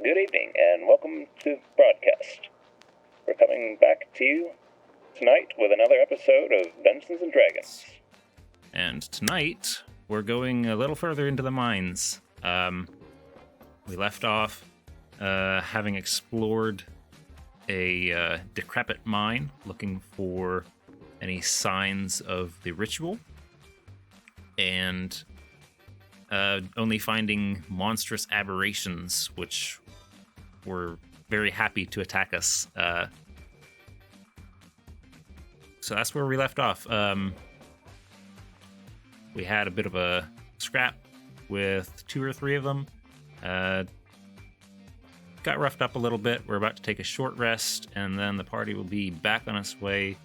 Good evening, and welcome to the broadcast. We're coming back to you tonight with another episode of Dungeons & Dragons. And tonight, we're going a little further into the mines. We left off having explored a decrepit mine, looking for any signs of the ritual, and only finding monstrous aberrations, which were very happy to attack us. So that's where we left off. We had a bit of a scrap with 2 or 3 of them. Got roughed up a little bit. We're about to take a short rest, and then the party will be back on its way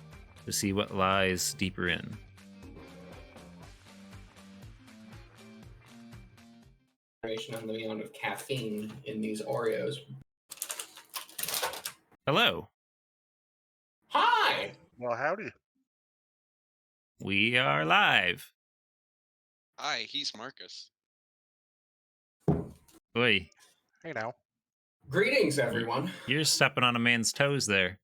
to see what lies deeper in. On the amount of caffeine in these Oreos. Hello. Hi! Well, howdy. We are live. Hi, he's Marcus. Oi, Hey now. Greetings, everyone. you're stepping on a man's toes there.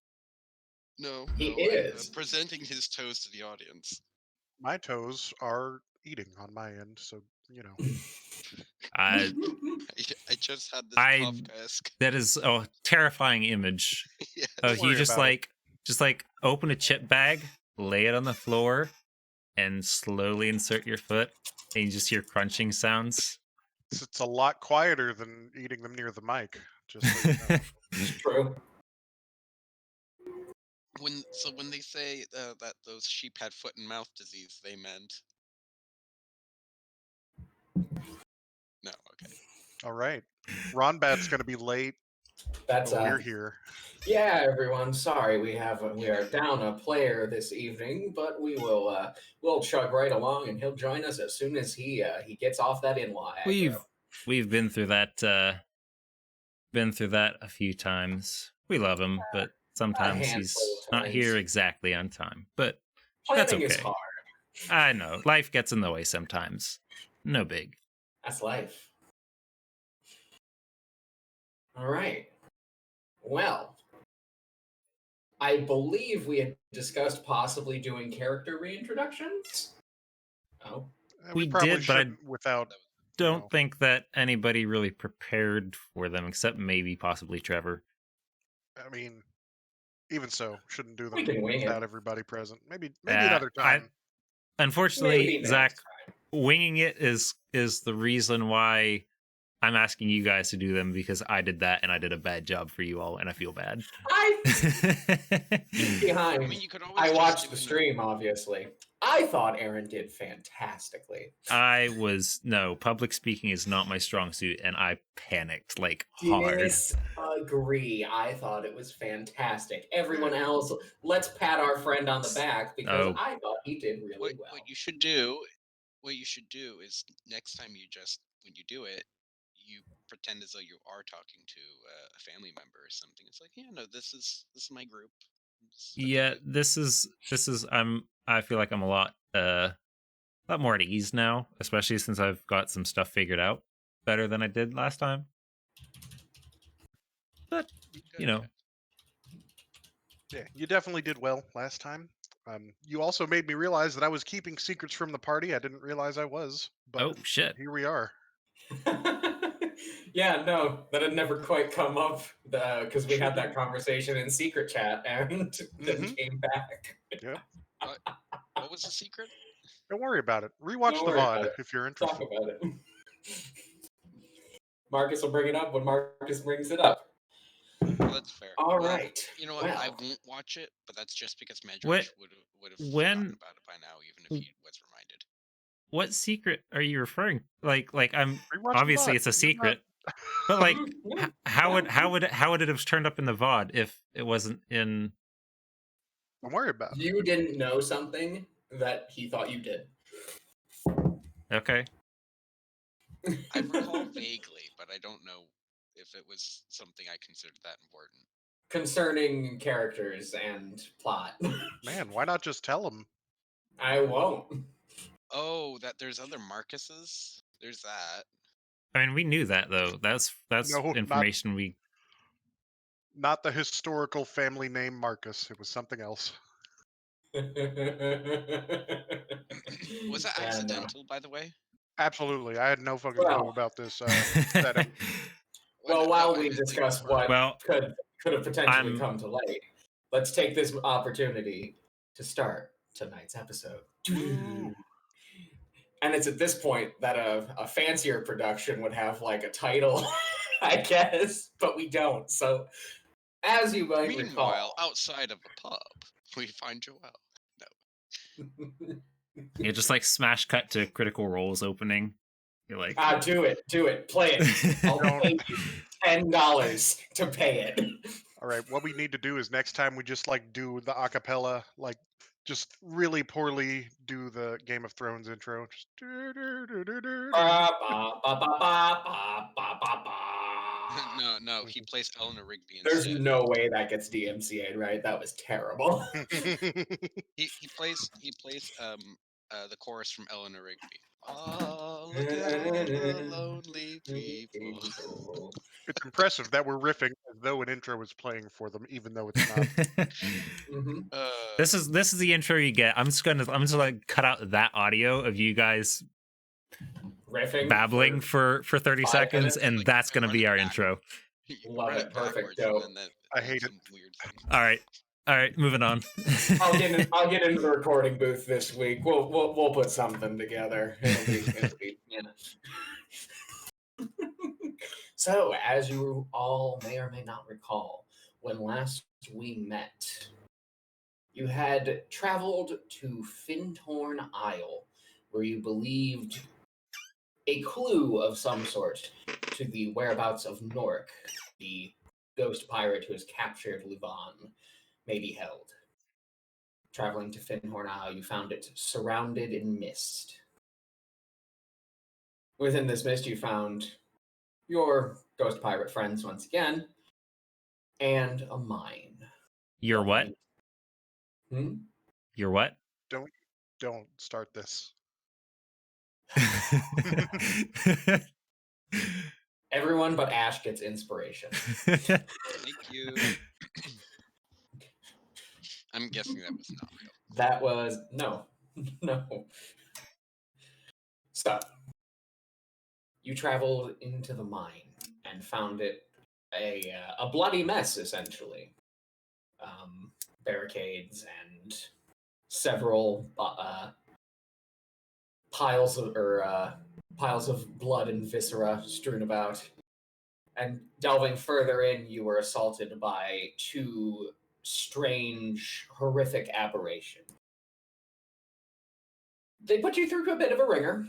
No, He no, is. I'm presenting his toes to the audience. My toes are eating on my end, so, you know. I I just had this I- Kafkaesque. that is a terrifying image. Yes. Oh, Don't you worry just about it. like open a chip bag, lay it on the floor, and slowly insert your foot, and you just hear crunching sounds. It's a lot quieter than eating them near the mic. Just so you know. It's true. When they say that those sheep had foot and mouth disease, they meant. No, okay. All right. Ronbat's going to be late. That's But we're here. Yeah, everyone. Sorry, we are down a player this evening, but we'll chug right along, and he'll join us as soon as he gets off that in-law aggro. We've been through that a few times. We love him, but sometimes he's handful of not times. here exactly on time. But that's Planning is okay. hard. I know life gets in the way sometimes. No big. That's life. All right. Well, I believe we had discussed possibly doing character reintroductions. Oh, We probably did, but I shouldn't without. Don't No. think that anybody really prepared for them, except maybe possibly Trevor. I mean, even so, shouldn't do them We can wing it. without everybody present. Maybe another time. Unfortunately, maybe Zach, next time. winging it is the reason why I'm asking you guys to do them, because I did that and I did a bad job for you all, and I feel bad. Behind. I mean, you could always. I just watched do the it stream, obviously. I thought Aaron did fantastically. Public speaking is not my strong suit, and I panicked like hard. Disagree. I thought it was fantastic. Everyone else, let's pat our friend on the back because Oh. I thought he did really well. What you should do is next time when you do it, you pretend as though you are talking to a family member or something. It's like, yeah, no, this is my group. Yeah, this is I feel like I'm a lot more at ease now, especially since I've got some stuff figured out better than I did last time. But you know, Yeah, you definitely did well last time. You also made me realize that I was keeping secrets from the party. I didn't realize I was. But oh shit. here we are. Yeah, no, that had never quite come up because we had that conversation in secret chat and then came back. Yep. What was the secret? Don't worry about it. Rewatch Don't the worry about VOD it. if you're Talk interested. about it. Marcus will bring it up when Marcus brings it up. Well, that's fair. All Well, right. You know what? Well. I won't watch it, but that's just because Medrash would have when- forgotten about it by now, even if he was reminded. What secret are you referring? Like I'm Rewatch the obviously VOD. it's a You're secret, but like how would it have turned up in the VOD if it wasn't in? Don't worry about it. You didn't know something that he thought you did. Okay. I recall vaguely, but I don't know if it was something I considered that important. Concerning characters and plot. Man, why not just tell him? I won't. Oh, that there's other Marcuses? There's that. I mean, we knew that though. That's No, information we. not the historical family name Marcus. It was something else. Was that And, accidental, by the way? Absolutely, I had no fucking Well- clue about this setting. well, No, while I we meant, like, discuss for- what Well, could have potentially I'm- come to light, let's take this opportunity to start tonight's episode. Woo. And it's at this point that a fancier production would have like a title, I guess, but we don't. So, as you might Meanwhile, outside of a pub, we find Joel. recall, you just like smash cut to Critical Role's opening. You're like, do it, play it. I'll pay you $10 to pay it. All right, what we need to do is next time we just like do the acapella, like just really poorly do the Game of Thrones intro. Just Ba, ba, ba, ba, ba, ba, ba, ba. No, he plays Eleanor Rigby There's instead. no way that gets DMCA'd, right? That was terrible. He plays the chorus from Eleanor Rigby. Oh, look at all the lonely people. It's impressive that we're riffing as though an intro is playing for them, even though it's not. Mhm. this is the intro you get. I'm just like cut out that audio of you guys Riffing. babbling for 30 5 seconds, minutes, and like, that's gonna be running our back. intro. Love Run it. Perfect, backwards, Joe. and then I hate some weird thing. All right, moving on. I'll get into the recording booth this week. We'll put something together. It'll be So, as you all may or may not recall, when last we met, you had traveled to Findhorn Isle, where you believed a clue of some sort to the whereabouts of Nork, the ghost pirate who has captured Luvan, may be held. Traveling to Findhorn Isle, you found it surrounded in mist. Within this mist, you found your ghost pirate friends once again, and a mine. You're what? Hmm? You're what? Don't start this. Everyone but Ash gets inspiration. Thank you. I'm guessing that was not real. That was no. No. So you traveled into the mine and found it a bloody mess, essentially. Barricades and several piles of blood and viscera strewn about. And delving further in, you were assaulted by two strange, horrific aberrations. They put you through a bit of a ringer.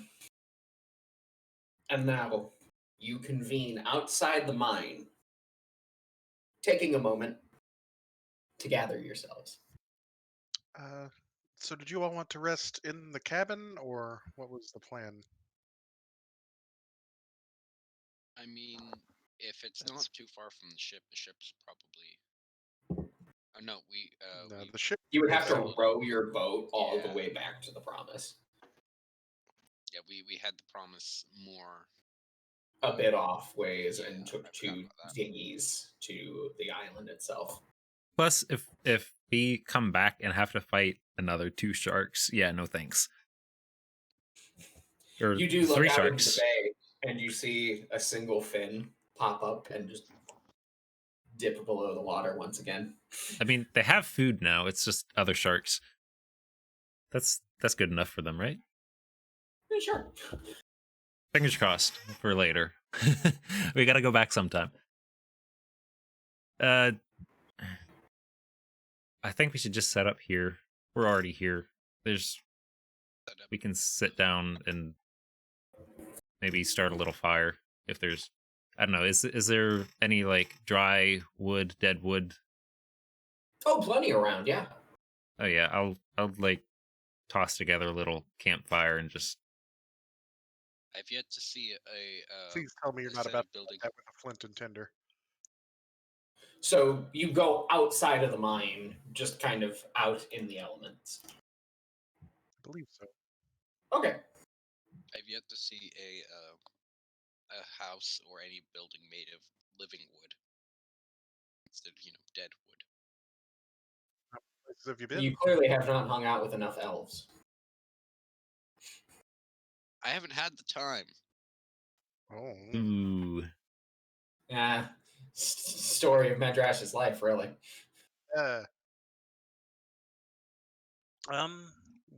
And now you convene outside the mine, taking a moment to gather yourselves. So did you all want to rest in the cabin, or what was the plan? I mean, if it's That's- not too far from the ship's probably. Oh no, No, the ship. You would have to Yeah. row your boat all the Yeah. way back to the promise. Yeah, we had the promise more. A bit off ways Yeah, and I took forgot two about that. dinghies to the island itself. Plus, if we come back and have to fight another 2 sharks, yeah, no thanks. Or You do look 3 out sharks. into the bay and you see a single fin pop up and just dip below the water once again. I mean, they have food now. It's just other sharks. That's good enough for them, right? Yeah, sure. Fingers crossed for later. We got to go back sometime. I think we should just set up here. We're already here. We can sit down and maybe start a little fire if there's. I don't know. Is there any like dry wood, dead wood? Oh, plenty around, yeah. Oh yeah, I'll like toss together a little campfire and just. I've yet to see a. Please tell me you're a not set about of to do building. that with a flint and tinder. So you go outside of the mine, just kind of out in the elements. I believe so. Okay. I've yet to see a house or any building made of living wood instead of dead wood. Places have you been? You clearly have not hung out with enough elves. I haven't had the time. Oh, Ooh. Yeah, story of Madrash's life, really. uh,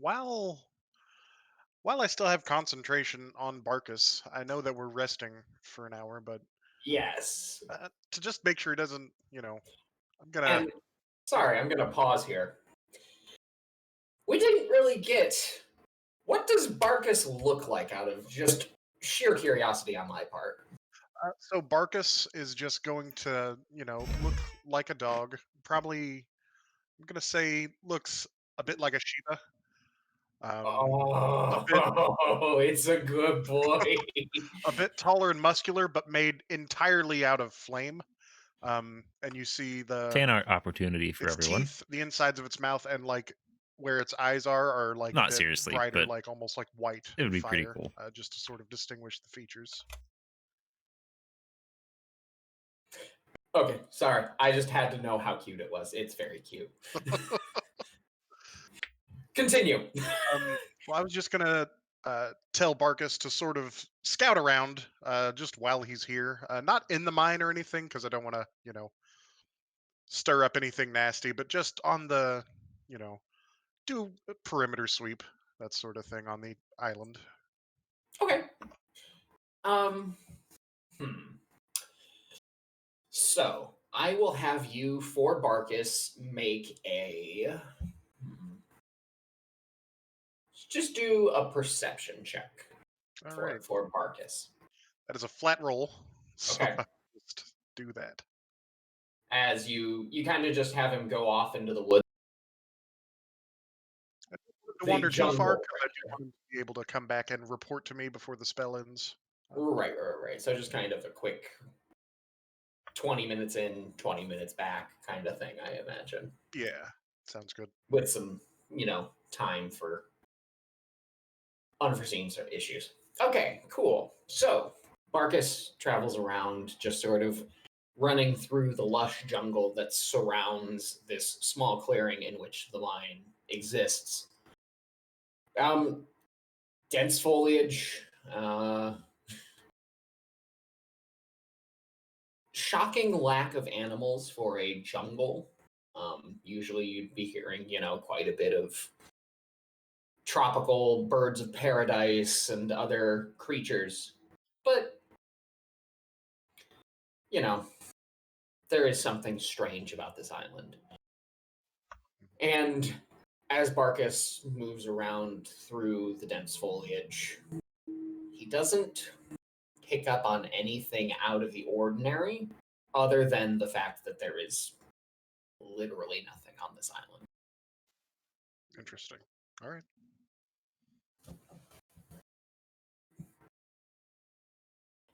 while I still have concentration on Barkus, I know that we're resting for an hour, but Yes. to just make sure he doesn't, I'm gonna. And sorry, I'm gonna pause here. We didn't really get what does Barkus look like out of just sheer curiosity on my part. So Barkus is just going to, look like a dog. Probably, I'm gonna say, looks a bit like a Shiba. Oh, it's a good boy. A bit taller and muscular, but made entirely out of flame. And you see Fan art opportunity for its everyone. teeth, the insides of its mouth, and like where its eyes are like a Not bit seriously, brighter, but like almost like white it would be pretty fire, cool. just to sort of distinguish the features. Okay, sorry. I just had to know how cute it was. It's very cute. Continue. Well, I was just gonna tell Barkus to sort of scout around just while he's here, not in the mine or anything, because I don't want to, stir up anything nasty, but just on the, do a perimeter sweep, that sort of thing on the island. Okay. Um. So I will have you for Barkus make a. Just do a perception check All for right, for Barkus. that is a flat roll, so Okay. I'll just do that. As you kind of just have him go off into the woods. I don't The wander too far jungle, because I do want him to be able to come back and report to me before the spell ends. Right. So just kind of a quick 20 minutes in, 20 minutes back kind of thing, I imagine. Yeah, sounds good. With some, time for unforeseen issues. Okay, cool. So Barkus travels around, just sort of running through the lush jungle that surrounds this small clearing in which the mine exists. Dense foliage, shocking lack of animals for a jungle. Usually you'd be hearing, quite a bit of tropical birds of paradise and other creatures. But, there is something strange about this island. And as Barkus moves around through the dense foliage, he doesn't pick up on anything out of the ordinary other than the fact that there is literally nothing on this island. Interesting. All right.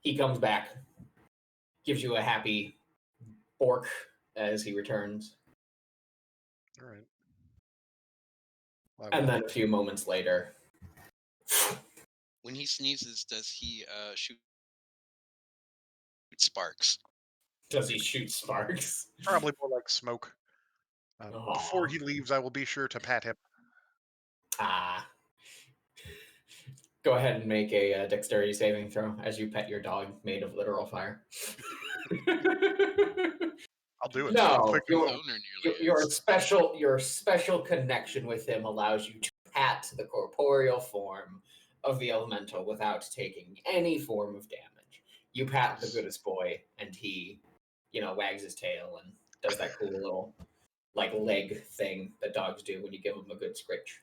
He comes back, gives you a happy bork as he returns. All right. And then a few moments later, When he sneezes, does he shoot sparks? does he shoot sparks? Probably more like smoke. Before Aw. he leaves, I will be sure to pat him. Go ahead and make a dexterity saving throw as you pet your dog made of literal fire. I'll do it. No, Quick and Owner nearly your is. special connection with him allows you to pat the corporeal form of the elemental without taking any form of damage. You pat the goodest boy, and he, wags his tail and does that cool little leg thing that dogs do when you give them a good scritch.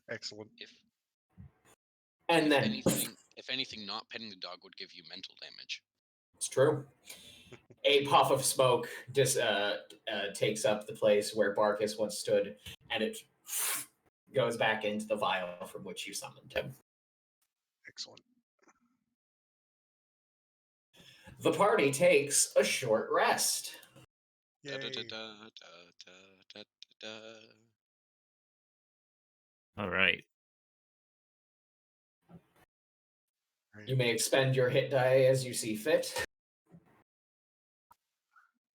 Excellent. And then If anything, not petting the dog would give you mental damage. it's true. A puff of smoke just takes up the place where Barkus once stood, and it goes back into the vial from which you summoned him. Excellent. The party takes a short rest. Yay. All right. You may expend your hit die as you see fit.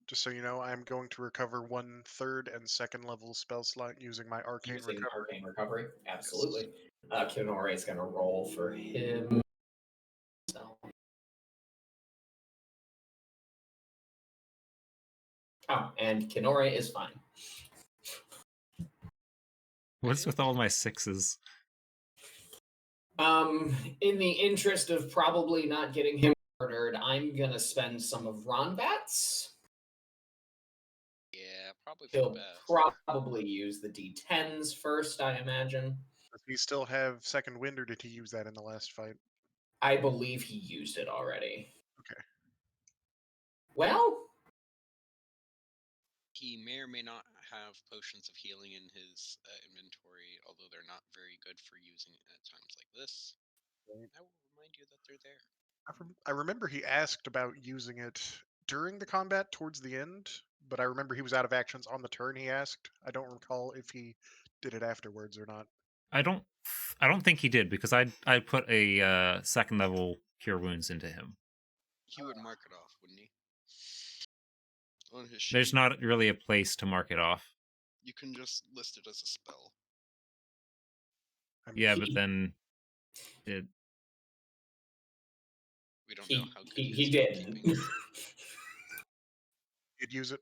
Just so you know, I'm going to recover 1 third and second level spell slot using my arcane Using recovery. arcane recovery, absolutely. Kinore is going to roll for him. Oh, and Kinore is fine. What's with all my 6s? In the interest of probably not getting him murdered, I'm gonna spend some of Ronbat's. Yeah, probably for He'll the best. probably use the D10s first, I imagine. Does he still have second wind, or did he use that in the last fight? I believe he used it already. Okay. Well, He may or may not have potions of healing in his inventory, although they're not very good for using at times like this. Right. I will remind you that they're there. I remember he asked about using it during the combat towards the end, but I remember he was out of actions on the turn he asked. I don't recall if he did it afterwards or not. I don't think he did, because I put a second level cure wounds into him. He would mark it off, wouldn't he? On his sheet. There's not really a place to mark it off. You can just list it as a spell. Yeah, but then it. We don't know how good he didn't. He'd use it.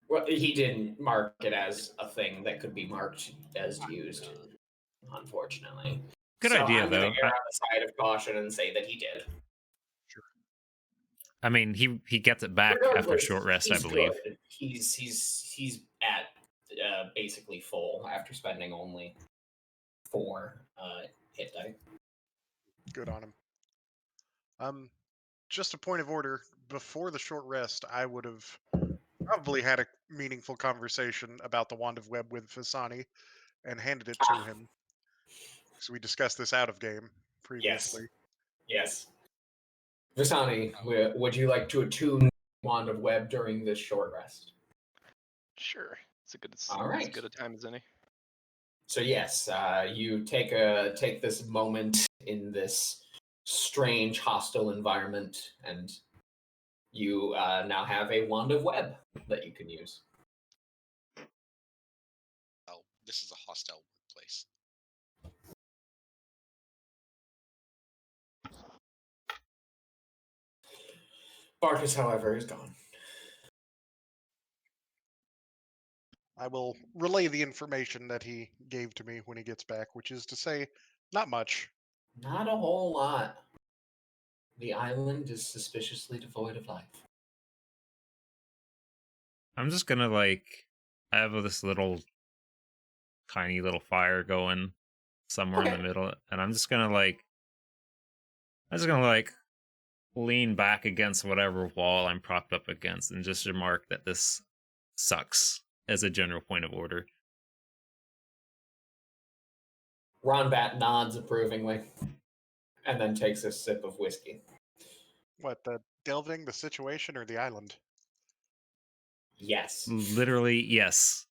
Well, he didn't mark it as a thing that could be marked as used, unfortunately. Good so idea, I'm gonna though. err on the side of caution and say that he did. Sure. I mean, he gets it back after a short rest, I believe. Good. He's at basically full after spending only 4 hit die. Good on him. Just a point of order. Before the short rest, I would have probably had a meaningful conversation about the Wand of Web with Fasani and handed it to him. So we discussed this out of game previously. Yes. Vasani, would you like to attune Wand of Web during this short rest? Sure. It's All right. as good a time as any. So yes, you take this moment in this strange, hostile environment, and you now have a Wand of Web that you can use. Oh, this is a hostile workplace. Barkus, however, is gone. I will relay the information that he gave to me when he gets back, which is to say, not much. Not a whole lot. The island is suspiciously devoid of life. I'm just gonna I have this little tiny little fire going somewhere in the middle, and I'm just gonna lean back against whatever wall I'm propped up against and just remark that this sucks as a general point of order. Ronbat nods approvingly and then takes a sip of whiskey. What, the delving, the situation, or the island? Yes. Literally, yes.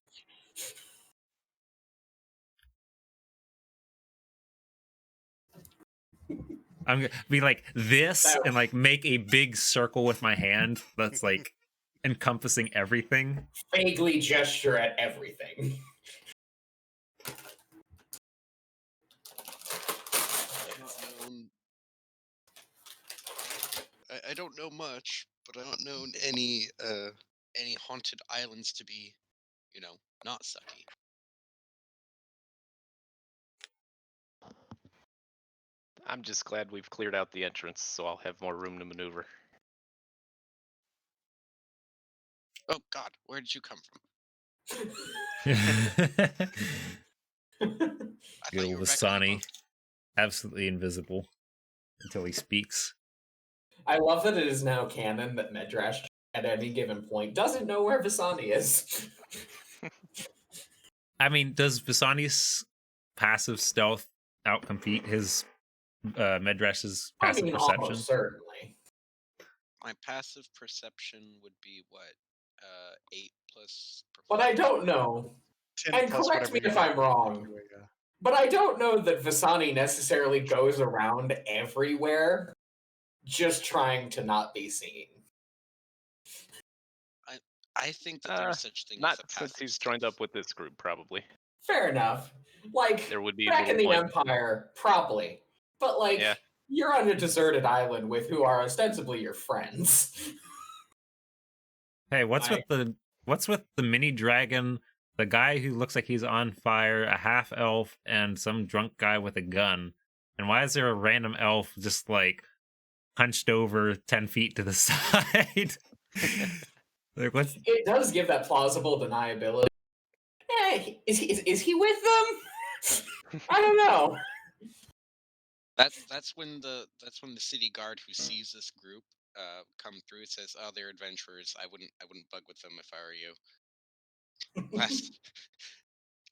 I'm gonna be like this and make a big circle with my hand that's encompassing everything. Vaguely gesture at everything. I don't know much, but I don't know any haunted islands to be, not sucky. I'm just glad we've cleared out the entrance, so I'll have more room to maneuver. Oh God, where did you come from? Good old Vasani, absolutely invisible until he speaks. I love that it is now canon that Medrash at any given point doesn't know where Vasani is. I mean, does Vasani's passive stealth outcompete his Medrash's passive perception? Almost certainly. My passive perception would be what? 8 plus. But I don't know. 10 And plus correct me whatever if you I'm got. wrong. Yeah. But I don't know that Vasani necessarily goes around everywhere just trying to not be seen. I think that there's such thing as Not a since passive he's joined stealth. up with this group, probably. Fair enough. Like, There would be back in little the point. Empire, probably. But, like, Yeah. you're on a deserted island with who are ostensibly your friends. Hey, what's Right. with the mini dragon, the guy who looks like he's on fire, a half elf, and some drunk guy with a gun? And why is there a random elf just like hunched over 10 feet to the side? Like, what's It does give that plausible deniability. Is he with them? I don't know. That's when the city guard who sees this group come through says, "Oh, they're adventurers. I wouldn't bug with them if I were you." Last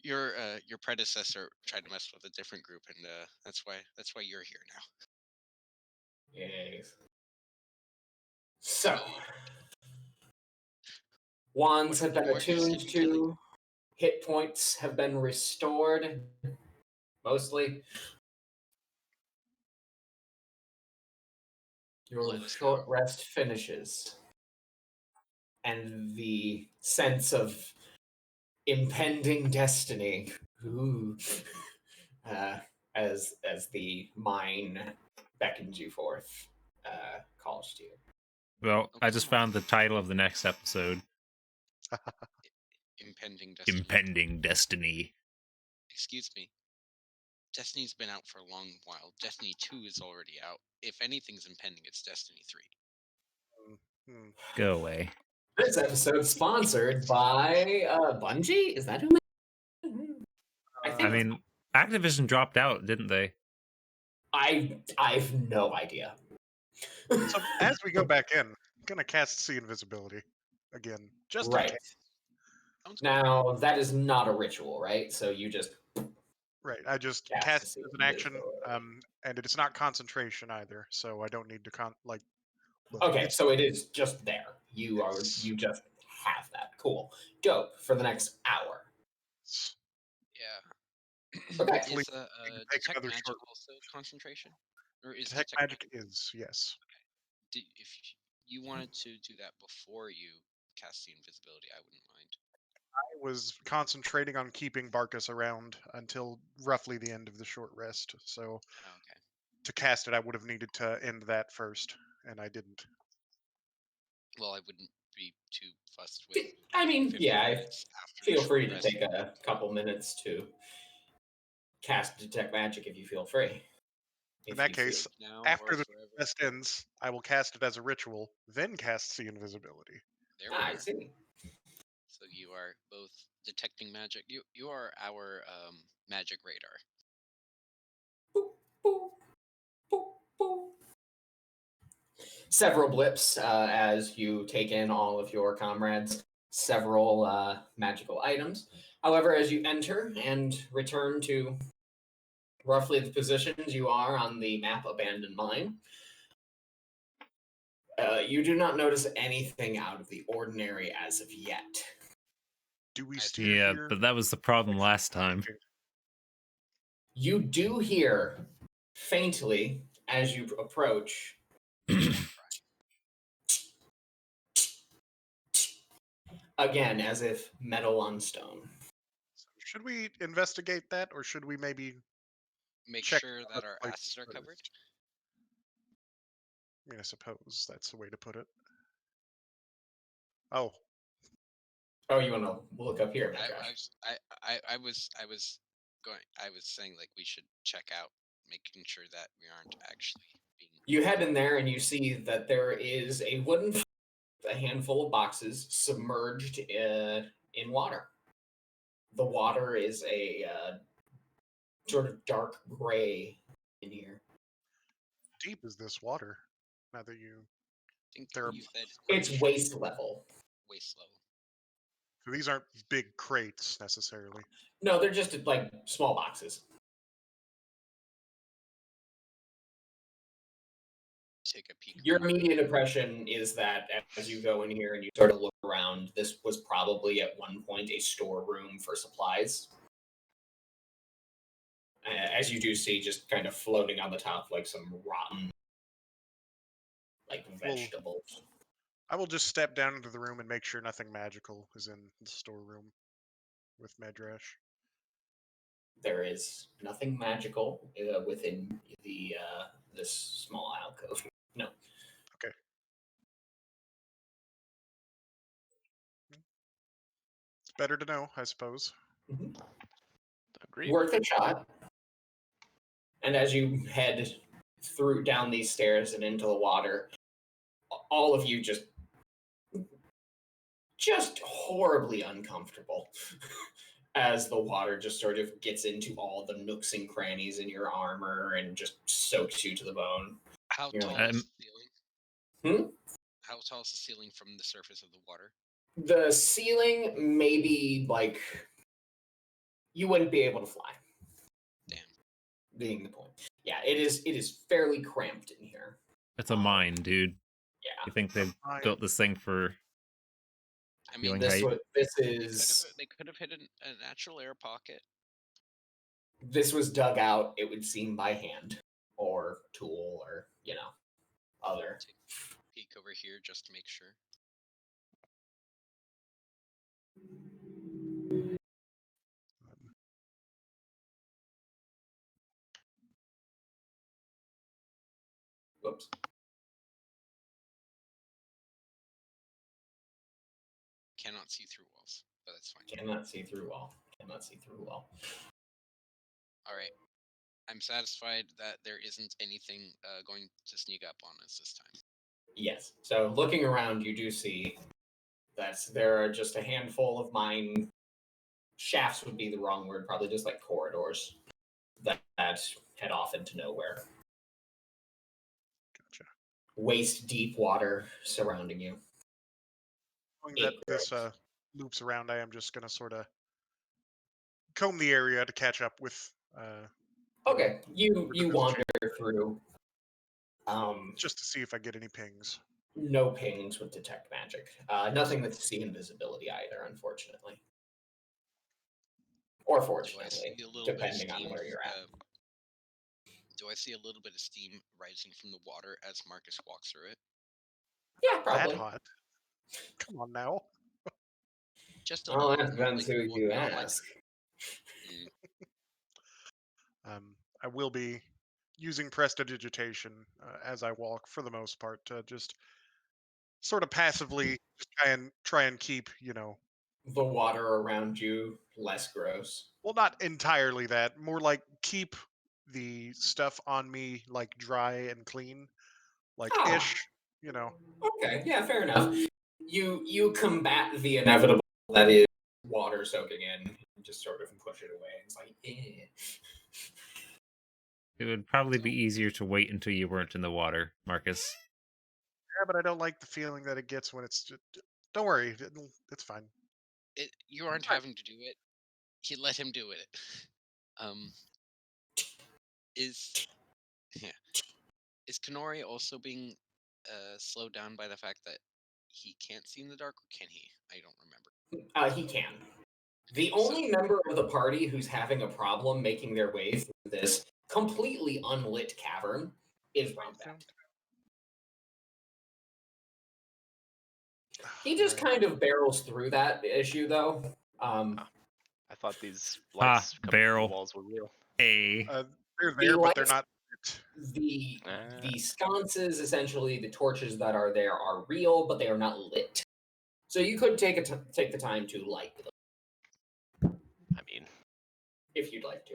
your predecessor tried to mess with a different group, and that's why you're here now. Yes. So, So, wands have been what are you attuned saving killing? to, hit points have been restored, mostly. Your Let us short know. rest finishes, and the sense of impending destiny, ooh, uh, as the mine beckons you forth, calls to you. well, Oh, I just come on. found the title of the next episode. Impending destiny. Impending Destiny. Excuse me. Destiny's been out for a long while. Destiny 2 is already out. If anything's impending, it's Destiny 3. Hmm. Go away. This episode sponsored by Bungie. Is that who? I I think mean, Activision dropped out, didn't they? I've no idea. So as we go back in, I'm gonna cast See Invisibility again, just in Right. case. Sounds good. Now that is not a ritual, right? So you just Right, I just cast cast to it see as an action, invisibility. and it's not concentration either, so I don't need to look. Okay, It's so it is just there. You Yes. just have that. Cool. Dope for the next hour. Yeah. Okay. hopefully Is we can take detect another magic short. also concentration, or is Detect detect magic magic? is yes. If you wanted to do that before you cast the invisibility, I wouldn't mind. I was concentrating on keeping Barkus around until roughly the end of the short rest. So Oh, okay. to cast it, I would have needed to end that first, and I didn't. Well, I wouldn't be too fussed with I waiting mean, 15 yeah, minutes after the feel short free to rest. take a couple minutes to cast detect magic if you feel free. In that case, now or after the forever. rest ends, I will cast it as a ritual, then cast See Invisibility. There we I go. see. So you are both detecting magic. You are our magic radar. Boop, boop, boop, boop. Several blips as you take in all of your comrades' several magical items. However, as you enter and return to roughly the positions you are on the map Abandoned Mine, you do not notice anything out of the ordinary as of yet. Do we I still Yeah, hear? but that was the problem last time. You do hear faintly as you approach again, as if metal on stone. Should we investigate that, or should we maybe Make check sure other that our places asses are covered. first? I mean, I suppose that's the way to put it. Oh, Oh, you want to look up here, I, Josh? I, was- I was going. I was saying like we should check out, making sure that we aren't actually being. You head in there and you see that there is a wooden, a handful of boxes submerged in water. The water is a sort of dark gray in here. deep is this water? Now that you, I think there are you said It's crates, waist level. waist level. so these aren't big crates necessarily. No, they're just like small boxes. Take a peek. Your immediate impression is that as you go in here and you sort of look around, this was probably at one point a storeroom for supplies. as you do see, just kind of floating on the top like some rotten, like Well, vegetables. I will just step down into the room and make sure nothing magical is in the storeroom with Medrash. There is nothing magical within the this small alcove. No. Okay. It's better to know, I suppose. Mm-hmm. Agreed. Worth a shot. And as you head through down these stairs and into the water, all of you just horribly uncomfortable as the water just sort of gets into all the nooks and crannies in your armor and just soaks you to the bone. How You're tall like, is the ceiling? Hmm? How tall is the ceiling from the surface of the water? The ceiling maybe like you wouldn't be able to fly. Damn. Being the point. Yeah, it is fairly cramped in here. It's a mine, dude. Yeah. You think they've Mine. built this thing for I mean, feeling This height? is they could have hit a natural air pocket. this was dug out, it would seem, by hand or tool or other. Take a peek over here just to make sure. Whoops. Cannot see through walls, but that's fine. Cannot see through wall. Cannot see through wall. All right. I'm satisfied that there isn't anything going to sneak up on us this time. Yes. So looking around, you do see that there are just a handful of mine shafts would be the wrong word, probably just like corridors that head off into nowhere. Gotcha. Waist deep water surrounding you. Knowing that this loops around, I am just going to sort of comb the area to catch up with. Okay, you the wander through. Just to see if I get any pings. No pings with detect magic. Nothing with see invisibility either, unfortunately. Or fortunately, depending on where you're at. Do I see a little bit of steam rising from the water as Marcus walks through it? Yeah, probably. That hot? Come on now. Just a Well, little. that depends who you ask. I will be using prestidigitation as I walk for the most part to just sort of passively just try and keep, the water around you less gross. Well, not entirely that. More like keep the stuff on me like dry and clean, like ish, Okay, yeah, fair enough. You combat the inevitable that is water soaking in, and just sort of push it away. It's like, eh. It would probably be easier to wait until you weren't in the water, Marcus. Yeah, but I don't like the feeling that it gets when it's just. Don't worry, it's fine. You aren't having to do it. You let him do it. Is Kanori also being slowed down by the fact that he can't see in the dark, or can he? I don't remember. He can. The only member of the party who's having a problem making their way through this completely unlit cavern is Rumback. He just kind of barrels through that issue, though. I thought these lights coming from the walls were real. They're there, but they're not. The sconces, essentially, the torches that are there are real, but they are not lit. So you could take the time to light them. I mean, if you'd like to.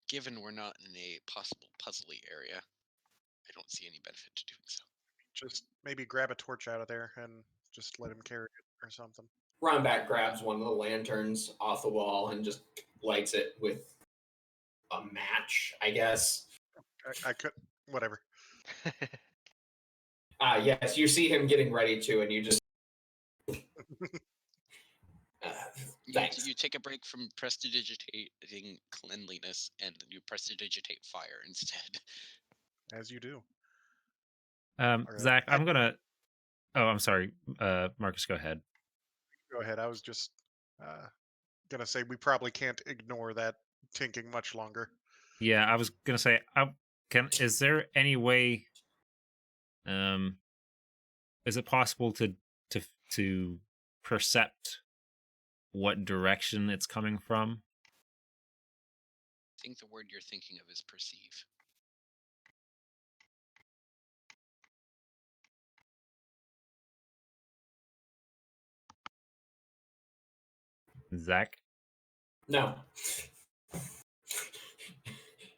Given we're not in a possible puzzly area, I don't see any benefit to doing so. Just maybe grab a torch out of there and just let him carry it or something. Rumback grabs one of the lanterns off the wall and just lights it with a match, I guess. I could, whatever. Yes, you see him getting ready to, and you just. Thanks. You take a break from prestidigitating cleanliness and you prestidigitate fire instead. As you do. Zach, I'm gonna. Oh, I'm sorry, Marcus. Go ahead. Go ahead. I was just gonna say we probably can't ignore that tinking much longer. Yeah, I was gonna say, is there any way, is it possible to percept what direction it's coming from? I think the word you're thinking of is perceive. Zach? No.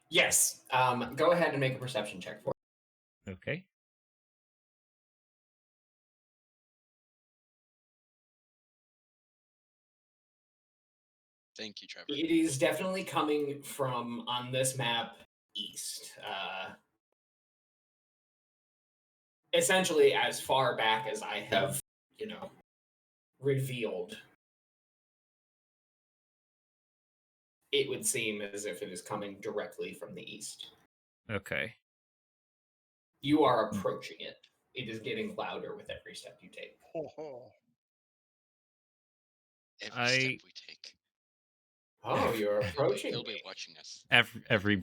Yes. Go ahead and make a perception check for it. Okay. Thank you, Trevor. It is definitely coming from, on this map, east. Essentially, as far back as I have, revealed, it would seem as if it is coming directly from the east. Okay. You are approaching it. It is getting louder with every step you take. Every step we take. Oh, you're approaching He'll me. be watching us. Every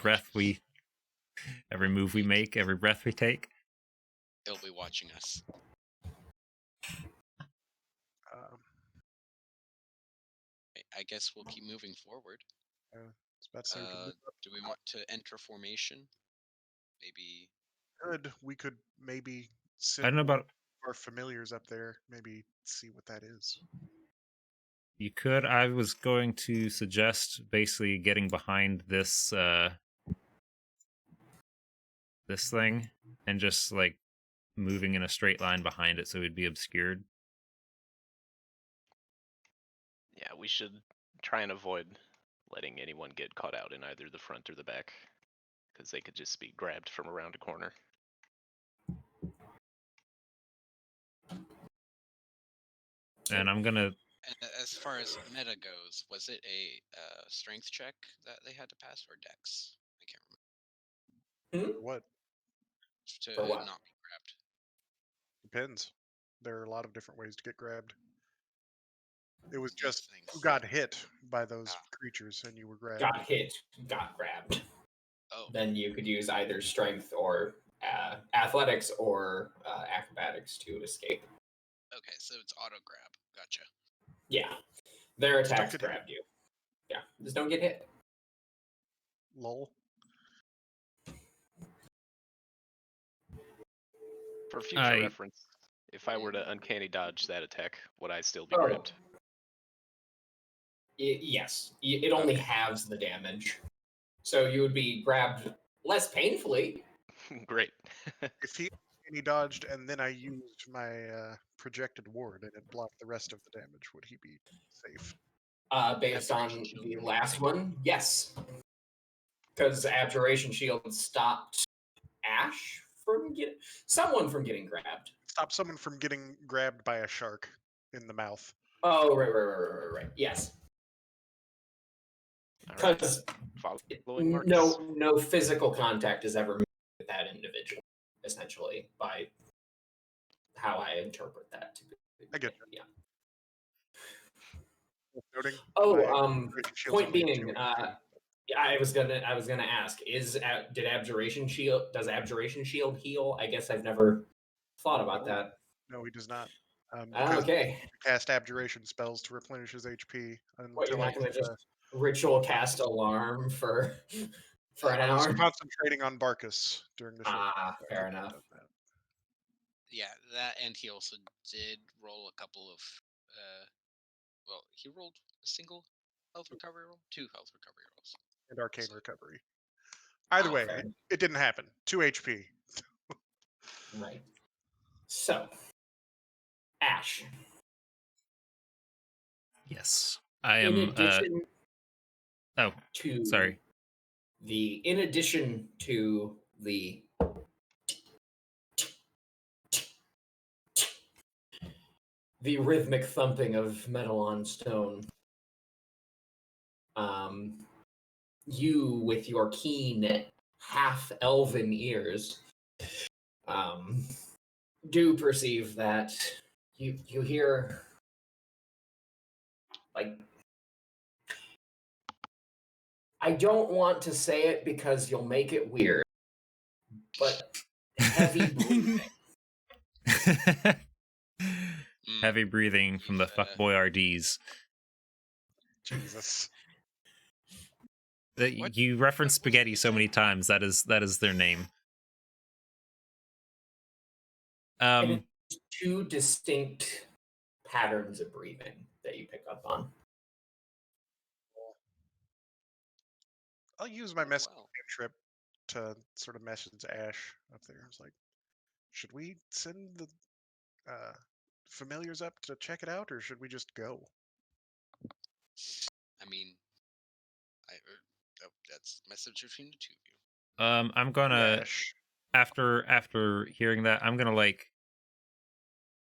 move we make, every breath we take. He'll be watching us. I guess we'll keep moving forward. Do we want to enter formation? Maybe. We could maybe sit I don't know about. our familiars up there. Maybe see what that is. You could. I was going to suggest basically getting behind this this thing and just like moving in a straight line behind it so it'd be obscured. Yeah, we should try and avoid letting anyone get caught out in either the front or the back, because they could just be grabbed from around a corner. And I'm gonna. As far as meta goes, was it a strength check that they had to pass or dex? I can't remember. What? To For what? not be grabbed. Depends. There are a lot of different ways to get grabbed. It was just Thanks. who got hit by those creatures and you were grabbed. Got hit, got grabbed. Oh. Then you could use either strength or athletics or acrobatics to escape. Okay, so it's auto grab. Gotcha. Yeah. Their Just don't attacks get hit. grabbed you. Yeah. Just don't get hit. Lol. For future reference, if I were to uncanny dodge that attack, would I still be grabbed? Yes. It only halves the damage. So you would be grabbed less painfully. Great. If he dodged and then I used my projected ward and it blocked the rest of the damage, would he be safe? Based on the last one, yes. Because Abjuration Shield stopped Ash from someone from getting grabbed. Stop someone from getting grabbed by a shark in the mouth. Oh, right. Yes. Because no physical contact is ever made with that individual, essentially, by how I interpret that to be. I get you. Yeah. Noting point being, I was gonna ask: does Abjuration Shield heal? I guess I've never thought about that. No, he does not. Okay. Cast abjuration spells to replenish his HP. What, you're not going to just ritual cast alarm for an hour? I was concentrating on Barkus during the show. Fair enough. Yeah, that, and he also did roll a couple of. Well, he rolled a single health recovery roll, 2 health recovery rolls, and arcane recovery. Either way, it didn't happen. 2 HP. Right. So, Ash. Yes, I am. In addition to the rhythmic thumping of metal on stone, you, with your keen half-elven ears, do perceive that you hear like I don't want to say it because you'll make it weird, but heavy breathing. Heavy breathing from the fuckboy RDs. Jesus. What? You reference What did spaghetti you so say? many times. That is their name. And it's two distinct patterns of breathing that you pick up on. I'll use my Oh, message wow. trip to sort of message Ash up there. I was like, should we send the familiars up to check it out, or should we just go? I mean, that's a message between the two of you. I'm gonna Ash. after hearing that, I'm gonna like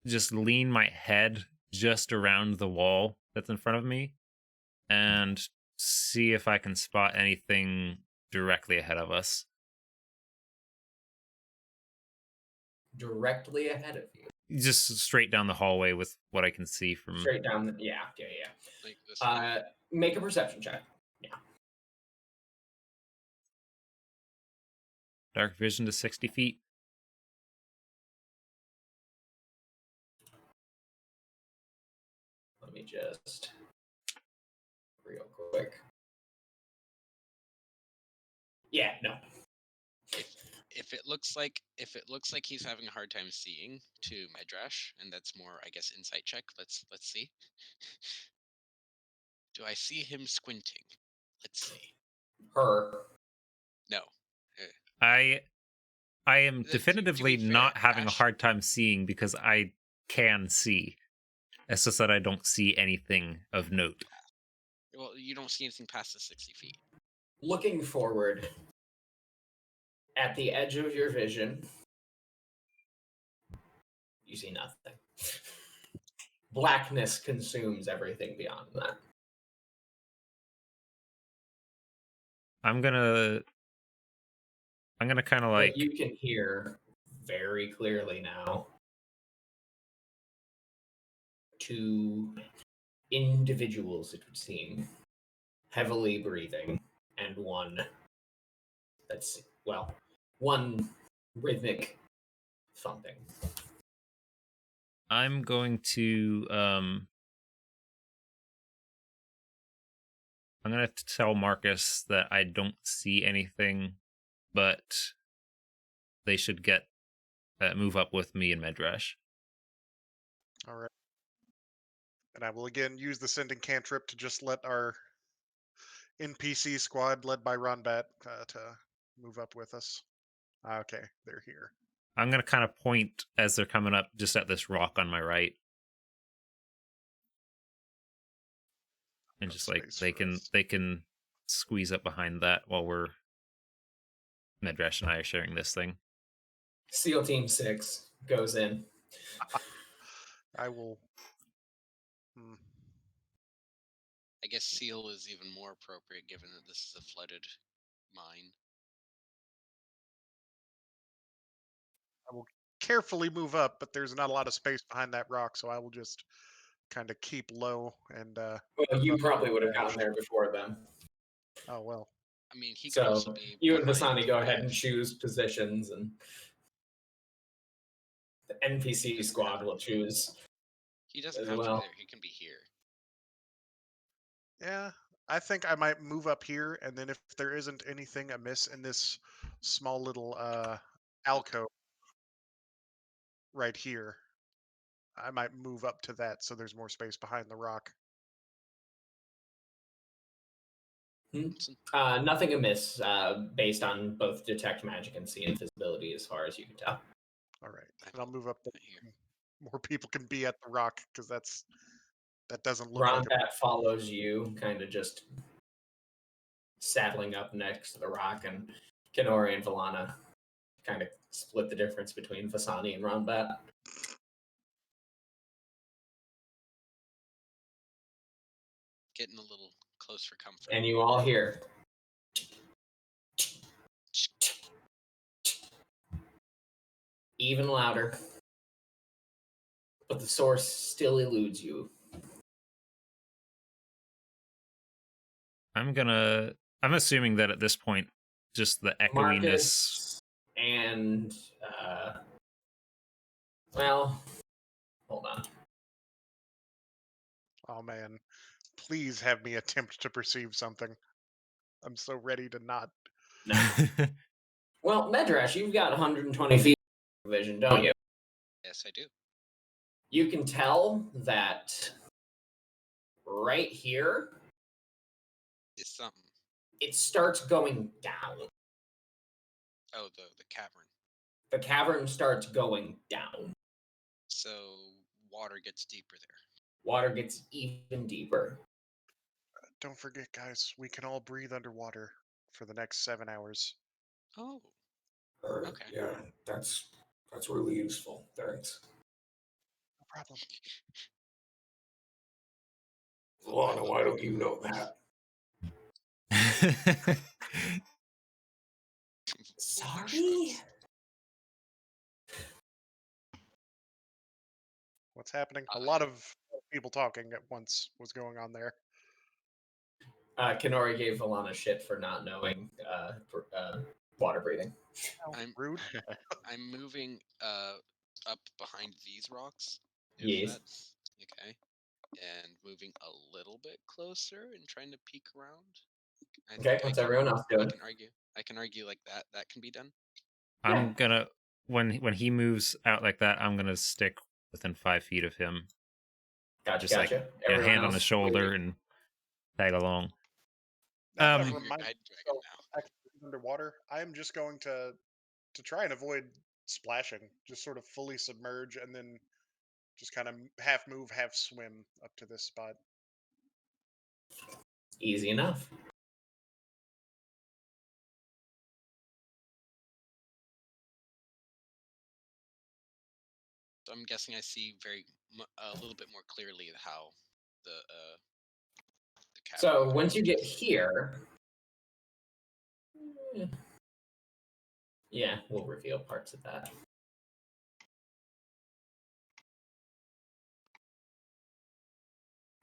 just lean my head just around the wall that's in front of me and see if I can spot anything directly ahead of us. Directly ahead of you. Just straight down the hallway with what I can see from Straight down. Yeah. Like this way. Make a perception check. Yeah. dark vision to 60 feet. Let me just real quick. Yeah, no. If it looks like he's having a hard time seeing to Medrash, and that's more, I guess, insight check. Let's see. Do I see him squinting? Let's see. Her. No. I am To be definitively fair, not having a Ash- hard time seeing because I can see. It's just that I don't see anything of note. Well, you don't see anything past the 60 feet. Looking forward, at the edge of your vision, you see nothing. Blackness consumes everything beyond that. I'm gonna kind of like But you can hear very clearly now two individuals, it would seem, heavily breathing, and one rhythmic thumping. I'm going to I'm gonna tell Marcus that I don't see anything, but they should get move up with me and Medrash. All right. And I will again use the sending cantrip to just let our NPC squad, led by Ronbat, to move up with us. Okay, they're here. I'm gonna kind of point as they're coming up, just at this rock on my right, and Got just like space for us. they can squeeze up behind that while Medrash and I are sharing this thing. SEAL Team 6 goes in. I will. I guess seal is even more appropriate given that this is a flooded mine. I will carefully move up, but there's not a lot of space behind that rock, so I will just kind of keep low and. Well, you probably would have gotten there before them. Oh well. I mean, he could also So be. you and behind Vasani the go ahead and bridge. choose positions, and the NPC squad will choose. He doesn't as have well. to be there. He can be here. Yeah, I think I might move up here, and then if there isn't anything amiss in this small little alcove right here, I might move up to that so there's more space behind the rock. Nothing amiss based on both detect magic and see invisibility as far as you can tell. All right, and I'll move up Here. more people can be at the rock because that doesn't look like Ronbat follows you, kind of just saddling up next to the rock, and Kenori and Valana kind of split the difference between Vasani and Ronbat. Getting a little close for comfort. And you all hear even louder, but the source still eludes you. I'm gonna I'm assuming that at this point, just the echoiness. Marcus and well, hold on. Oh man, please have me attempt to perceive something. I'm so ready to not. No. Well, Medrash, you've got 120 feet of vision, don't you? Yes, I do. You can tell that right here, It's something. it starts going down. Oh, the cavern. The cavern starts going down. So water gets deeper there. Water gets even deeper. Don't forget, guys, we can all breathe underwater for the next 7 hours. Oh, okay. Yeah, that's really useful. Thanks. No problem. Lana, why don't you know that? Sorry? What's happening? A lot of people talking at once was going on there. Kenori gave Alana shit for not knowing water breathing. I'm Rude. I'm moving up behind these rocks. If Yes. that's okay. And moving a little bit closer and trying to peek around. Okay, what's everyone else doing? I can argue like that. That can be done. I'm gonna when he moves out like that, I'm gonna stick within 5 feet of him. Gotcha, Just like, gotcha. yeah, Everyone hand on else, the shoulder and tag along. Now that I'm your reminds guide me dragon of now. actually underwater. I'm just going to try and avoid splashing. Just sort of fully submerge and then just kind of half move, half swim up to this spot. Easy enough. So I'm guessing I see a little bit more clearly how the cavern. So once you get here, yeah, we'll reveal parts of that.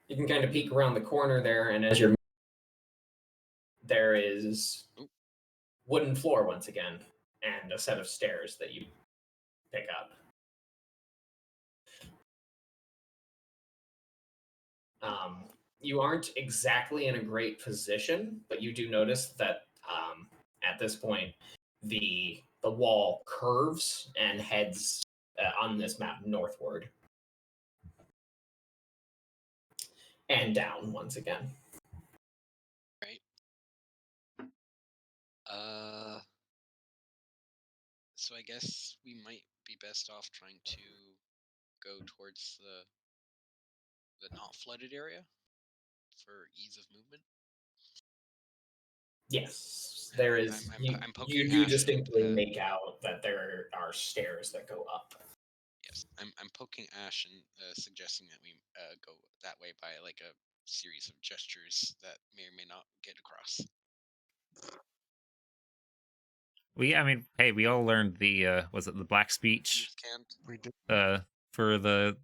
You can kind of peek around the corner there, and as there is wooden floor once again, and a set of stairs that you pick up. You aren't exactly in a great position, but you do notice that at this point, the wall curves and heads on this map northward. And down once again. Right. So I guess we might be best off trying to go towards the not flooded area for ease of movement. Yes, there is. I'm poking you do Ash distinctly and, make out that there are stairs that go up. Yes, I'm poking Ash and suggesting that we go that way by like a series of gestures that may or may not get across. We all learned the was it the black speech We did. for the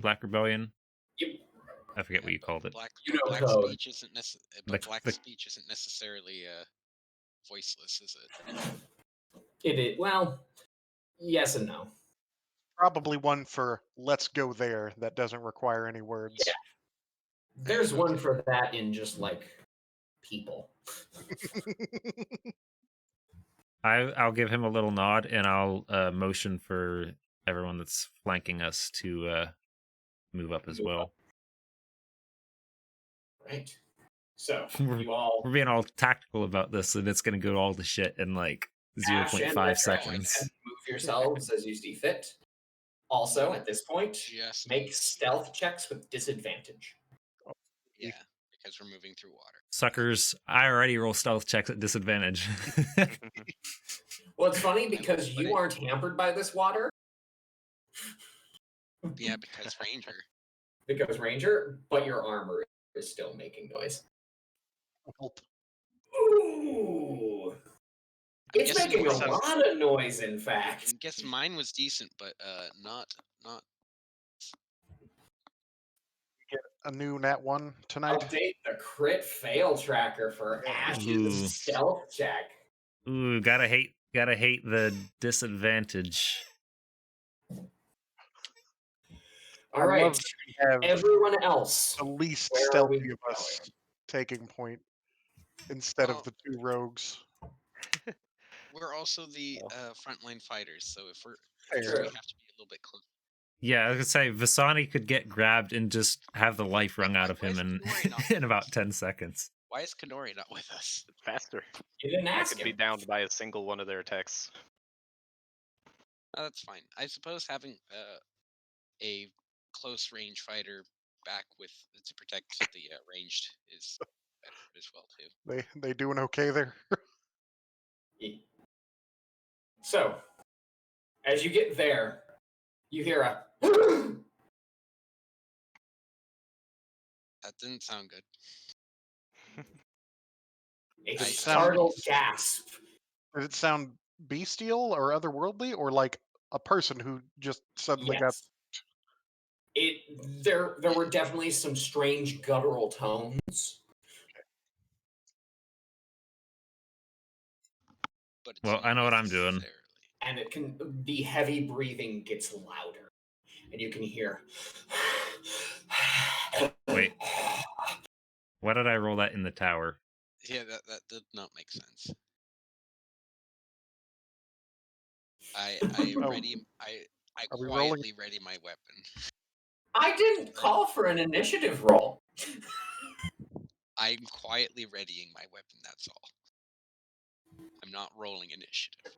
Black Rebellion? Yep. I forget what you called it. Black code. speech isn't speech isn't necessarily voiceless, is it? It is, well, yes and no. Probably one for "let's go there" that doesn't require any words. Yeah. There's one for that in just like people. I'll give him a little nod and I'll motion for everyone that's flanking us to move up as well. Right. So we're, you all we're being all tactical about this, and it's going to go all to shit in like 0.5 seconds. Move yourselves as you see fit. Also, at this point, make stealth checks with disadvantage. Yeah, because we're moving through water. Suckers, I already roll stealth checks at disadvantage. Well, it's funny because you aren't hampered by this water. Yeah, because Ranger. But your armor is still making noise. Ooh. It's making a lot of noise, in fact. I guess mine was decent, but not. a new nat 1 tonight. Update the crit fail tracker for Ooh. Ash's stealth check. Ooh, gotta hate the disadvantage. All I right, love that we have everyone else. the least where are stealthy we of us going? taking point instead Well- of the 2 rogues. We're also the frontline fighters, so if we Fair. have to be a little bit close. Yeah, I was gonna say Vasani could get grabbed and just have the life wrung out of Why is him Kanori not in with about us? 10 seconds. Why is Kanori not with us? It's faster. You didn't I ask could be him. downed by a single one of their attacks. Oh, that's fine. I suppose having a close range fighter back with to protect the ranged is better as well too. They doing okay there? So, as you get there, you hear a That didn't sound good. a Did it startled gasp. Did it sound bestial or otherworldly, or like a person who just suddenly got? Yes. There were definitely some strange guttural tones. But it's Well, I not know what I'm doing. necessarily- And the heavy breathing gets louder, and you can hear. Wait. Why did I roll that in the tower? Yeah, that did not make sense. I Oh. ready. I Are we rolling? quietly ready my weapon. I didn't call for an initiative roll. I'm quietly readying my weapon. That's all. I'm not rolling initiative.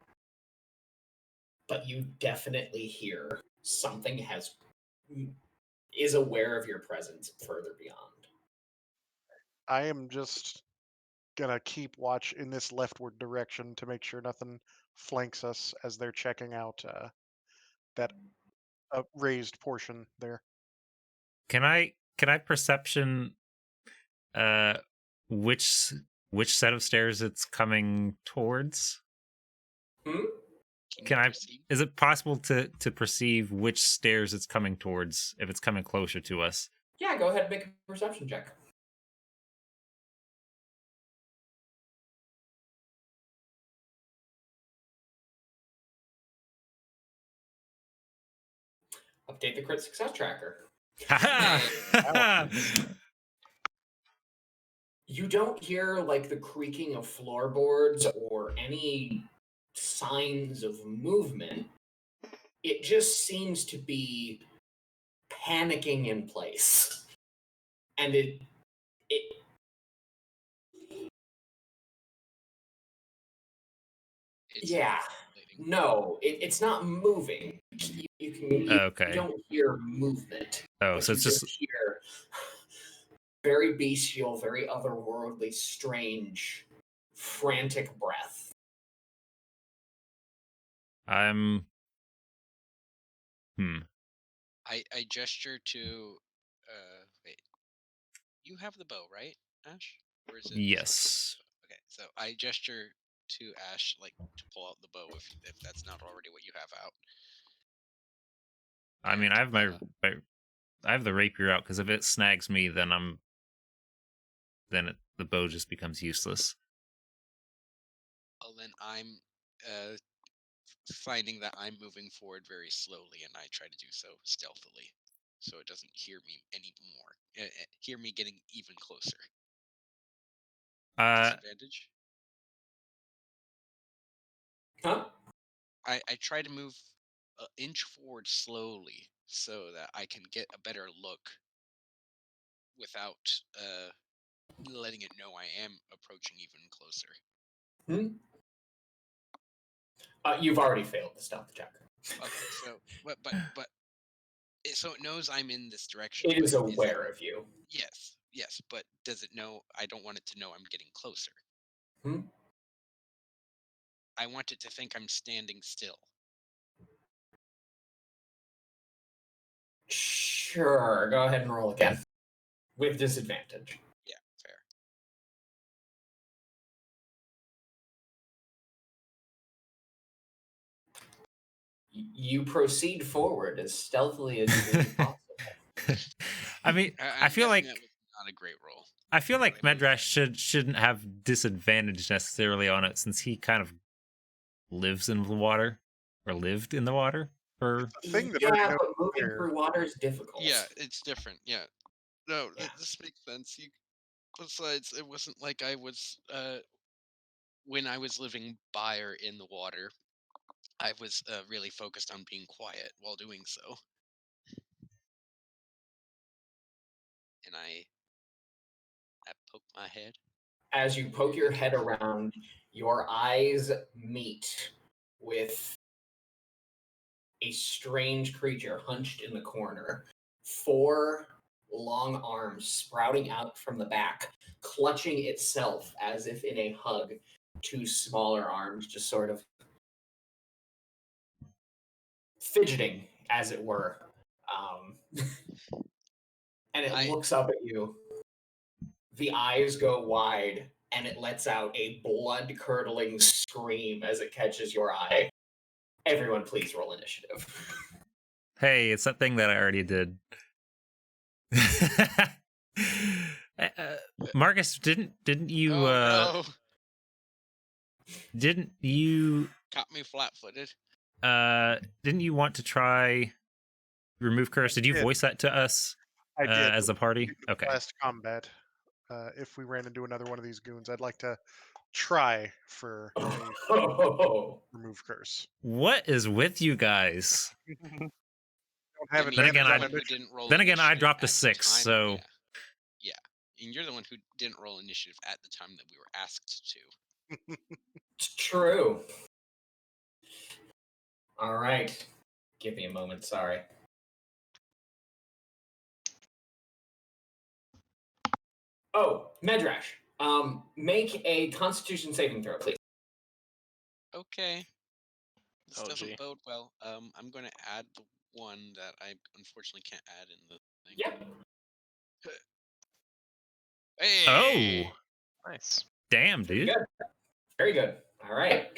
But you definitely hear something is aware of your presence further beyond. I am just gonna keep watch in this leftward direction to make sure nothing flanks us as they're checking out that raised portion there. Can I perception which set of stairs it's coming towards? Can I proceed? Is it possible to perceive which stairs it's coming towards if it's coming closer to us? Yeah, go ahead and make a perception check. Update the crit success tracker. You don't hear like the creaking of floorboards or any signs of movement. It just seems to be panicking in place. And it It's yeah. manipulating. No, it's not moving. You Okay. don't hear movement. Oh, but so you it's just hear very bestial, very otherworldly, strange, frantic breath. I'm I gesture to wait. You have the bow, right, Ash? Or is it yes. Okay, so I gesture to Ash like to pull out the bow if that's not already what you have out. I mean, And, I have my I have the rapier out because if it snags me, then the bow just becomes useless. well, then I'm finding that I'm moving forward very slowly, and I try to do so stealthily, so it doesn't hear me anymore. Hear me getting even closer. Disadvantage? Huh? I try to move an inch forward slowly so that I can get a better look without letting it know I am approaching even closer. You've already failed the stealth check. Okay, so but so it knows I'm in this direction. It is but aware of you. Yes, but does it know? I don't want it to know I'm getting closer. I want it to think I'm standing still. Sure, go ahead and roll again. With disadvantage. Yeah, fair. You proceed forward as stealthily as you possible. I mean, I'm I feel guessing like that was not a great roll. Medrash shouldn't have disadvantage necessarily on it since he kind of lives in the water or lived in the water for. It's a thing that already Yeah, knows but moving here. through water is difficult. Yeah, it's different. Yeah. No, Yeah. this makes sense. Besides, it wasn't like I was when I was living by or in the water. I was really focused on being quiet while doing so, and I poked my head. As you poke your head around, your eyes meet with a strange creature hunched in the corner. 4 long arms sprouting out from the back, clutching itself as if in a hug. 2 smaller arms just sort of fidgeting, as it were. And it I looks up at you. The eyes go wide, and it lets out a blood-curdling scream as it catches your eye. Everyone, please roll initiative. Hey, it's that thing that I already did. Marcus, didn't you no, didn't you caught me flat-footed. didn't you want to try remove curse? Did you did. voice that to us I did. as a party? Okay. Last combat, if we ran into another one of these goons, I'd like to try for a Oh, remove curse. What is with you guys? Don't have I mean, Then again, you're I- the one who didn't roll Then again, I initiative dropped a at the 6, time, so yeah, and you're the one who didn't roll initiative at the time that we were asked to. it's true. All right. Give me a moment, sorry. Oh, Medrash. Make a Constitution saving throw, please. Okay, this Oh, doesn't gee. bode well. I'm going to add the one that I unfortunately can't add in the thing. Yep. Hey! oh, Nice. damn, Pretty dude. good. Very good. All right.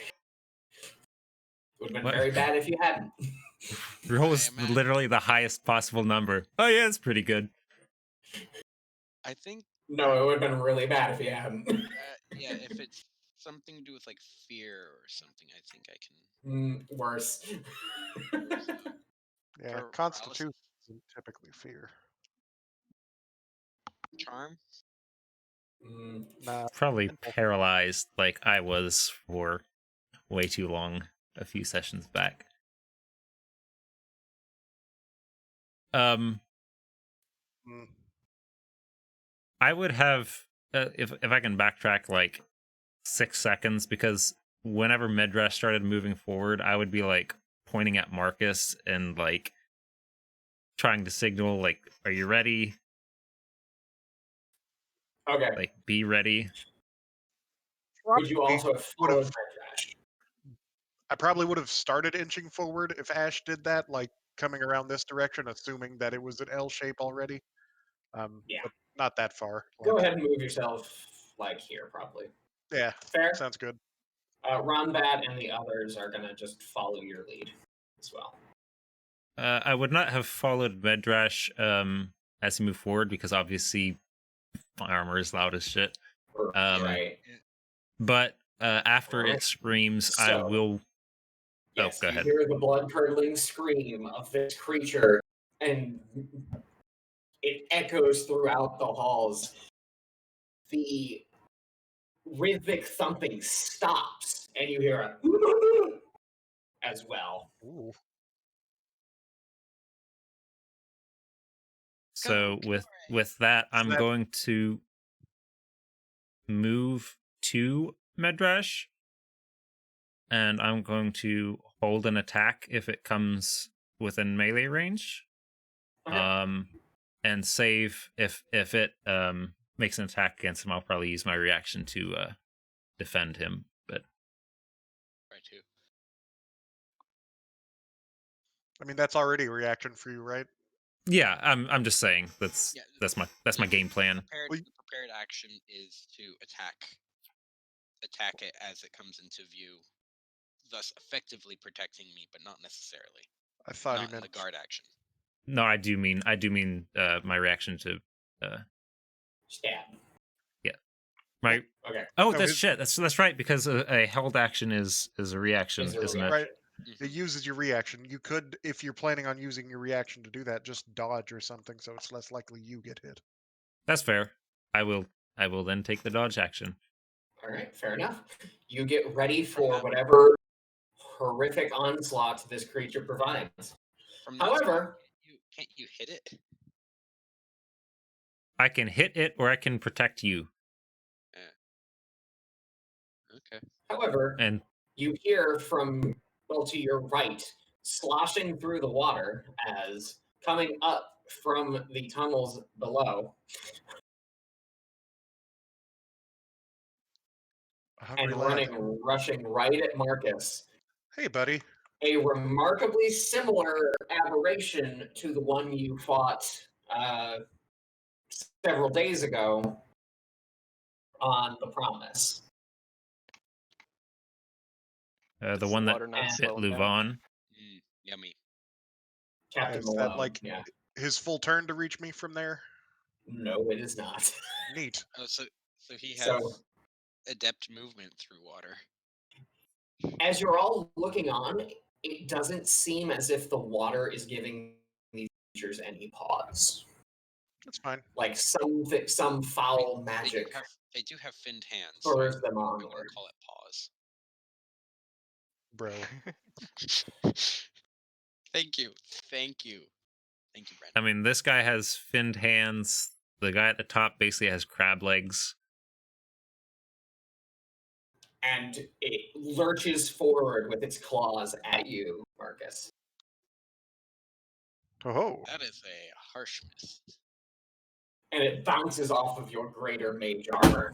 Would have been What? very bad if you hadn't. Roll was I imagine. literally the highest possible number. Oh yeah, it's pretty good. I think, No, it would have been really bad if you hadn't. yeah, if it's something to do with like fear or something, I think I can. Worse. Yeah, Paralysis. Constitution isn't typically fear. Charm. Nah, Probably paralyzed like I was for way too long a few sessions back. mm, I would have if I can backtrack like 6 seconds, because whenever Medrash started moving forward, I would be like pointing at Marcus and like trying to signal like, "Are you ready? Okay. Like, be ready." Would you probably also have would've- followed Medrash? I probably would have started inching forward if Ash did that, like coming around this direction, assuming that it was an L shape already. Yeah. But not that far. Go Like, ahead and move yourself like here, probably. yeah, Fair. sounds good. Ronbat and the others are gonna just follow your lead as well. I would not have followed Medrash as he moved forward because obviously my armor is loud as shit. Right. But after Alright. it screams, I So- will. Yes, go you ahead. hear the blood-curdling scream of this creature, and it echoes throughout the halls. The rhythmic thumping stops, and you hear a as well. Ooh. So with that, I'm that- going to move to Medrash, and I'm going to hold an attack if it comes within melee range. Okay. And save if it makes an attack against him. I'll probably use my reaction to defend him. But Right too. I mean, that's already a reaction for you, right? yeah, I'm just saying that's Yeah, that's my game plan. The Well, you- prepared action is to attack it as it comes into view, thus effectively protecting me, but not necessarily. I thought Not he in the meant guard action. No, I do mean my reaction to Stab. my. Okay. Oh, No, that's his- shit. That's right because a held action is a reaction, Is a isn't it? Right. Mhm. It uses your reaction. You could, if you're planning on using your reaction to do that, just dodge or something, so it's less likely you get hit. That's fair. I will then take the dodge action. All right. Fair enough. You get ready From for that- whatever horrific onslaught this creature provides. From that spot, However, can't you hit it? I can hit it or I can protect you. Okay. however, And you hear from well to your right, sloshing through the water as coming up from the tunnels below A hungry and lad. rushing right at Marcus. Hey, buddy. A remarkably similar aberration to the one you fought several days ago on the Promise. the Does one that water not and- hit slow him down? Louvain. Yummy. Captain Is that Malone. like Yeah. his full turn to reach me from there? No, it is not. Neat. Oh, so he has So- adept movement through water. As you're all looking on, it doesn't seem as if the water is giving these creatures any pause. That's fine. Like some foul magic They do have finned hands. So spurs them we wouldn't onward. call it pause. Bro. Thank you, Brandon. I mean, this guy has finned hands. The guy at the top basically has crab legs. And it lurches forward with its claws at you, Marcus. Oh. That is a harsh miss. And it bounces off of your greater mage armor.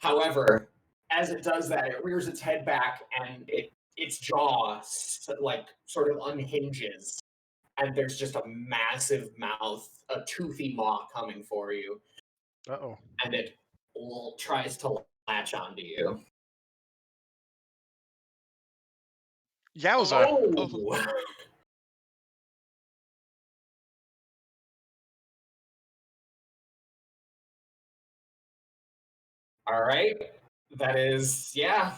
However, as it does that, it rears its head back and its jaw sort of unhinges. And there's just a massive mouth, a toothy maw coming for you. Uh-oh. And it tries to latch onto you. Yowza. Oh! All right. That is, yeah.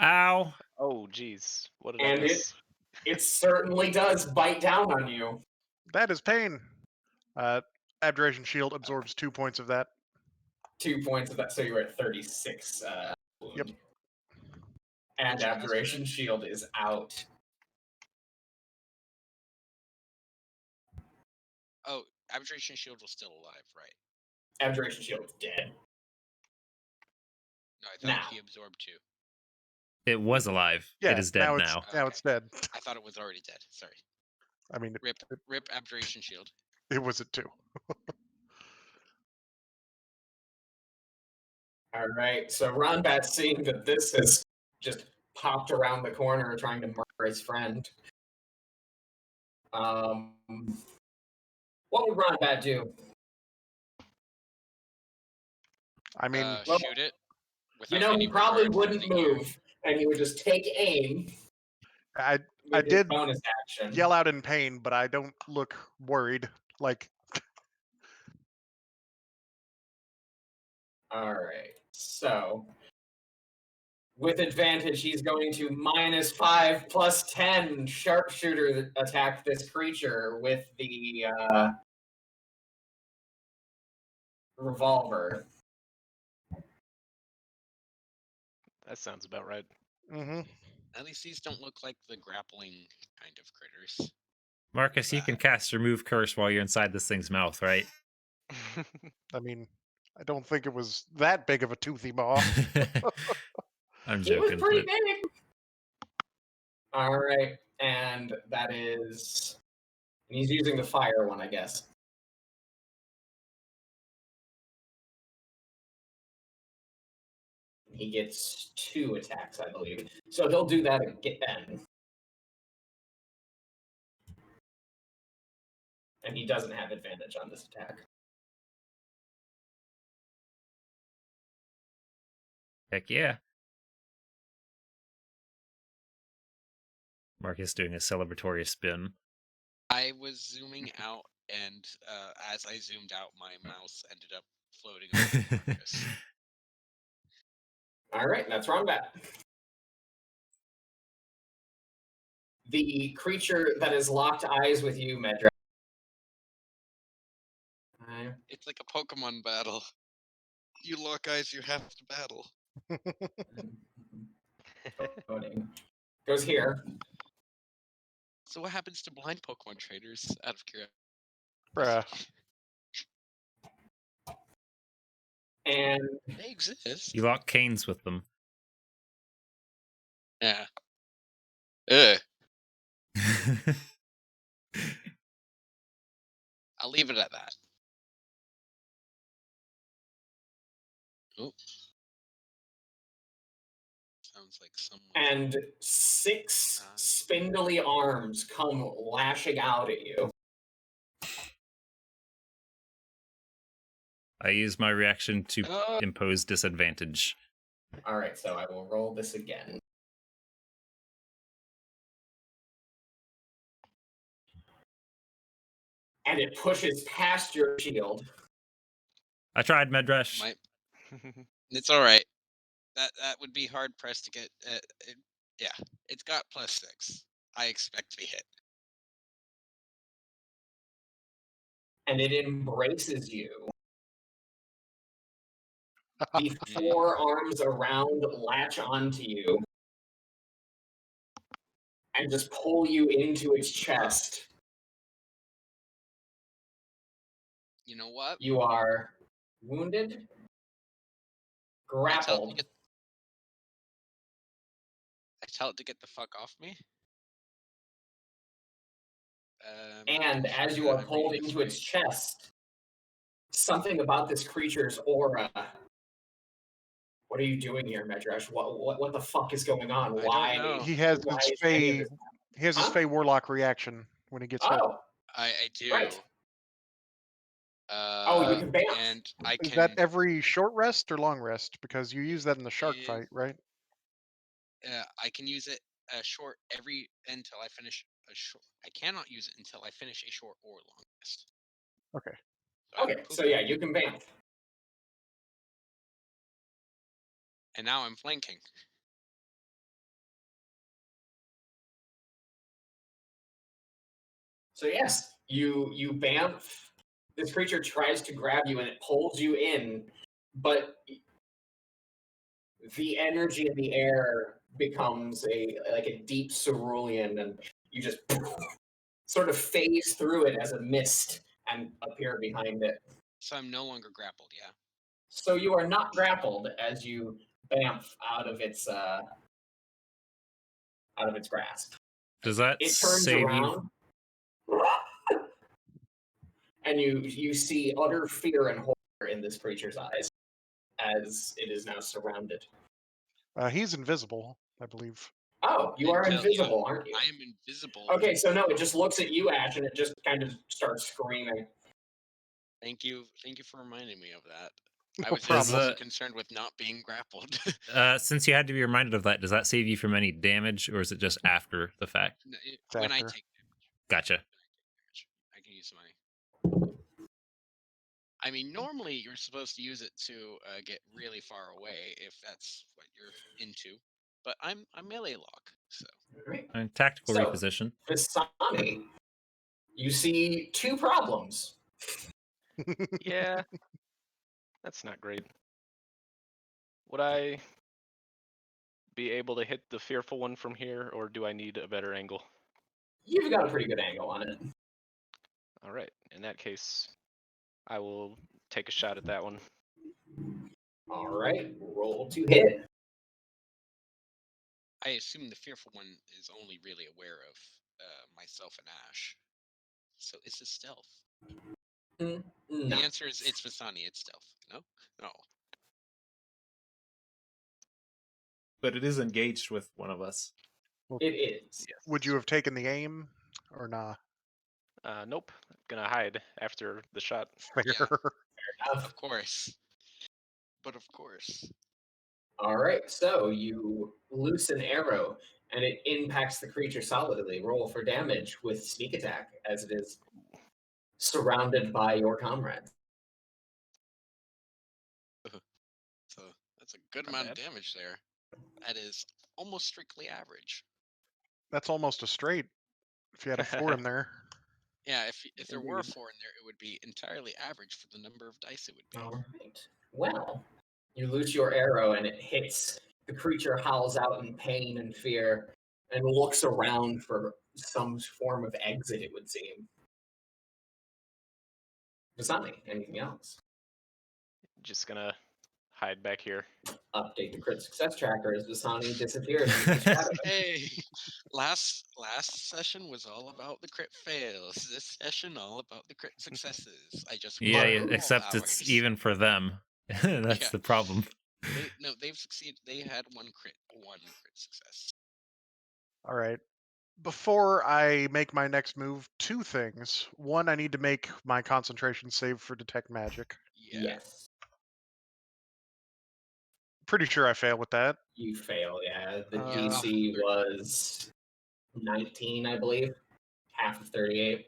Ow! Oh, geez. What did And I miss? It certainly does bite down on you. That is pain. Abjuration Shield absorbs 2 points of that. 2 points of that, so you're at 36 wound. Yep. And Which Abjuration aspect? Shield is out. Oh, Abjuration Shield was still alive, right? Abjuration Shield is dead. No, I thought Now. he absorbed 2. It was alive. Yeah, It is dead now. now. Now it's dead. I thought it was already dead. Sorry. I mean, Rip Abjuration Shield. it was at 2. All right, so Ronbat, seeing that this has just popped around the corner trying to murder his friend. What would Ronbat do? I mean, Well, Shoot it. You without know, any he probably regard for wouldn't the gear. move, and he would just take aim. I With his did bonus action. yell out in pain, but I don't look worried. Like, All right, so with advantage, he's going to -5 + 10 sharpshooter attack this creature with the revolver. That sounds about right. mm-hmm. At least these don't look like the grappling kind of critters. Marcus, you can cast Remove Curse while you're inside this thing's mouth, right? I mean, I don't think it was that big of a toothy maw. I'm It was joking. pretty but- big. All right, and that is. He's using the fire one, I guess. He gets 2 attacks, I believe. So he'll do that again. And he doesn't have advantage on this attack. Heck yeah. Marcus doing a celebratory spin. I was zooming out, and as I zoomed out, my mouse ended up floating over Marcus. All right, that's wrong bet. The creature that has locked eyes with you, Medra. It's like a Pokemon battle. You lock eyes, you have to battle. Voting. Goes here. So what happens to blind Pokemon traders, out of curiosity? Bruh. And They exist. You lock canes with them. Yeah. Ugh. I'll leave it at that. Oh. Sounds like someone. and 6 spindly arms come lashing out at you. I use my reaction to impose disadvantage. All right, so I will roll this again. And it pushes past your shield. I tried, Medresh. It's all right. That would be hard pressed to get. Yeah, it's got +6. I expect to be hit. And it embraces you. The 4 arms around latch onto you and just pull you into its chest. You know what? You are wounded, grappled, I tell it to get the fuck off me. and as you are pulled into its chest, something about this creature's aura. What are you doing here, Medresh? What the fuck is going on? Why? Don't know. He has why his is any of Fey. this- He has his Huh? Fey Warlock reaction when he gets hit. Oh, I do. right. Oh, you can bamf. And I Is can. that every short rest or long rest? Because you use that in the shark fight, right? I can use it short every until I finish a short. I cannot use it until I finish a short or long rest. Okay. Okay, so yeah, you can bamf. And now I'm flanking. So yes, you bamf. This creature tries to grab you and it pulls you in, but the energy in the air becomes a deep cerulean, and you just sort of phase through it as a mist and appear behind it. So I'm no longer grappled. Yeah. So you are not grappled as you bamf out of its grasp. Does that It turns save you? around, and you see utter fear and horror in this creature's eyes as it is now surrounded. He's invisible, I believe. Oh, you are invisible, aren't you? I am invisible. Okay, so no, it just looks at you, Ash, and it just kind of starts screaming. Thank you for reminding me of that. No I was problem. also concerned with not being grappled. Since you had to be reminded of that, does that save you from any damage, or is it just after the fact? When I after. take damage. Gotcha. I can use my. I mean, normally you're supposed to use it to get really far away if that's what you're into, but I'm melee lock, so. Right. And tactical So, reposition. Visani, you see 2 problems. Yeah. That's not great. Would I be able to hit the fearful one from here, or do I need a better angle? You've got a pretty good angle on it. All right. In that case, I will take a shot at that one. All right, roll to hit. I assume the fearful one is only really aware of myself and Ash. So it's a stealth. No. The answer is it's Visani, it's stealth. No? No. But it is engaged with one of us. It is. Yes. Would you have taken the aim or not? Nope. Gonna hide after the shot. Fair. Of course. But of course. All right, so you loose an arrow. and it impacts the creature solidly. Roll for damage with sneak attack as it is surrounded by your comrades. So that's a good Not amount of bad. damage there. That is almost strictly average. That's almost a straight. If you had a 4 in there. Yeah, if there were a Indeed. 4 in there, it would be entirely average for the number of dice it would be. All right. Well, you loose your arrow and it hits. The creature howls out in pain and fear and looks around for some form of exit, it would seem. Vasani, anything else? Just gonna hide back here. Update the crit success tracker as Vasani disappears into the shadow. Hey, last session was all about the crit fails. This session all about the crit successes. I just Yeah, wasted yeah, all except it's hours. even for them. That's Yeah. the problem. They've succeeded. They had one crit success. All right. Before I make my next move, 2 things. One, I need to make my concentration save for detect magic. Yeah. Yes. Pretty sure I fail with that. You fail, yeah. The Uh, DC was 19, I believe. Half of 38.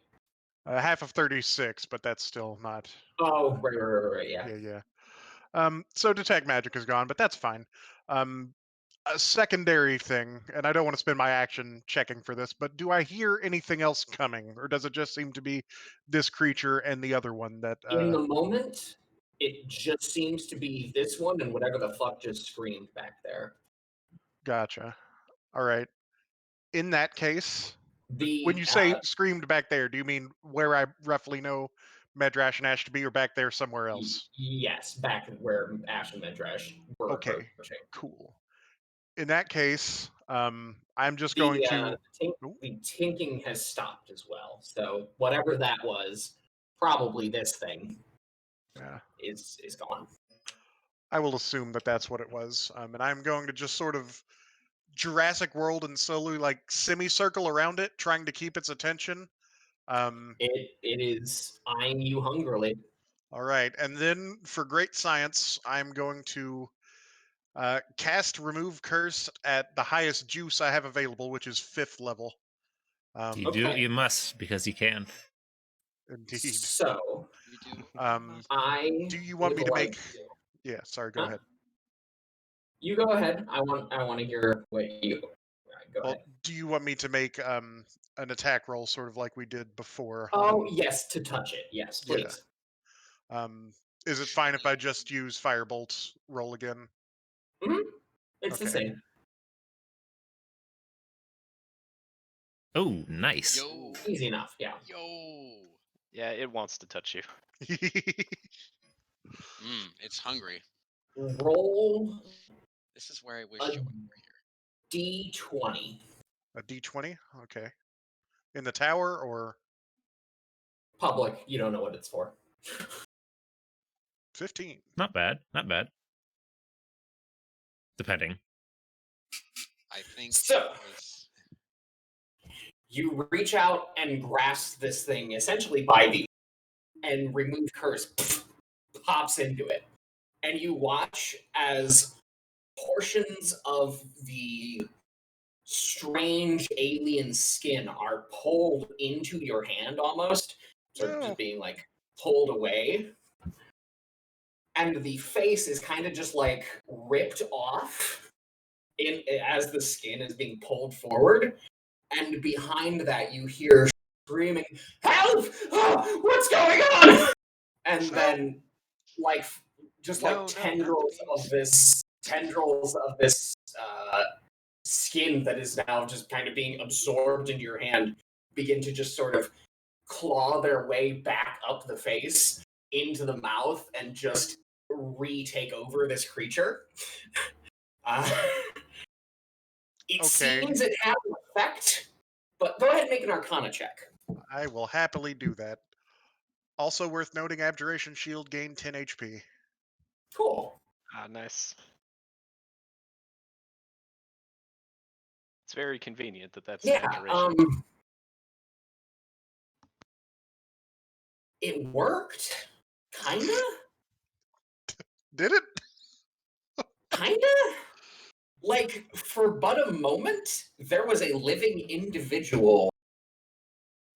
Half of 36, but that's still not. Oh, right, yeah. Yeah. So detect magic is gone, but that's fine. A secondary thing, and I don't want to spend my action checking for this, but do I hear anything else coming, or does it just seem to be this creature and the other one that? In the moment, it just seems to be this one and whatever the fuck just screamed back there. Gotcha. All right. In that case, The when you say screamed back there, do you mean where I roughly know Medrash and Ash to be, or back there somewhere else? yes, back where Ash and Medrash were Okay. approaching. Cool. In that case, I'm just The, going to. the tinking has stopped as well. So whatever that was, probably this thing Yeah. is gone. I will assume that that's what it was, and I'm going to just sort of Jurassic World and slowly like semicircle around it, trying to keep its attention. It is eyeing you hungrily. All right, and then for great science, I'm going to cast Remove Curse at the highest juice I have available, which is 5th level. You do what Okay. you must because you can. Indeed. So You do. I Do you want me to like make? Yeah, sorry. Go ahead. You go ahead. I want to hear what you. Go Well, ahead. do you want me to make an attack roll, sort of like we did before? Oh yes, to touch it. Yes, Yeah. please. Is it fine if I just use Firebolt roll again? It's the Okay. same. Oh, nice. Yo. Easy enough. Yeah. Yo. Yeah, it wants to touch you. It's hungry. Roll This is where I wish a Joey were here. d20. A d20? Okay. In the tower or Public. You don't know what it's for. 15? Not bad. Not bad. Depending. I think So- it was. You reach out and grasp this thing essentially by the and remove curse pops into it, and you watch as portions of the strange alien skin are pulled into your hand almost, sort of No. just being like pulled away. And the face is kind of just like ripped off as the skin is being pulled forward. And behind that, you hear screaming, "Help! Oh, what's going on?" And then, like, just like No, tendrils of this skin that is now just kind of being absorbed into your hand begin to just sort of claw their way back up the face into the mouth and just retake over this creature. It Okay. seems it has an effect, but go ahead and make an Arcana check. I will happily do that. Also worth noting, Abjuration Shield gained 10 HP. Cool. Ah, nice. It's very convenient that that's Yeah. abjuration. It worked. Kinda. Did it? Kinda. Like, for but a moment, there was a living individual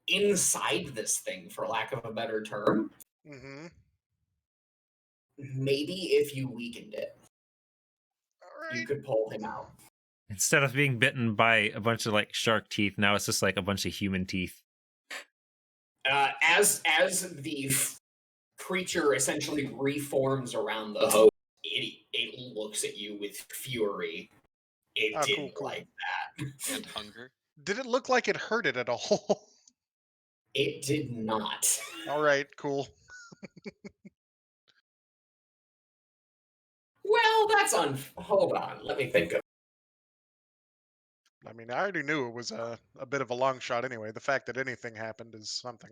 inside this thing, for lack of a better term. Mm-hmm. Maybe if you weakened it, All you right. could pull him out. Instead of being bitten by a bunch of like shark teeth, now it's just like a bunch of human teeth. As the creature essentially reforms around the host, it looks at you with fury. It Oh, didn't cool. like that. And hunger. Did it look like it hurt it at all? It did not. All right, cool. Well, that's hold on. Let me think of. I mean, I already knew it was a bit of a long shot anyway. The fact that anything happened is something.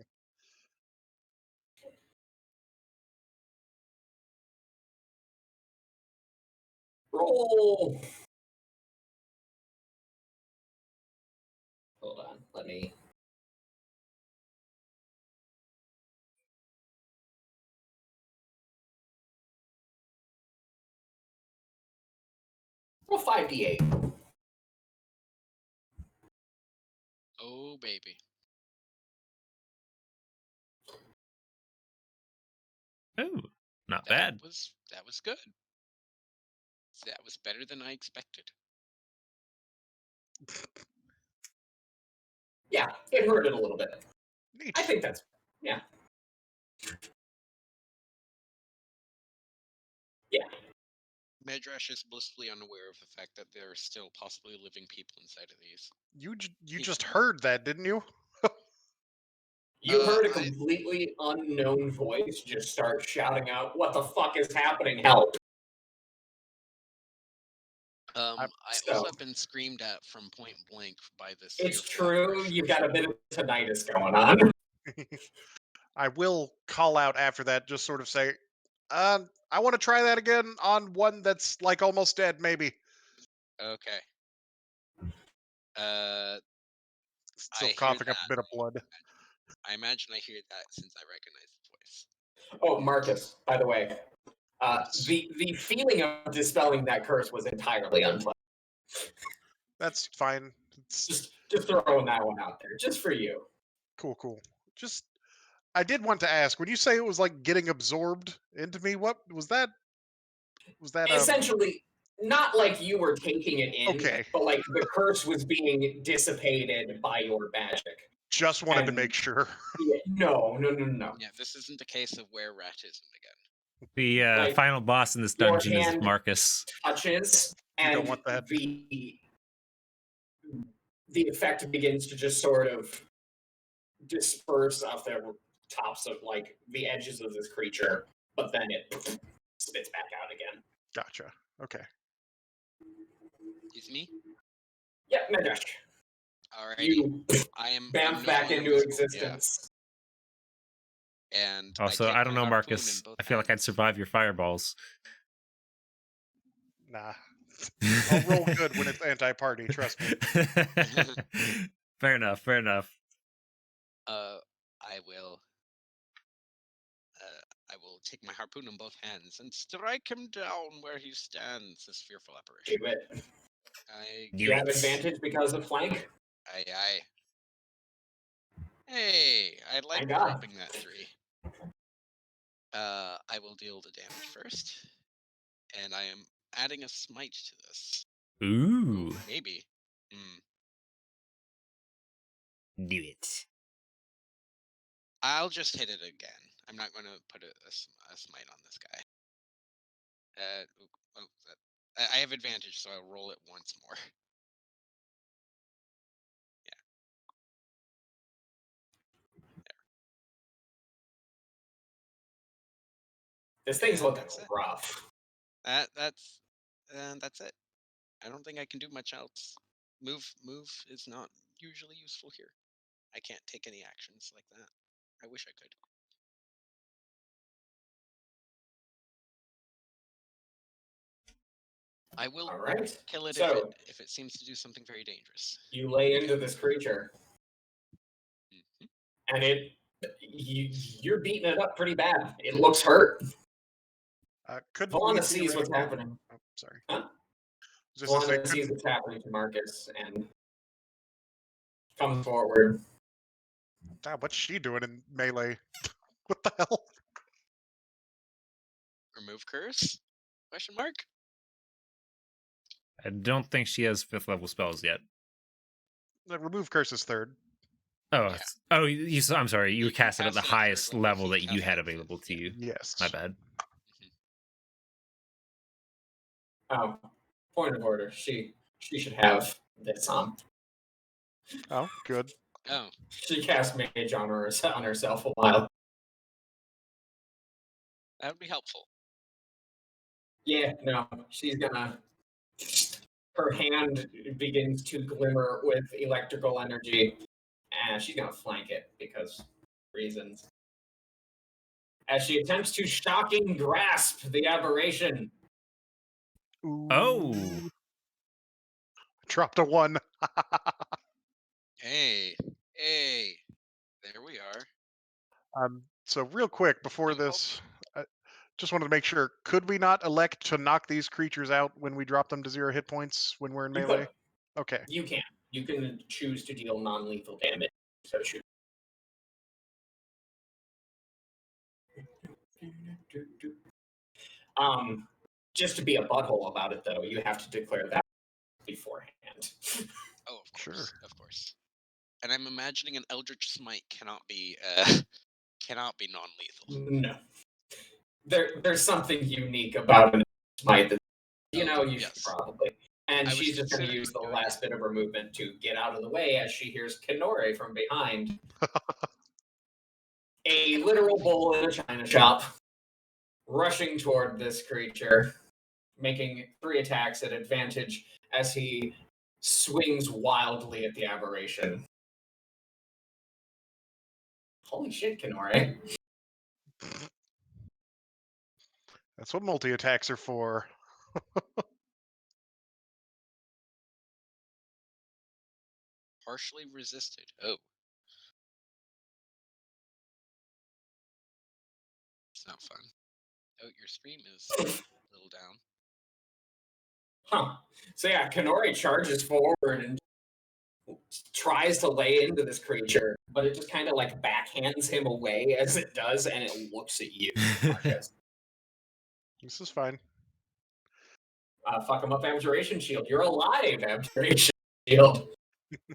Roll. Hold on. Let me. Roll 5d8. Oh baby. Oh, not That bad. that was good. That was better than I expected. Yeah, it hurt it a little bit. Neat. I think that's. Yeah. Yeah. Medrash is blissfully unaware of the fact that there are still possibly living people inside of these. You just heard that, didn't you? You heard a I- completely unknown voice just start shouting out, "What the fuck is happening? Help!" I So- also have been screamed at from point blank by this. It's fearful true. apparition. You've got a bit of tinnitus going on. I will call out after that, just sort of say, I want to try that again on one that's like almost dead, maybe. Okay. Still I hear coughing up that. a bit of blood. I imagine I hear that since I recognize the voice. Oh, Marcus, by the way, Yes. the feeling of dispelling that curse was entirely unpleasant. That's fine. It's Just throwing that one out there, just for you. cool. Just, I did want to ask, when you say it was like getting absorbed into me, what was that? Was that Essentially, not like you were taking it in, Okay. but like the curse was being dissipated by your magic. Just wanted to And- make sure. Yeah, no. Yeah, this isn't a case of where ratism again. The Like, final boss in this your dungeon is hand- Marcus. Touches, You and don't want that. the effect begins to just sort of disperse off the tops of like the edges of this creature, but then it spits back out again. Gotcha. Okay. Is me? Yep, Medrash. Alrighty. You I am bamf no back longer into visible, existence. Yeah. And Also, take I don't my know, harpoon Marcus. in both I feel like I'd hands. survive your fireballs. Nah. I'll roll good when it's anti-party, trust me. Fair enough. I will take my harpoon in both hands and strike him down where he stands, this fearful apparition. Do it. Do You have it. advantage because of flank. Aye. Hey, I like God. dropping that 3. I will deal the damage first. And I am adding a smite to this. Ooh. Maybe. Do it. I'll just hit it again. I'm not going to put a smite on this guy. I have advantage, so I'll roll it once more. Yeah. This thing's looking That's it. rough. That's it. I don't think I can do much else. Move is not usually useful here. I can't take any actions like that. I wish I could. I will All right. kill it So- if it seems to do something very dangerous. You lay into this creature, Mhm. and you're beating it up pretty bad. It looks hurt. Couldn't Valana we sees what's theoretically- happening. Oh, sorry. Huh? Just to say, Zelena sees what's happening to Marcus and comes forward. what's she doing in melee? What the hell? Remove curse? Question mark? I don't think she has 5th level spells yet. Remove curse is third. Oh, Yeah. I'm sorry. You You cast it at cast the it at third highest level, level he that you cast had it at available fifth, to yeah. you. Yes. My bad. Oh, point of order. She should have this on. Oh, good. Oh, She cast mage on herself a while. that would be helpful. Yeah, no, she's gonna. Her hand begins to glimmer with electrical energy, and she's gonna flank it because reasons. As she attempts to shocking grasp the aberration. Oh. Dropped a 1. Hey, there we are. So real quick before this, I just wanted to make sure, could we not elect to knock these creatures out when we drop them to 0 hit points when we're in You melee? could. Okay. You can. You can choose to deal non-lethal damage. So shoot. Just to be a butthole about it, though, you have to declare that beforehand. Oh, of course, Sure. of course. And I'm imagining an Eldritch Smite cannot be non-lethal. No. There's something unique about an smite that you should yes. probably. And I was she's just going to considering use the doing last bit of her movement to get out of the way as she hears Kenore from behind. A literal bull in a china shop, rushing toward this creature, making 3 attacks at advantage as he swings wildly at the aberration. Holy shit, Kenore. That's what multi-attacks are for. Partially resisted. Oh. It's not fun. Oh, your stream is a little down. Huh. So yeah, Kenore charges forward and tries to lay into this creature, but it just kind of like backhands him away as it does, and it looks at you, Marcus. This is fine. Fuck him up, Abjuration Shield. You're alive, Abjuration Shield.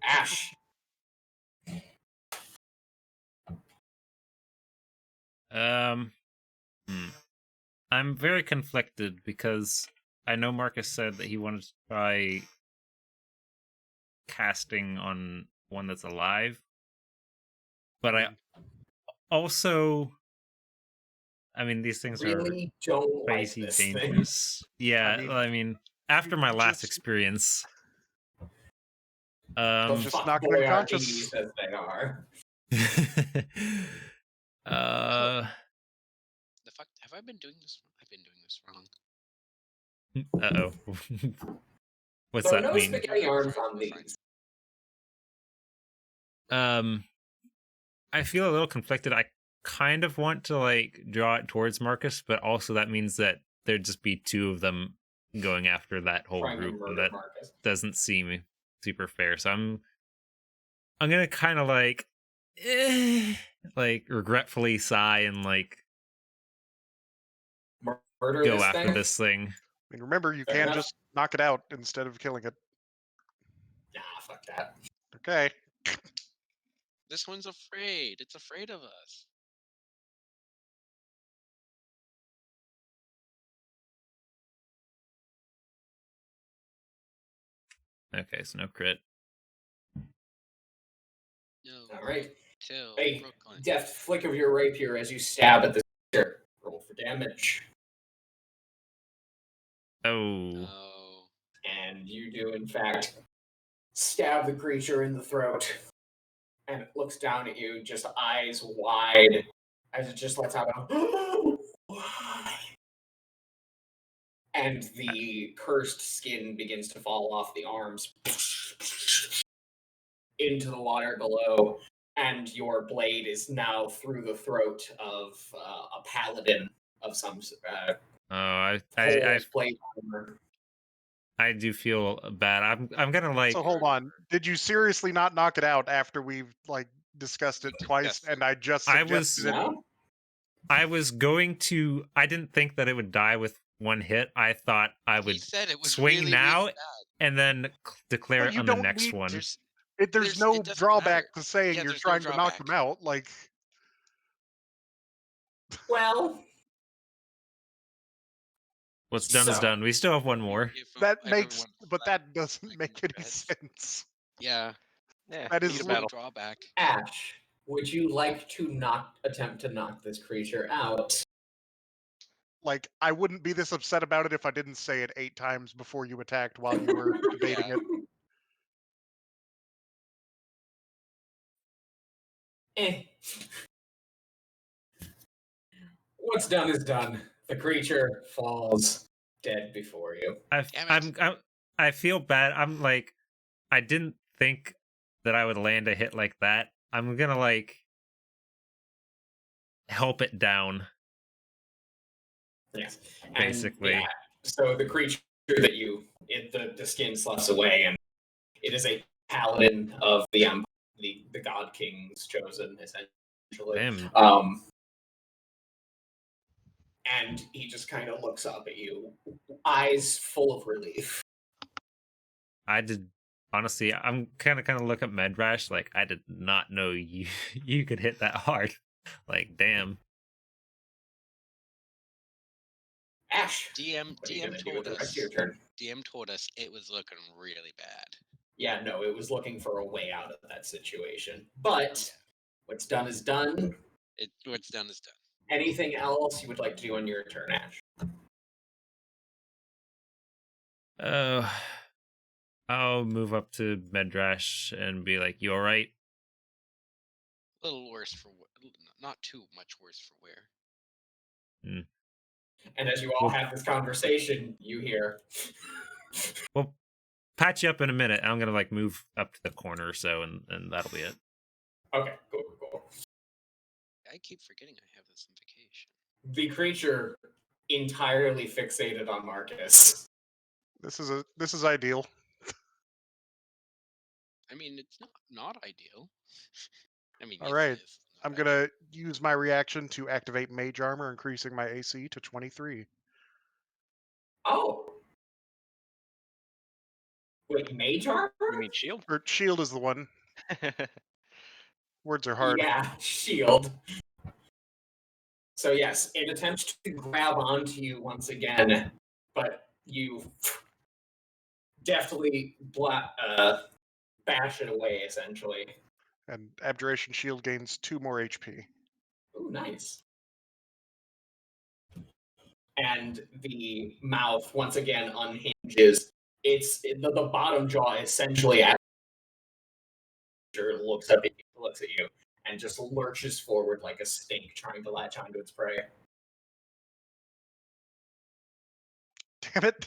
Ash. I'm very conflicted because I know Marcus said that he wanted to try casting on one that's alive, but I also, I mean, these things Really are don't crazy like this thing. dangerous. Yeah, I mean, after my last just- experience, The Just fuck knock him boy unconscious. RPGs as they are. The fuck? Have I been doing this? I've been doing this wrong. Uh-oh. What's So that no mean? spaghetti arms Fine, on we're fine. these. I feel a little conflicted. I kind of want to like draw it towards Marcus, but also that means that there'd just be 2 of them going after that whole Trying to group, and murder that Marcus. doesn't seem super fair. So I'm gonna kind of like regretfully sigh and like Murder go this after thing? this thing. I mean, remember, you Fair can enough. just knock it out instead of killing it. Nah, fuck that. Okay. This one's afraid. It's afraid of us. Okay, so no crit. No. All right. Till A Brooklyn. deft flick of your rapier as you stab at the creature. Roll for damage. Oh. Oh. And you do, in fact, stab the creature in the throat. And it looks down at you, just eyes wide, as it just lets out a why? And the cursed skin begins to fall off the arms into the water below. And your blade is now through the throat of a paladin of some Oh, I whole plate armor. I do feel bad. I'm gonna like. So hold on. Did you seriously not knock it out after we've like discussed it twice Discussed and I just I suggested was it? No? I was going to. I didn't think that it would die with one hit. I thought I He would said it was swing really, now really bad. and then declare But it you on the don't next need one. There's no it doesn't drawback matter. to saying Yeah, you're there's no trying to knock them drawback. out. Like, Well, What's done is so done. We still have one more. If that makes, everyone but left that doesn't like make any regrets. sense. Yeah, Yeah, That need is a there's no battle. drawback. Ash, would you like to attempt to knock this creature out? Like, I wouldn't be this upset about it if I didn't say it 8 times before you attacked while you were debating Yeah. it. Eh. What's done is done. The creature falls dead before you. Damn it. I feel bad. I'm like, I didn't think that I would land a hit like that. I'm gonna like help it down. Yes. Basically. And yeah, so the creature that the skin sloughs away, and it is a paladin of the God King's chosen, essentially. Damn. And he just kind of looks up at you, eyes full of relief. I did honestly. I'm kind of look at Medrash like I did not know you you could hit that hard. Like damn. Ash, DM what are you gonna do told with the rest us. of your turn? DM told us it was looking really bad. Yeah, no, it was looking for a way out of that situation. But what's done is done. What's done is done. Anything else you would like to do on your turn, Ash? I'll move up to Medrash and be like, "You all right?" A little worse for not too much worse for wear. And as you all have this conversation, you hear, We'll patch you up in a minute. I'm gonna like move up to the corner or so, and that'll be it. okay, cool. I keep forgetting I have this invocation. The creature entirely fixated on Marcus. This is ideal. I mean, it's not ideal. I mean, All yes, right. it is. I'm gonna use my reaction to activate Mage Armor, increasing my AC to 23. Oh. Wait, mage armor? You mean shield? Or shield is the one. Words are hard. Yeah, shield. So yes, it attempts to grab onto you once again, but you deftly bash it away, essentially. And Abjuration Shield gains 2 more HP. Ooh, nice. And the mouth once again unhinges. The bottom jaw essentially looks at you and just lurches forward like a snake trying to latch onto its prey. Damn it.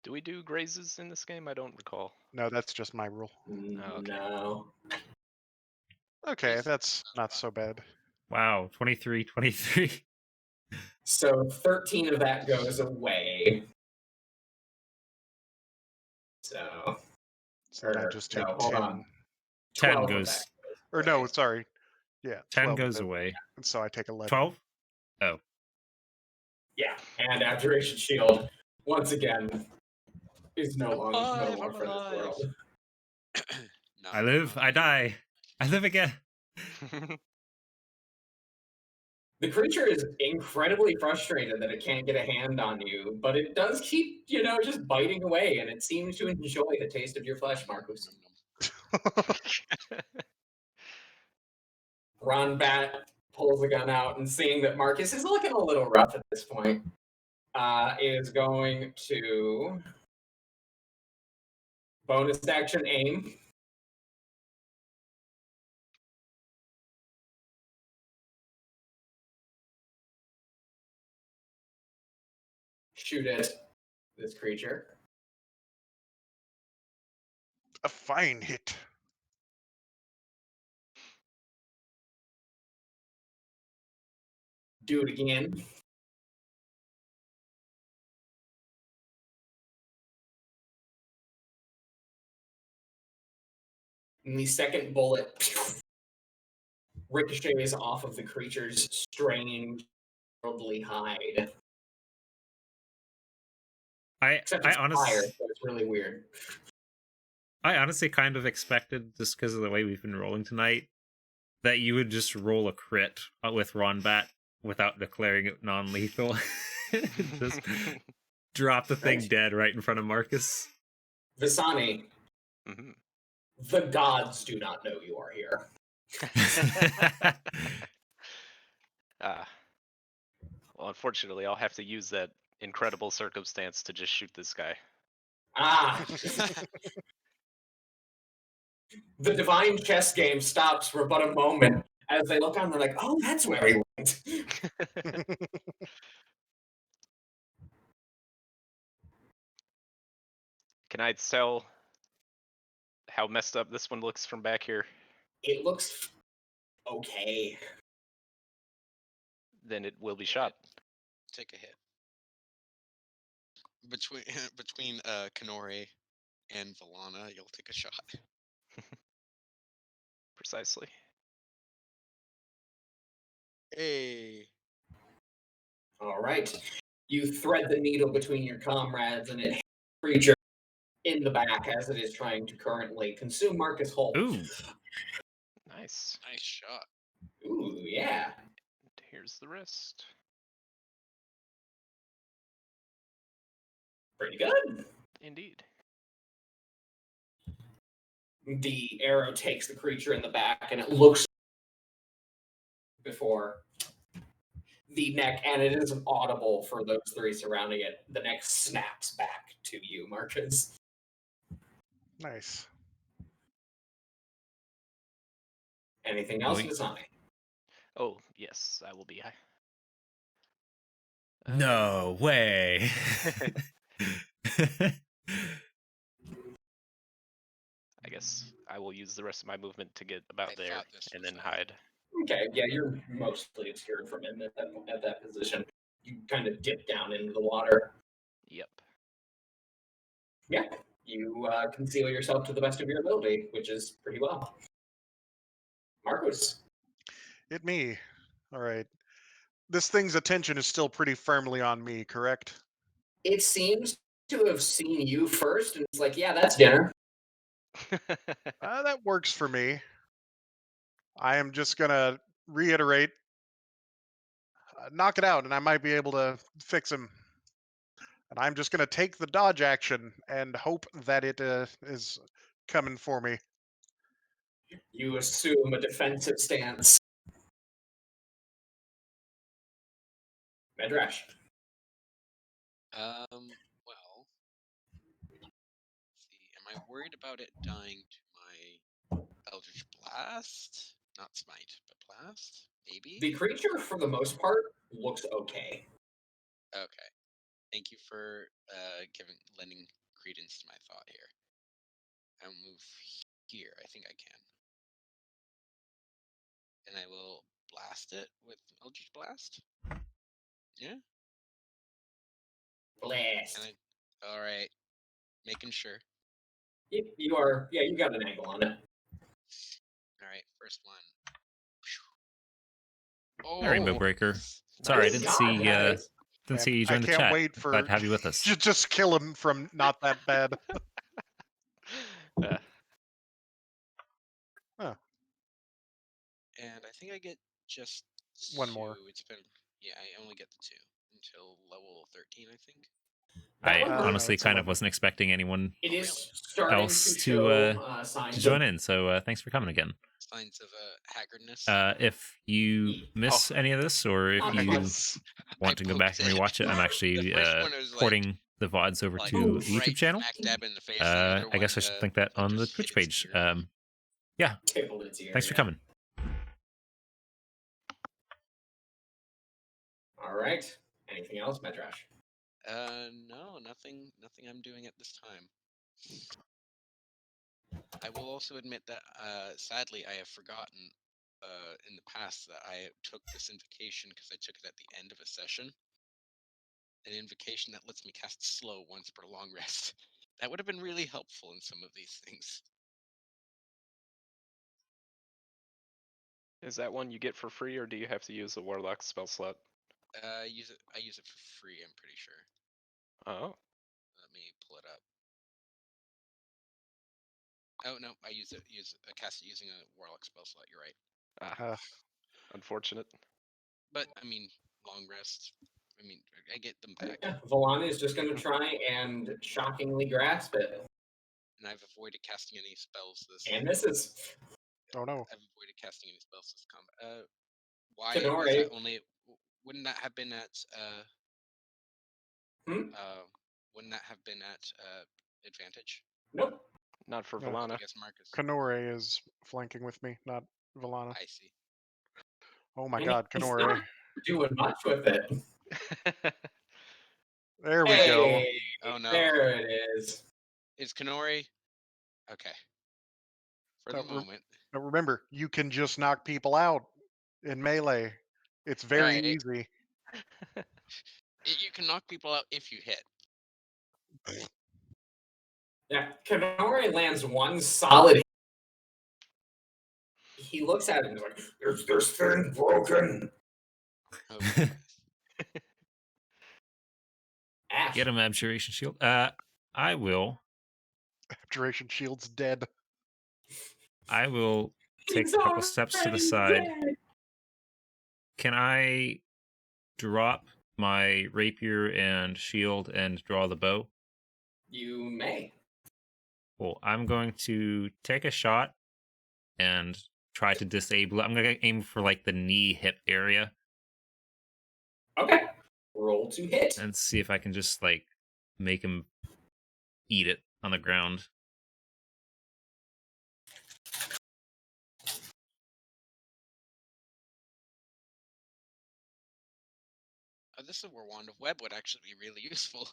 Do we do grazes in this game? I don't recall. No, that's just my rule. Oh, okay. No. Okay, that's not so bad. Wow, 23, 23. So 13 of that goes away. So So then I just take 10. hold on. 10 12 of goes. that Or no, sorry. Yeah, 10 12 goes of it. away. And so I take 11. 12? Oh. Yeah, and Abjuration Shield, once again, is no more I'm for this world. No, I live, I die. I live again. The creature is incredibly frustrated that it can't get a hand on you, but it does keep, just biting away, and it seems to enjoy the taste of your flesh, Marcus. Ron Bat pulls the gun out, and seeing that Marcus is looking a little rough at this point, is going to bonus action aim. Shoot at this creature. A fine hit. Do it again. And the second bullet ricochets off of the creature's strange, worldly hide. Except it's fire, so it's really weird. I honestly kind of expected, just because of the way we've been rolling tonight, that you would just roll a crit with Ronbat without declaring it non-lethal. Just drop the thing dead right in front of Marcus. Visani, the gods do not know you are here. Well, unfortunately, I'll have to use that incredible circumstance to just shoot this guy. The divine chess game stops for but a moment as they look on. They're like, "Oh, that's where he went." Can I tell how messed up this one looks from back here? It looks okay. Then it will be shot. Take a hit. Between Kanore and Valana, you'll take a shot. Precisely. Hey. All right. You thread the needle between your comrades, and it hits the creature in the back as it is trying to currently consume Marcus whole. Ooh. Nice. Nice shot. Ooh, yeah. And here's the rest. Pretty good. Indeed. The arrow takes the creature in the back, and it looks before the neck, and it is audible for those three surrounding it. The neck snaps back to you, Marcus. Nice. Anything else, Visani? Oh, yes, I will be. No way. I guess I will use the rest of my movement to get about there and then hide. Okay, yeah, you're mostly obscured from him at that position. You kind of dip down into the water. Yep. Yeah, you conceal yourself to the best of your ability, which is pretty well. Marcus. Hit me. All right. This thing's attention is still pretty firmly on me, correct? It seems to have seen you first, and it's like, yeah, that's dinner. That works for me. I am just going to reiterate, knock it out, and I might be able to fix him. And I'm just going to take the dodge action and hope that it is coming for me. You assume a defensive stance. Medrash. Well, let's see. Am I worried about it dying to my Eldritch Blast? Not Smite, but Blast? Maybe? The creature, for the most part, looks okay. Okay. Thank you for lending credence to my thought here. I'll move here. I think I can. And I will blast it with Eldritch Blast. Yeah? Blast. All right. Making sure. You are, yeah, you got an angle on it. All right, first one. Oh, Rainbow Breaker. Sorry, I didn't see you join the chat. I can't wait for glad to have you with us. Just kill him from not that bad. Huh. And I think I get just one more. It's been I only get the 2 until level 13, I think. I honestly kind of wasn't expecting anyone else to join in, so thanks for coming again. Signs of haggardness. If you miss any of this, or if you want to go back and rewatch it, I'm actually porting the VODs over to the YouTube channel. I guess I should link that on the Twitch page. Yeah, thanks for coming. All right. Anything else, Medrash? No, nothing I'm doing at this time. I will also admit that, sadly, I have forgotten in the past that I took this invocation because I took it at the end of a session. An invocation that lets me cast slow once per long rest. That would have been really helpful in some of these things. Is that one you get for free, or do you have to use the Warlock spell slot? I use it for free, I'm pretty sure. Oh. Let me pull it up. Oh no, I cast it using a Warlock spell slot, you're right. Unfortunate. But I mean, long rest. I mean, I get them back. Yeah, Volana is just going to try and shockingly grasp it. And I've avoided casting any spells this. And misses. Oh no. I've avoided casting any spells this combat. Why Tenore. was that only? Wouldn't that have been at? Wouldn't that have been at advantage? Nope. Not for No. Volana. I guess Marcus. Kanore is flanking with me, not Volana. I see. Oh my And god, he's Kanore. not doing much with it. There we go. Hey, Oh no. there it is. Is Kanori? Okay. For the moment. But remember, you can just knock people out in melee. It's very Right. easy. You can knock people out if you hit. Yeah, Kanori lands one solid. He looks at it and is like, "Is this thing broken?" Oh, goodness. Ash. Get him Abjuration Shield. I will. Abjuration Shield's dead. I will take He's a couple steps to the already side. dead. Can I drop my rapier and shield and draw the bow? You may. Well, I'm going to take a shot and try to disable it. I'm going to aim for like the knee hip area Okay. Roll to hit. and see if I can just like make him eat it on the ground. This is where Wand of Web would actually be really useful.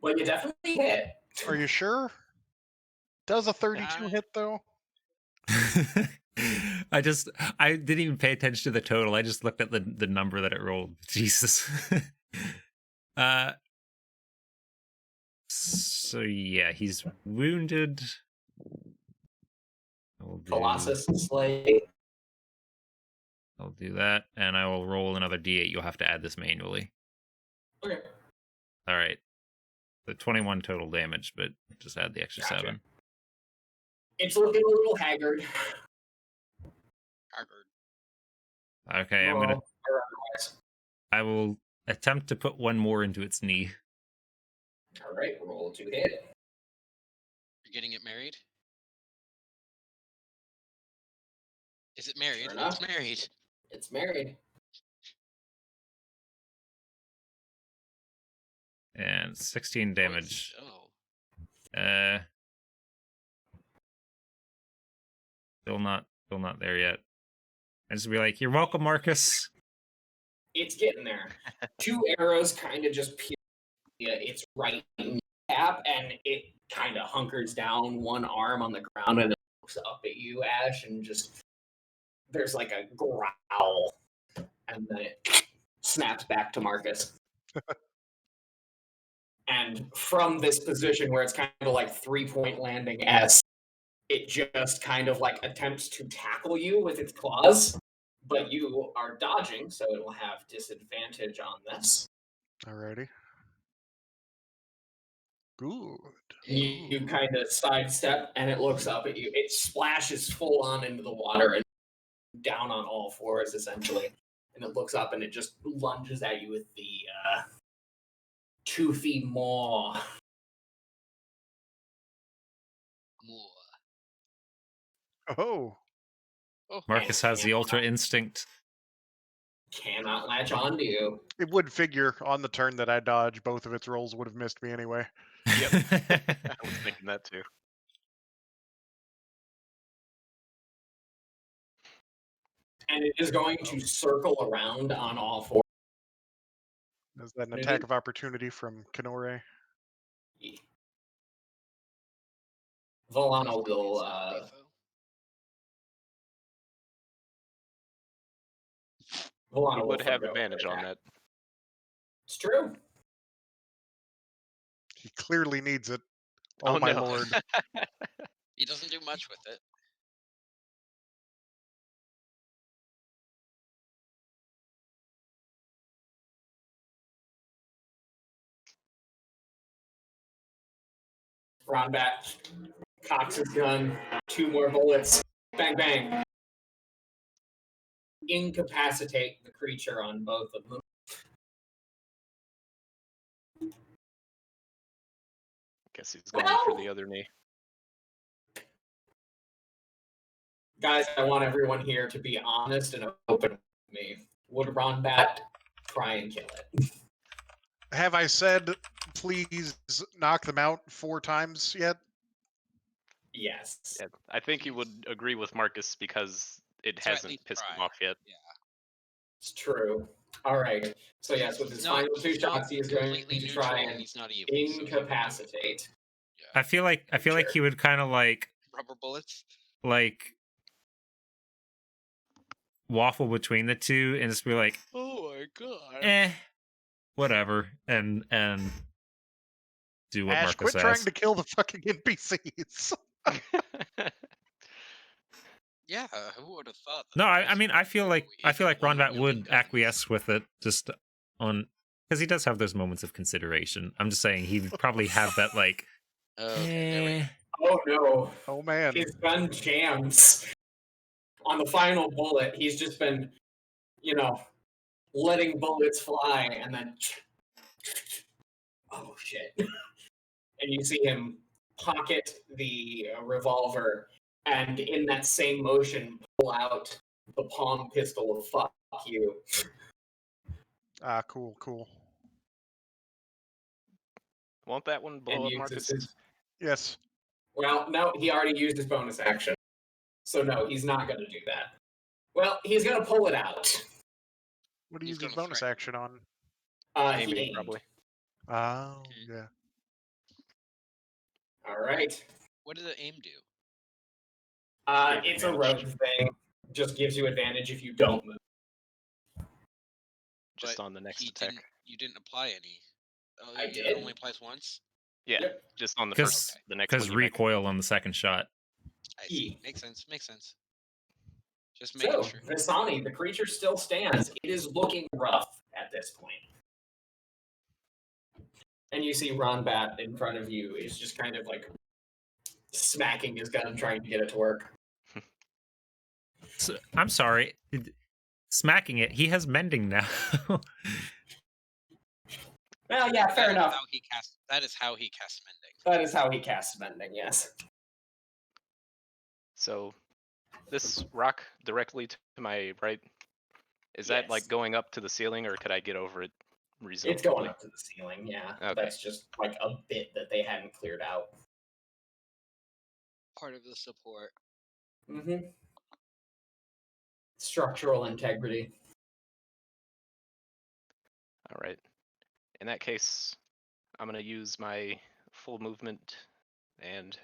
Well, you definitely hit. Are you sure? Does a 32 hit though? I didn't even pay attention to the total. I just looked at the number that it rolled. Jesus. So yeah, he's wounded. Colossus Slay. I'll do that, and I will roll another d8. You'll have to add this manually. Okay. All right. The 21 total damage, but just add the extra Gotcha. 7. It's looking a little haggard. Okay, Or otherwise. I will attempt to put one more into its knee. All right, roll to hit. You're getting it married? Is it married? Sure It's enough. married. It's married. And 16 damage. Oh. Still not there yet. I just be like, "You're welcome, Marcus." It's getting there. 2 arrows kind of just pierce its right cap, and it kind of hunkers down, one arm on the ground, and it looks up at you, Ash, and just there's like a growl, and then it snaps back to Marcus. And from this position where it's kind of like 3-point landing S, it just kind of like attempts to tackle you with its claws, but you are dodging, so it will have disadvantage on this. Alrighty. Good. You kind of sidestep, and it looks up at you. It splashes full on into the water and down on all fours, essentially. And it looks up, and it just lunges at you with the toothy maw. Oh. Marcus has the ultra instinct. Cannot latch onto you. It would figure on the turn that I dodge, both of its rolls would have missed me anyway. Yep. I was thinking that too. And it is going to circle around on all fours. Is that an attack of opportunity from Kanore? Volana Definitely will. needs more lethal. Volana He will would have forgo advantage her on attack. that. It's true. He clearly needs it. Oh, Oh, my no. lord. He doesn't do much with it. Ronbat cocks his gun. 2 more bullets. Bang, bang. Incapacitate the creature on both of them. Guess he's going for the other knee. Guys, I want everyone here to be honest and open with me. Would Ronbat try and kill it? Have I said, please knock them out 4 times yet? Yes. Yeah, I think he would agree with Marcus because it So at hasn't least pissed him try. off yet. Yeah. It's true. All right. So yes, with his final 2 he's not shots, he is going completely to neutral, try and and he's not evil. So he would do incapacitate. Yeah. I feel like he would kind of like Rubber bullets. waffle between the two and just be like, Oh my god. whatever, and do what Ash, Marcus quit says. trying to kill the fucking NPCs. Yeah, who would have thought? No, I mean, I feel like Ronbat would guns. acquiesce with it just on because he does have those moments of consideration. I'm just saying he would probably have that like, Okay, there we go. Oh no. Oh, man. His gun jams. On the final bullet, he's just been, letting bullets fly and then oh shit. And you see him pocket the revolver and in that same motion pull out the palm pistol of fuck you. Ah, cool. Won't that one blow And up uses Marcus? his, Yes. well, no, he already used his bonus action. So no, he's not going to do that. Well, he's going to pull it out. What do you He's use his gonna bonus threaten. action on? He Aiming, aimed. probably. Oh, Okay. yeah. All right. What did the aim do? It's a rogue thing. Just gives you advantage if you don't move. Just But on the next he attack. You didn't apply any. Oh, I it did. only applies once. Yeah, Yep. just on the because first, the next one you make. recoil on the second shot. I see. Makes sense. Just So, making sure. Visani, the creature still stands. It is looking rough at this point. And you see Ronbat in front of you is just kind of like smacking his gun, trying to get it to work. So, I'm sorry, smacking it. He has mending now. Well, yeah, fair enough. That is how he casts mending. That is how he casts mending, yes. So, this rock directly to my right, is that like Yes. going up to the ceiling, or could I get over it reasonably? It's going up to the ceiling, yeah. Okay. That's just like a bit that they hadn't cleared out. Part of the support. Mm-hmm. Structural integrity. All right. In that case, I'm going to use my full movement and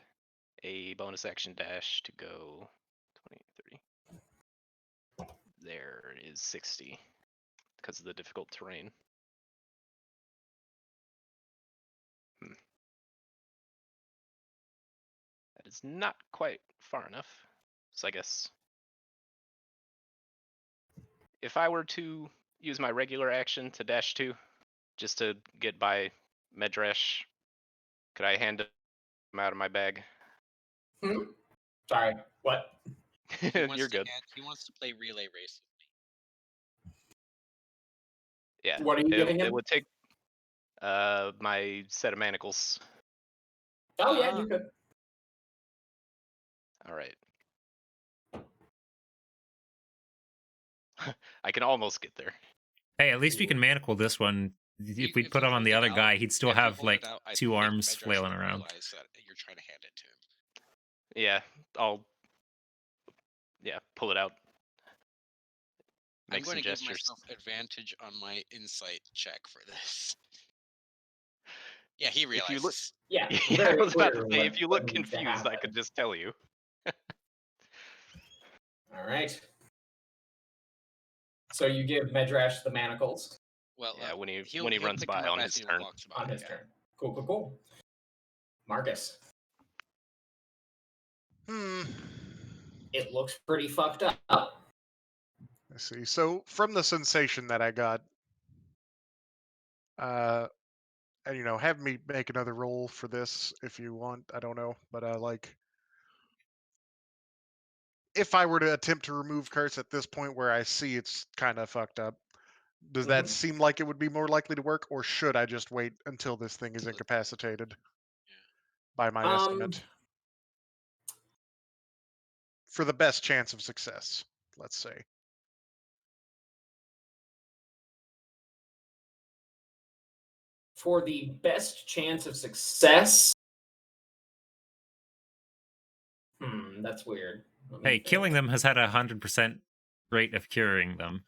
a bonus action dash to go 20, 30. There is 60 because of the difficult terrain. That is not quite far enough. So I guess if I were to use my regular action to dash 2, just to get by Medrash, could I hand him out of my bag? Sorry, what? You're good. He wants to play relay race with me. Yeah. What are you giving him? It would take my set of manacles. Oh, yeah, you could. All right. I can almost get there. Hey, at least we can manacle this one. If we put him on the other guy, he'd still have like 2 arms flailing around. That you're trying to hand it to him. Yeah, I'll pull it out. I'm going to give myself advantage on my insight check for this. Yeah, he If you look, realizes. Yeah, yeah, I very was about clear to say, if you look what needs to confused, I happen. could just tell you. All right. So you give Medrash the manacles Well, Yeah, when he he'll runs pick by him up on as his he turn. walks by. on his yeah. turn. Cool. Marcus, It it looks pretty fucked up. I see. So from the sensation that I got, and have me make another roll for this if you want. I don't know, but like, if I were to attempt to remove curse at this point where I see it's kind of fucked up, does that Mhm. seem like it would be more likely to work, or should I just wait until this thing is Till it's- incapacitated? Yeah. By my estimate, for the best chance of success, let's say. For the best chance of success. That's weird. Let me Hey, think. killing them has had 100% rate of curing them.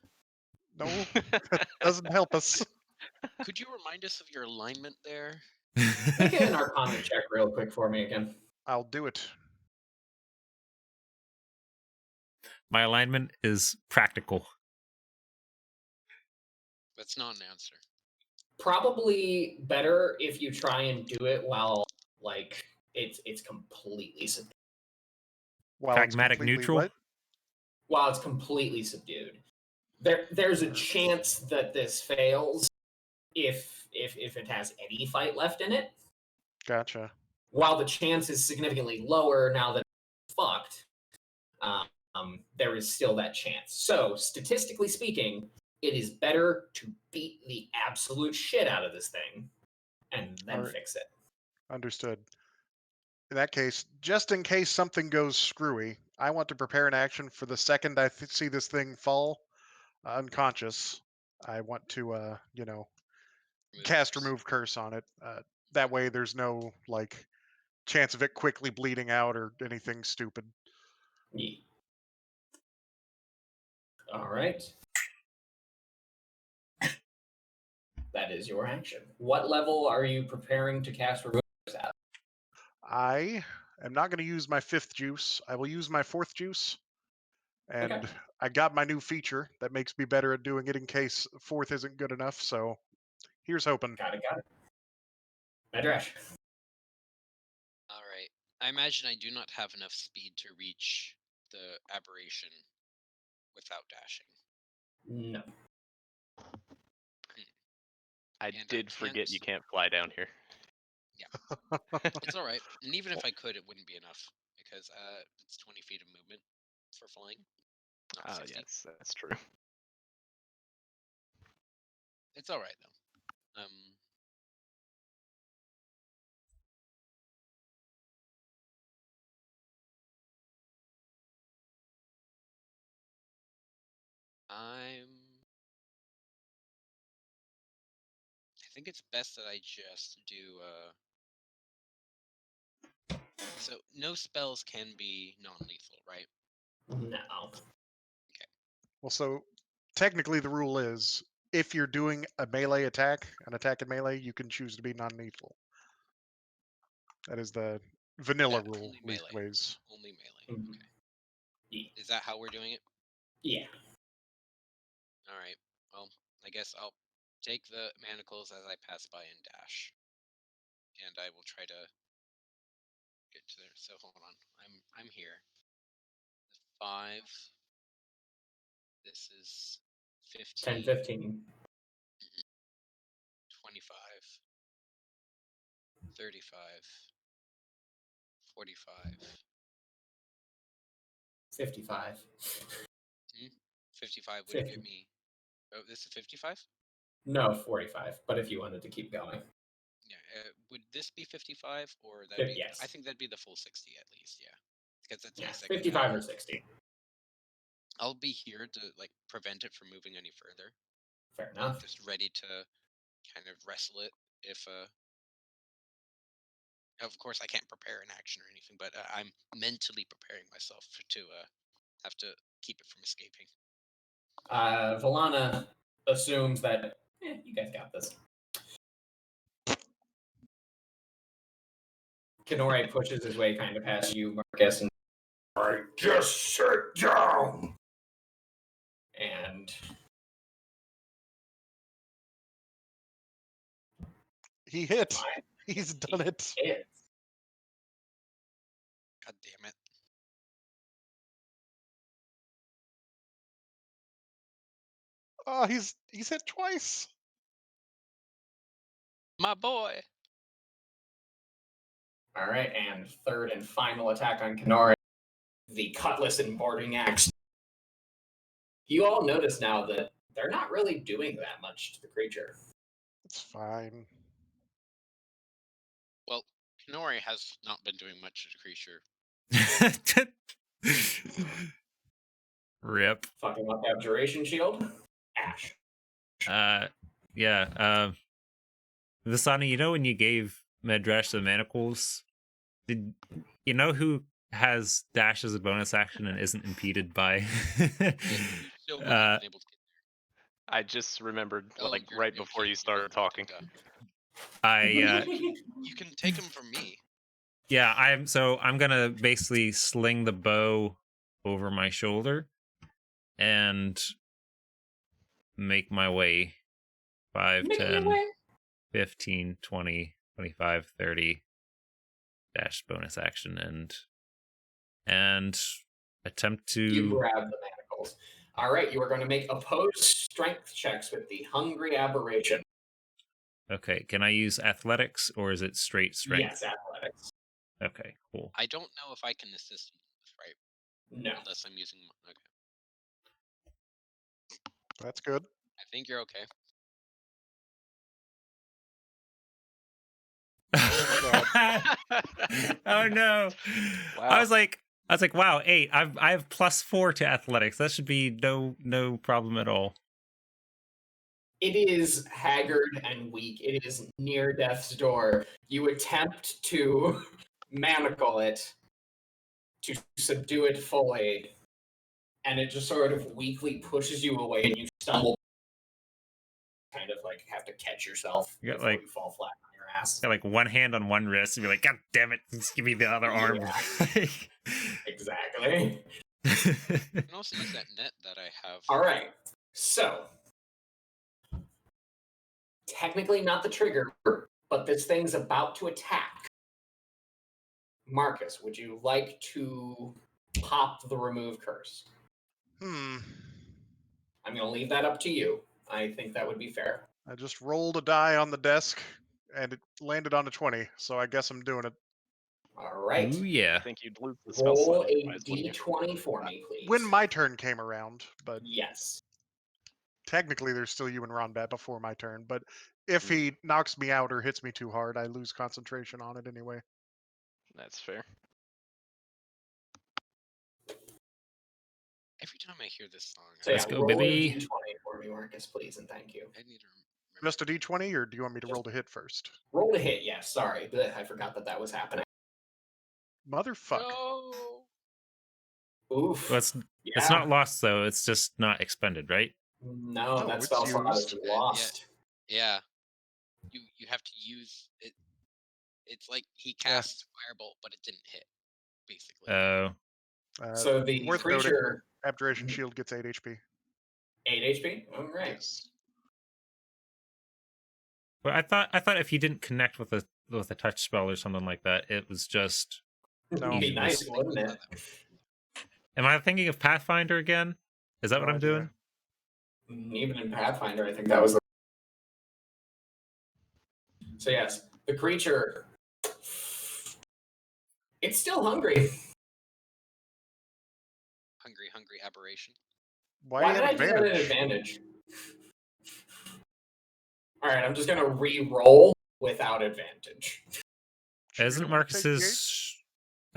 No, that doesn't help us. Could you remind us of your alignment there? Make an Arcana check real quick for me again. I'll do it. My alignment is practical. That's not an answer. Probably better if you try and do it while like it's completely subdued. While Pragmatic it's completely neutral? what? While it's completely subdued. There's a chance that this fails if it has any fight left in it. Gotcha. While the chance is significantly lower now that it's fucked, there is still that chance. So, statistically speaking, it is better to beat the absolute shit out of this thing and then Alright. fix it. Understood. In that case, just in case something goes screwy, I want to prepare an action for the second I see this thing fall unconscious. I want to, cast curse. remove curse on it. That way, there's no like chance of it quickly bleeding out or anything stupid. Yeah. All right. That is your action. What level are you preparing to cast remove curse at? I am not going to use my fifth juice. I will use my fourth juice. And Okay. I got my new feature that makes me better at doing it in case fourth isn't good enough. So here's hoping. Got it. Medrash. All right. I imagine I do not have enough speed to reach the aberration without dashing. No. I And I did forget can't- you can't fly down here. It's all right. And even if I could, it wouldn't be enough because it's 20 feet of movement for flying. Not Oh, 50. yes, that's true. It's all right though. I think it's best that I just do. So no spells can be non-lethal, right? No. Well, so technically the rule is if you're doing a melee attack, an attack in melee, you can choose to be non-lethal. That is the vanilla Yeah, rule, only melee. leastways. Only melee. Mhm. Okay. Yeah. Is that how we're doing it? Yeah. All right. Well, I guess I'll take the manacles as I pass by and dash, and I will try to get to there. So hold on. I'm here. 5. This is 15. 10, 15. 25. 35. 45. 55. 55 would 50. get me. Oh, this is 55? No, 45. But if you wanted to keep going. Yeah. Would this be 55 or that be? Yes. I think that'd be the full 60 at least. Yeah. Because that's Yeah, my second. 55 or 60. I'll be here to like prevent it from moving any further. Fair enough. Just ready to kind of wrestle it if of course I can't prepare an action or anything, but I'm mentally preparing myself to have to keep it from escaping. Valana assumes that you guys got this. Kenore pushes his way kind of past you, Marcus, and alright, just sit down. And He hit. fine. He's done it. Hits. God damn it. Oh, he's hit twice. My boy. All right, and third and final attack on Kenore, the cutlass and boarding axe. You all notice now that they're not really doing that much to the creature. It's fine. Well, Kenori has not been doing much to the creature. Rip. Fucking up abjuration shield. Ash. Yeah. Visani, you know when you gave Medrash the manacles, did you know who has dash as a bonus action and isn't impeded by? Still wouldn't have been able to get I just remembered, Oh, like, you're right joking. before you You started don't talking. think, you can take them from me. Yeah, I'm gonna basically sling the bow over my shoulder and make my way 5, Making 10, your way. 15, 20, 25, 30 dash bonus action and attempt You to grab the manacles. All right, you are going to make opposed strength checks with the hungry aberration. Okay, can I use athletics or is it straight strength? Yes, athletics. Okay, cool. I don't know if I can assist him with this, right? No. Unless I'm using. Okay. That's good. I think you're okay. Oh no. Wow. I was like, wow, 8. I have +4 to athletics. That should be no problem at all. It is haggard and weak. It is near death's door. You attempt to manacle it, to subdue it fully, and it just sort of weakly pushes you away, and you stumble. Kind of like have to catch yourself You got, before like- you fall flat on your ass. Got like one hand on one wrist and be like, God damn it, just give me the other arm. Exactly. You can also use that net that I have. All right. So, technically not the trigger, but this thing's about to attack. Marcus, would you like to pop the remove curse? I'm going to leave that up to you. I think that would be fair. I just rolled a die on the desk and it landed on a 20, so I guess I'm doing it. All right. Ooh, yeah. I think you'd lose the spell Roll slot a otherwise, wouldn't you? d20 for me, please. When my turn came around, but Yes. technically there's still you and Ronbat before my turn, but if he knocks me out or hits me too hard, I lose concentration on it anyway. That's fair. Every time I hear this song, So Let's yeah, go, roll baby. a d20 for me, Marcus, please, and thank you. I need to remember. Just a d20, or do you want me to roll to hit first? Roll to hit, yes. Sorry, I forgot that was happening. Motherfuck. No. Oof. Well, it's yeah. not lost though, it's just not expended, right? No, No, that it's spell slot is used. lost. Yeah. You have to use it. It's like he Yeah. casts Firebolt, but it didn't hit. Basically. So the worth noting, creature, Abjuration Shield gets 8 HP. 8 HP? All right. Yes. But I thought if you didn't connect with a touch spell or something like that, it was just. It'd No. be nice, Think wouldn't about it? that. Am I thinking of Pathfinder again? Is that No what I'm idea. doing? Even in Pathfinder, I think that was. So yes, the creature. It's still hungry. Hungry aberration. Why, Why do did you I have do that at advantage? advantage? All right, I'm just gonna re-roll without advantage. Isn't Shield will take the eight. Marcus's?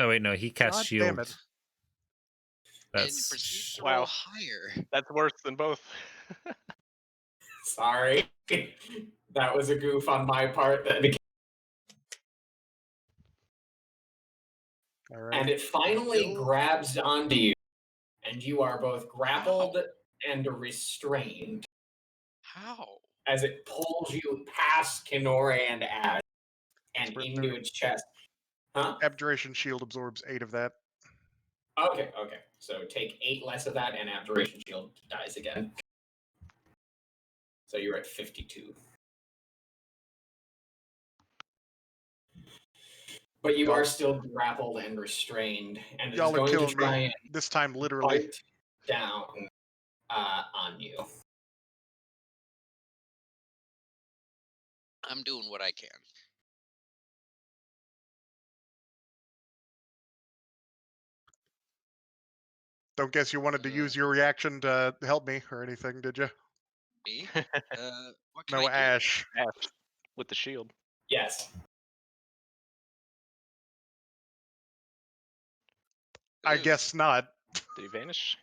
Oh wait, no, he cast God shield. damn it. And proceeds to Wow. roll higher. That's worse than both. Sorry, that was a goof on my part. That became... All right. And it finally Still- grabs onto you, and you are both grappled and restrained How? as it pulls you past Kenore and Ash and It's worth into noting. its chest. Huh? Abjuration shield absorbs 8 of that. Okay. So take 8 less of that, and Abjuration Shield dies again. So you're at 52. But you are still grappled and restrained, and it's Y'all are going to killing try me. and This time, literally. bite down on you. I'm doing what I can. Don't guess you wanted to use your reaction to help me or anything, did you? Me? What can No, I do? Ash. Ash with the shield. Yes. I Ooh, guess not. Did he vanish?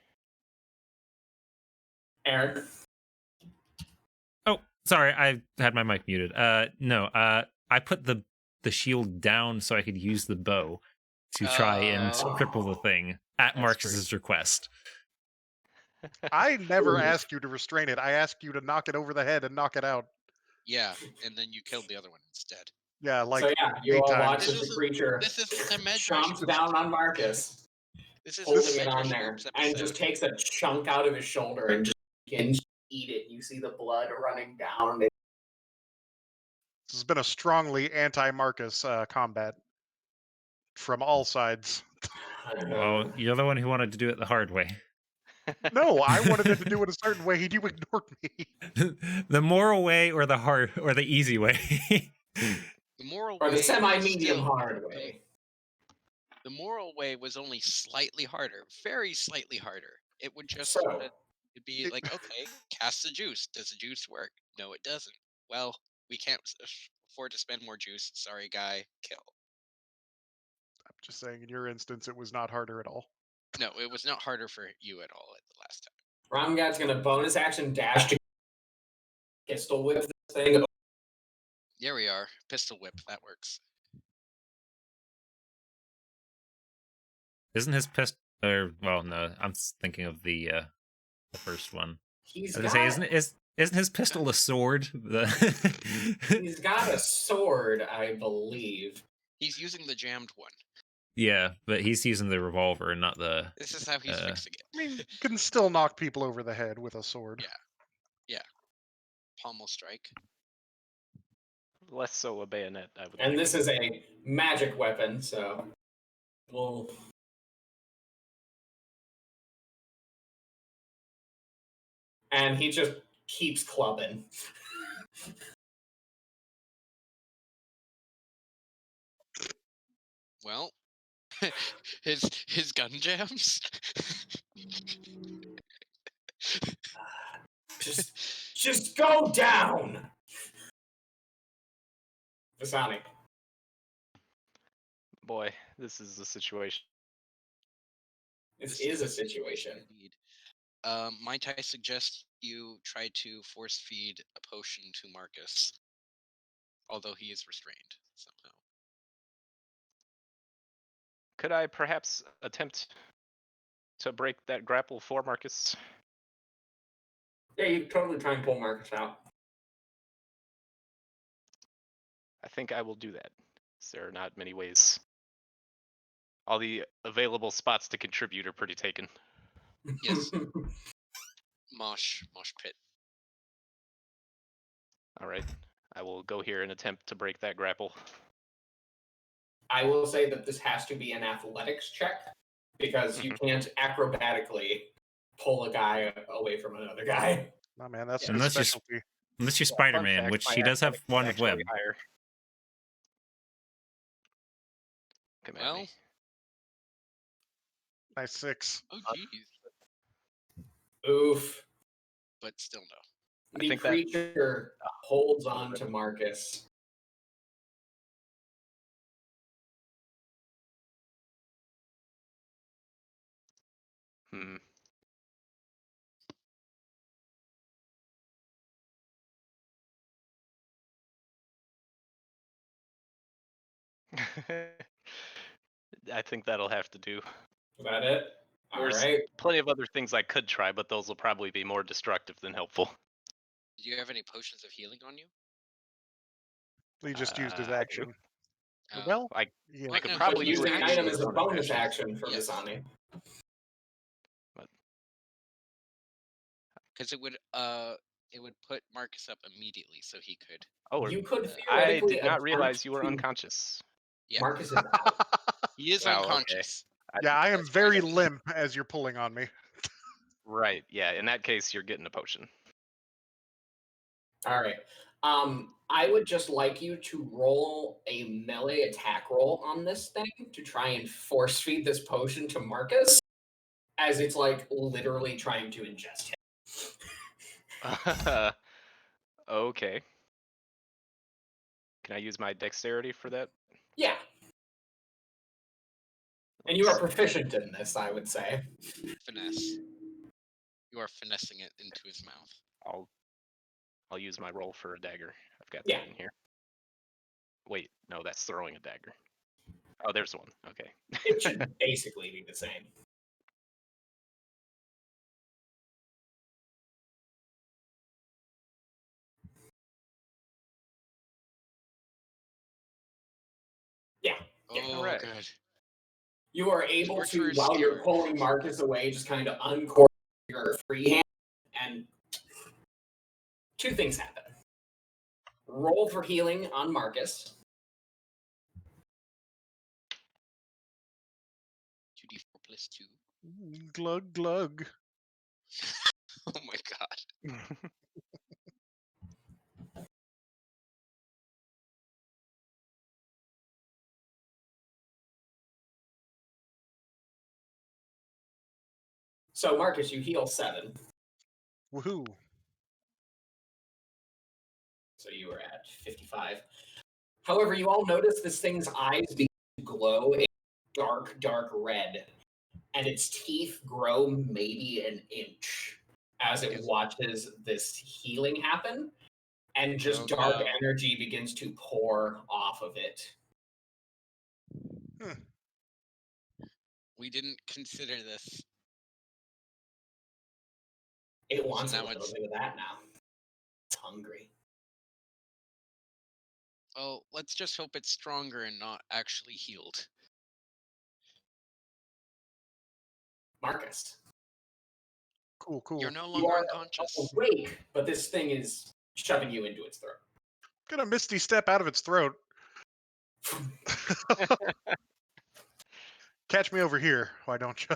Aaron. Oh, sorry, I had my mic muted. No, I put the shield down so I could use the bow to try and Oh. cripple the thing at That's Marcus's request. I never asked you to restrain it. I asked you to knock it over the head and knock it out. Yeah, and then you killed the other one instead. Yeah, like So yeah, you 8 all times. watch as the creature This isn't a med chomps down on Marcus, This is holding a it on Measure there, Scoops and episode. just takes a chunk out of his shoulder and just begins to eat it. You see the blood running down. This has been a strongly anti-Marcus combat from all sides. Well, you're the one who wanted to do it the hard way. No, I wanted it to do it a certain way. You ignored me. The moral way or the hard or the easy way. The moral or way the semi-medium still- hard way. The moral way was only slightly harder, very slightly harder. It would just So it'd be like, okay, cast the juice. Does the juice work? No, it doesn't. Well, we can't afford to spend more juice. Sorry, guy. Kill. I'm just saying, in your instance, it was not harder at all. No, it was not harder for you at all at the last time. Ramgad's gonna bonus action dash to pistol whip this thing. There we are. Pistol whip. That works. Isn't his pistol? Or well, no, I'm thinking of the first one. He's I was got, gonna say, isn't his pistol a sword? he's got a sword, I believe. He's using the jammed one. Yeah, but he's using the revolver and not the. This is how he's fixing it. I mean, you can still knock people over the head with a sword. Yeah. Pommel strike. Less so a bayonet, I would And think. this is a magic weapon, so we'll. And he just keeps clubbing. Well, his gun jams. Just go down. Vasani. Boy, this is a situation. This is a situation. Indeed. Might I suggest you try to force feed a potion to Marcus, although he is restrained somehow. Could I perhaps attempt to break that grapple for Marcus? Yeah, you totally try and pull Marcus out. I think I will do that. There are not many ways. All the available spots to contribute are pretty taken. Yes. Mosh pit. All right. I will go here and attempt to break that grapple. I will say that this has to be an athletics check because you can't acrobatically pull a guy away from another guy. No, man, that's Yeah. his Unless you specialty. Unless you're Fun Spider-Man, fact, which my he does have athletics is wand of actually web. higher. Come at Well, me. Nice 6. oh geez, Oof. but still no. I The think that- creature holds on to Marcus. Hmm. I think that'll have to do. Is that it? All There's right. plenty of other things I could try, but those will probably be more destructive than helpful. Do you have any potions of healing on you? He just used his I do. action. Well, I yeah. Well, could no, probably he do used it Using an action item with as a bonus bonus action. action for Yes. Visani. because it would put Marcus up immediately, so he could. Oh, You could I theoretically did not attempt realize you were to- unconscious. Yeah, Marcus is out. he is Wow, okay. unconscious. Yeah, I am That's why I very don't- limp as you're pulling on me. Right, yeah, in that case, you're getting a potion. All right. I would just like you to roll a melee attack roll on this thing to try and force feed this potion to Marcus, as it's like literally trying to ingest him. Okay. Can I use my dexterity for that? Yeah. And you are Let's see. proficient in this, I would say. Finesse. You are finessing it into his mouth. I'll use my roll for a dagger. I've got Yeah. that in here. Wait, no, that's throwing a dagger. Oh, there's one. Okay. It should basically be the same. Yeah. Oh, Alright. good. You are able to, Torturous while you're stare. pulling Marcus away, just kind of uncork your free hand, and two things happen. Roll for healing on Marcus. 2d4 plus 2. Glug glug. Oh my god. So, Marcus, you heal 7. Woohoo. So you are at 55. However, you all notice this thing's eyes begin to glow a dark, dark red, and its teeth grow maybe an inch as it Yes. watches this healing happen, and just Oh, dark no. energy begins to pour off of it. We didn't consider this. It wants now a little it's- bit of that now. It's hungry. Oh, let's just hope it's stronger and not actually healed. Marcus, Cool, cool. You're no you longer are unconscious. awake, but this thing is shoving you into its throat. Gonna misty step out of its throat. Catch me over here, why don't you?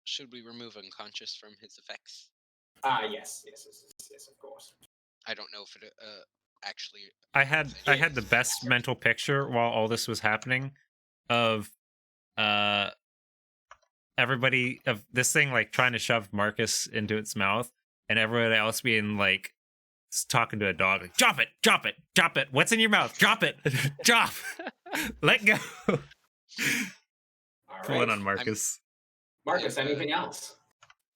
Should we remove unconscious from his effects? Yes, of course. I don't know if it actually. I had the best mental picture while all this was happening of everybody of this thing like trying to shove Marcus into its mouth and everyone else being like talking to a dog like drop it, drop it, drop it. What's in your mouth? Drop it. Drop. Let go. All Pulling right. on Marcus. Marcus, anything else?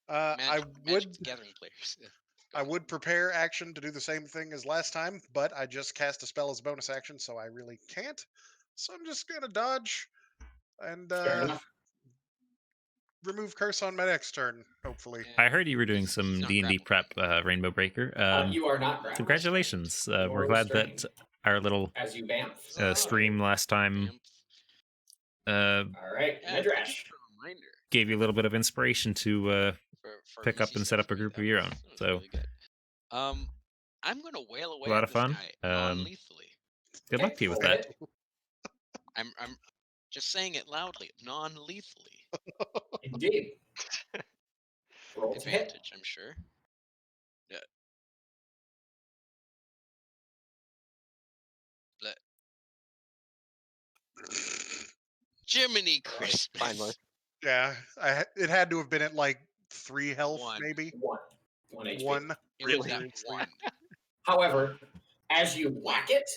I Magic the Gathering players. Yeah. I would prepare action to do the same thing as last time, but I just cast a spell as a bonus action, so I really can't. So I'm just gonna dodge and Fair enough. remove curse on my next turn, hopefully. Yeah. I heard you were doing He's some not D&D grappled. prep, Rainbow Breaker. You are not grappled. Congratulations. You We're are glad restrained that our little as you bamf. stream last time Bamf. All right, Yeah, thank you Midrash. for a reminder gave you a little bit of inspiration to for pick up easy and set stuff up a for me. group That of your was- own. that was So really good. I'm gonna wail away a lot at of this fun. guy non-lethally. Good luck to you with that. I'm just saying it loudly, non-lethally. Indeed. Roll to hit. Advantage, I'm sure. Yeah. Jiminy Christmas. Finally. Yeah, it had to have been at like 3 health, One. maybe. 1 HP. 1. It was Really? at 1. However, as you whack it,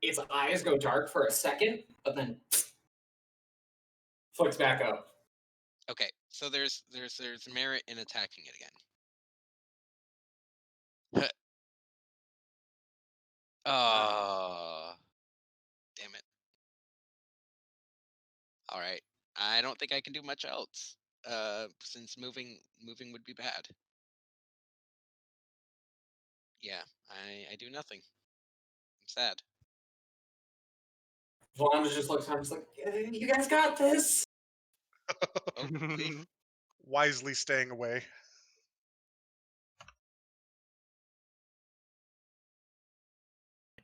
its eyes go dark for a second, but then flicks back up. Okay, so there's merit in attacking it again. Damn it. All right. I don't think I can do much else. Since moving would be bad. Yeah, I do nothing. I'm sad. Wanda just looks around, just like, you guys got this. Hopefully. Wisely staying away.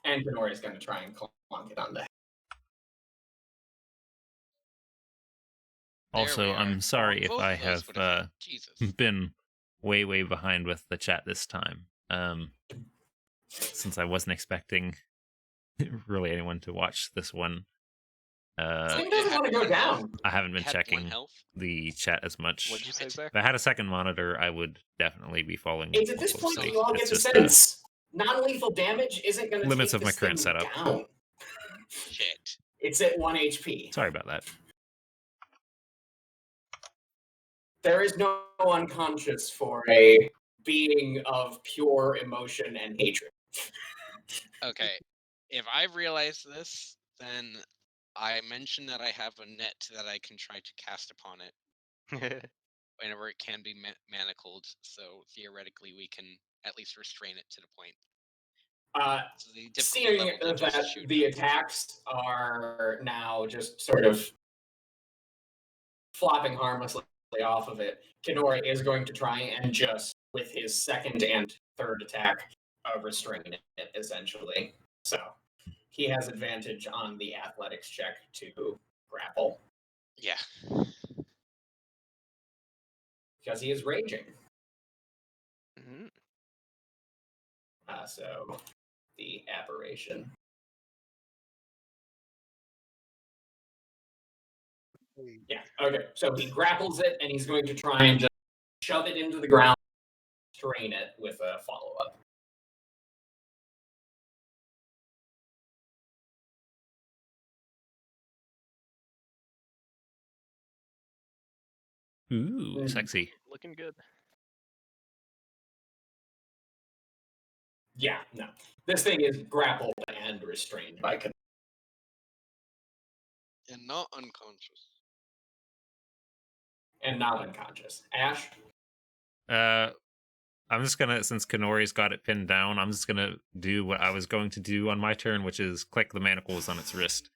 And Denori's going to try and clunk it on the head. There Also, we are. I'm sorry if Both I of those have would've hit. Jesus. been way behind with the chat this time. Since I wasn't expecting really anyone to watch this one. Thing doesn't want to go down. I haven't been It had checking 1 health. the chat as much. What'd you say, Zach? If I had a second monitor, I would definitely be following. It's at more this point closely. you all It's get the just, sense non-lethal damage isn't going to limits take of my this current thing setup. down. Shit. It's at 1 HP. Sorry about that. There is no unconscious for a being of pure emotion and hatred. Okay. If I realize this, then I mention that I have a net that I can try to cast upon it whenever it can be manacled. So theoretically, we can at least restrain it to the point. So the difficulty Seeing level to just that shoot the it. attacks are now just sort of flopping harmlessly off of it, Kenora is going to try and just, with his second and third attack, restrain it, essentially. So he has advantage on the athletics check to grapple, Yeah. because he is raging. Mhm. So the aberration. Yeah, okay. So he grapples it, and he's going to try and just shove it into the ground, strain it with a follow-up. Ooh, sexy. Looking good. Yeah, no. This thing is grappled and restrained by And not unconscious. and not unconscious. Ash? I'm just gonna, since Kanori's got it pinned down, I'm just gonna do what I was going to do on my turn, which is click the manacles on its wrist.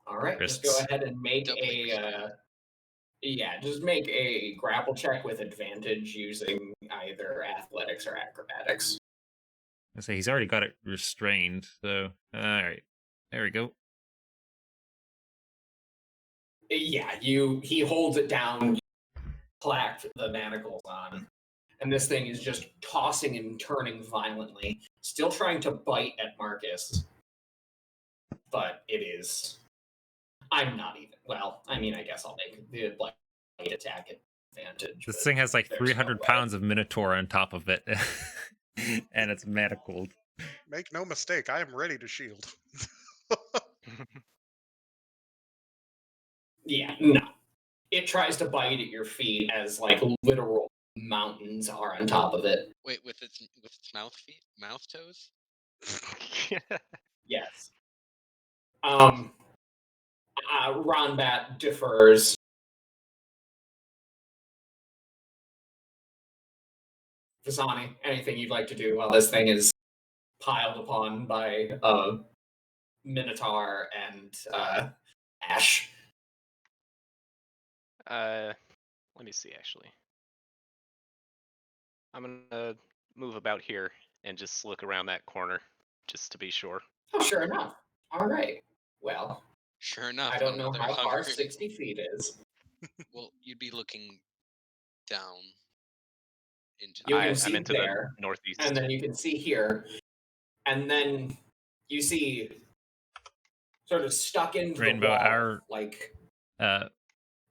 All right, just go ahead and make just make a grapple check with advantage using either athletics or acrobatics. I say he's already got it restrained, so all right, there we go. Yeah, he holds it down, clacked the manacles on, and this thing is just tossing and turning violently, still trying to bite at Marcus, but it is. I'm not even. Well, I mean, I guess I'll make the bite attack advantage. This thing has like there's 300 no way. pounds of Minotaur on top of it, and it's manacled. Make no mistake, I am ready to shield. Yeah, no. It tries to bite at your feet as like literal mountains are on top of it. Wait, with its mouth toes? Yes. Ronbat defers. Visani, anything you'd like to do while this thing is piled upon by Minotaur and Ash? Let me see, actually. I'm gonna move about here and just look around that corner, just to be sure. Oh, sure enough. All right. Well, Sure enough. I don't know another how far hungry- 60 feet is. Well, you'd be looking down into You can I'm see into there, the northeast. and then you can see here, and then you see sort of stuck into Rainbow, the wall, our like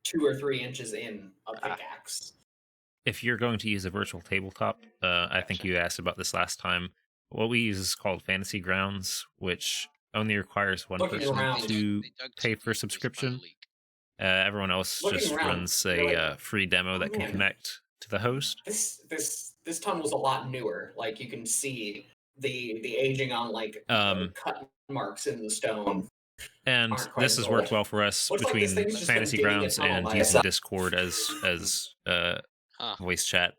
2 or 3 inches in a pickaxe. if you're going to use a virtual tabletop, I think you asked about this last time. What we use is called Fantasy Grounds, which only requires one Looking person around, to They dug pay too for deep, there's a subscription. leak. Everyone else Looking just around, runs you're a like, free demo that can man. connect to the host. This tunnel's a lot newer. Like you can see the aging on like cut marks in the stone. And aren't quite this as has old. worked well for us Looks like this between thing's just been Fantasy digging a Grounds tunnel and by using itself. Discord as Huh. voice chat.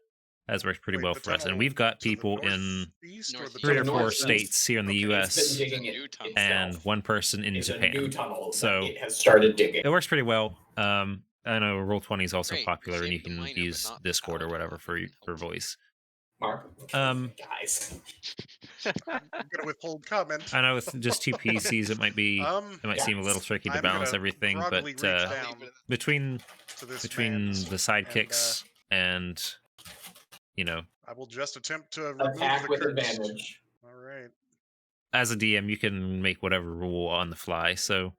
That's worked pretty Wait, well the for us, and tunnel we've got to the people in northeast or the Northeast. 3 or tunnel 4 northeast. states here in the Okay. It's been U.S. digging It's a it new tunnel. itself. and 1 person in It's a new Japan. tunnel So- that it has started digging. It works pretty well. I know Roll20 is also Great, we're popular, and you saving the can miner, but use not the Discord or power whatever for tunnel. for voice. Mark, guys. I'm gonna withhold comment. I know with just 2 PCs, it might seem a little Yes. tricky to I'm balance gonna everything, groggily but reach I'll down leave it at between to this between man's, the sidekicks and I will just attempt to remove Attack the with curse. advantage. All right. as a DM, you can make whatever rule on the fly, so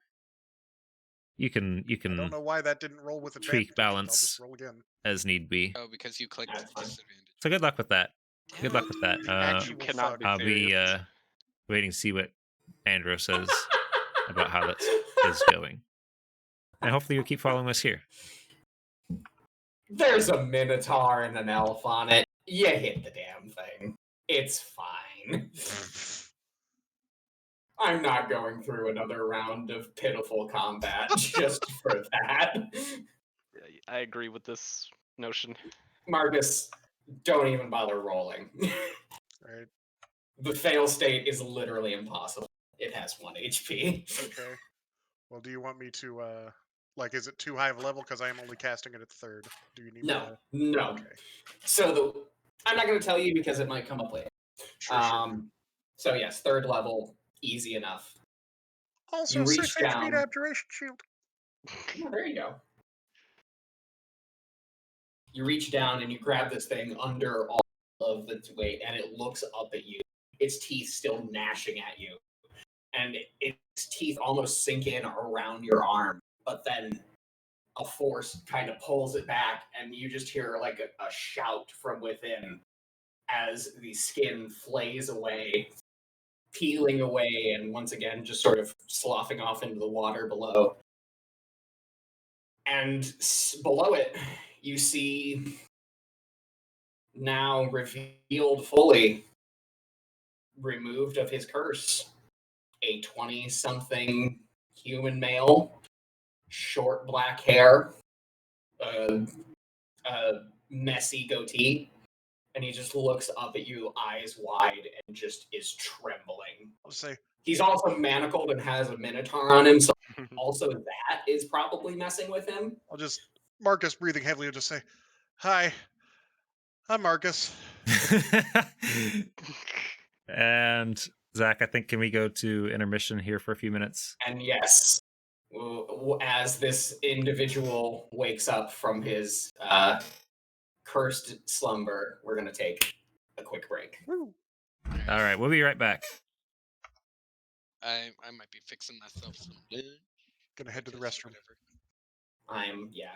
you can I don't know why that didn't roll with advantage. tweak but I'll balance just roll again. as need be. Oh, because you clicked That's fine. disadvantage. So good luck with that. Good luck with that. The You actual cannot fuck. be I'll be serious. waiting to see what Andro says about how that is going. And hopefully you'll keep following us here. There's a minotaur and an elf on it. You hit the damn thing. It's fine. I'm not going through another round of pitiful combat just for that. I agree with this notion. Marcus, don't even bother rolling. Right. The fail state is literally impossible. It has 1 HP. Okay. Well, do you want me to is it too high of a level because I am only casting it at 3rd? Do you need me No, to? no. Okay. So I'm not going to tell you because it might come up later. Sure. So yes, 3rd level, easy enough. Also, You 6 reach HP down. to abjuration shield. Oh, there you go. You reach down and you grab this thing under all of its weight, and it looks up at you. Its teeth still gnashing at you, and its teeth almost sink in around your arm, but then a force kind of pulls it back, and you just hear like a shout from within as the skin flays away, peeling away, and once again just sort of sloughing off into the water below. And below it, you see, now revealed fully, removed of his curse, a 20-something human male, short black hair, a messy goatee, and he just looks up at you, eyes wide, and just is trembling. I'll say, He's also manacled and has a minotaur on him, so also that is probably messing with him. Marcus breathing heavily will just say, "Hi, I'm Marcus." And Zach, I think, can we go to intermission here for a few minutes? And yes, as this individual wakes up from his cursed slumber, we're going to take a quick break. Woo. All right, we'll be right back. I might be fixing myself some lunch. Gonna head to the because restroom. whatever. Yeah.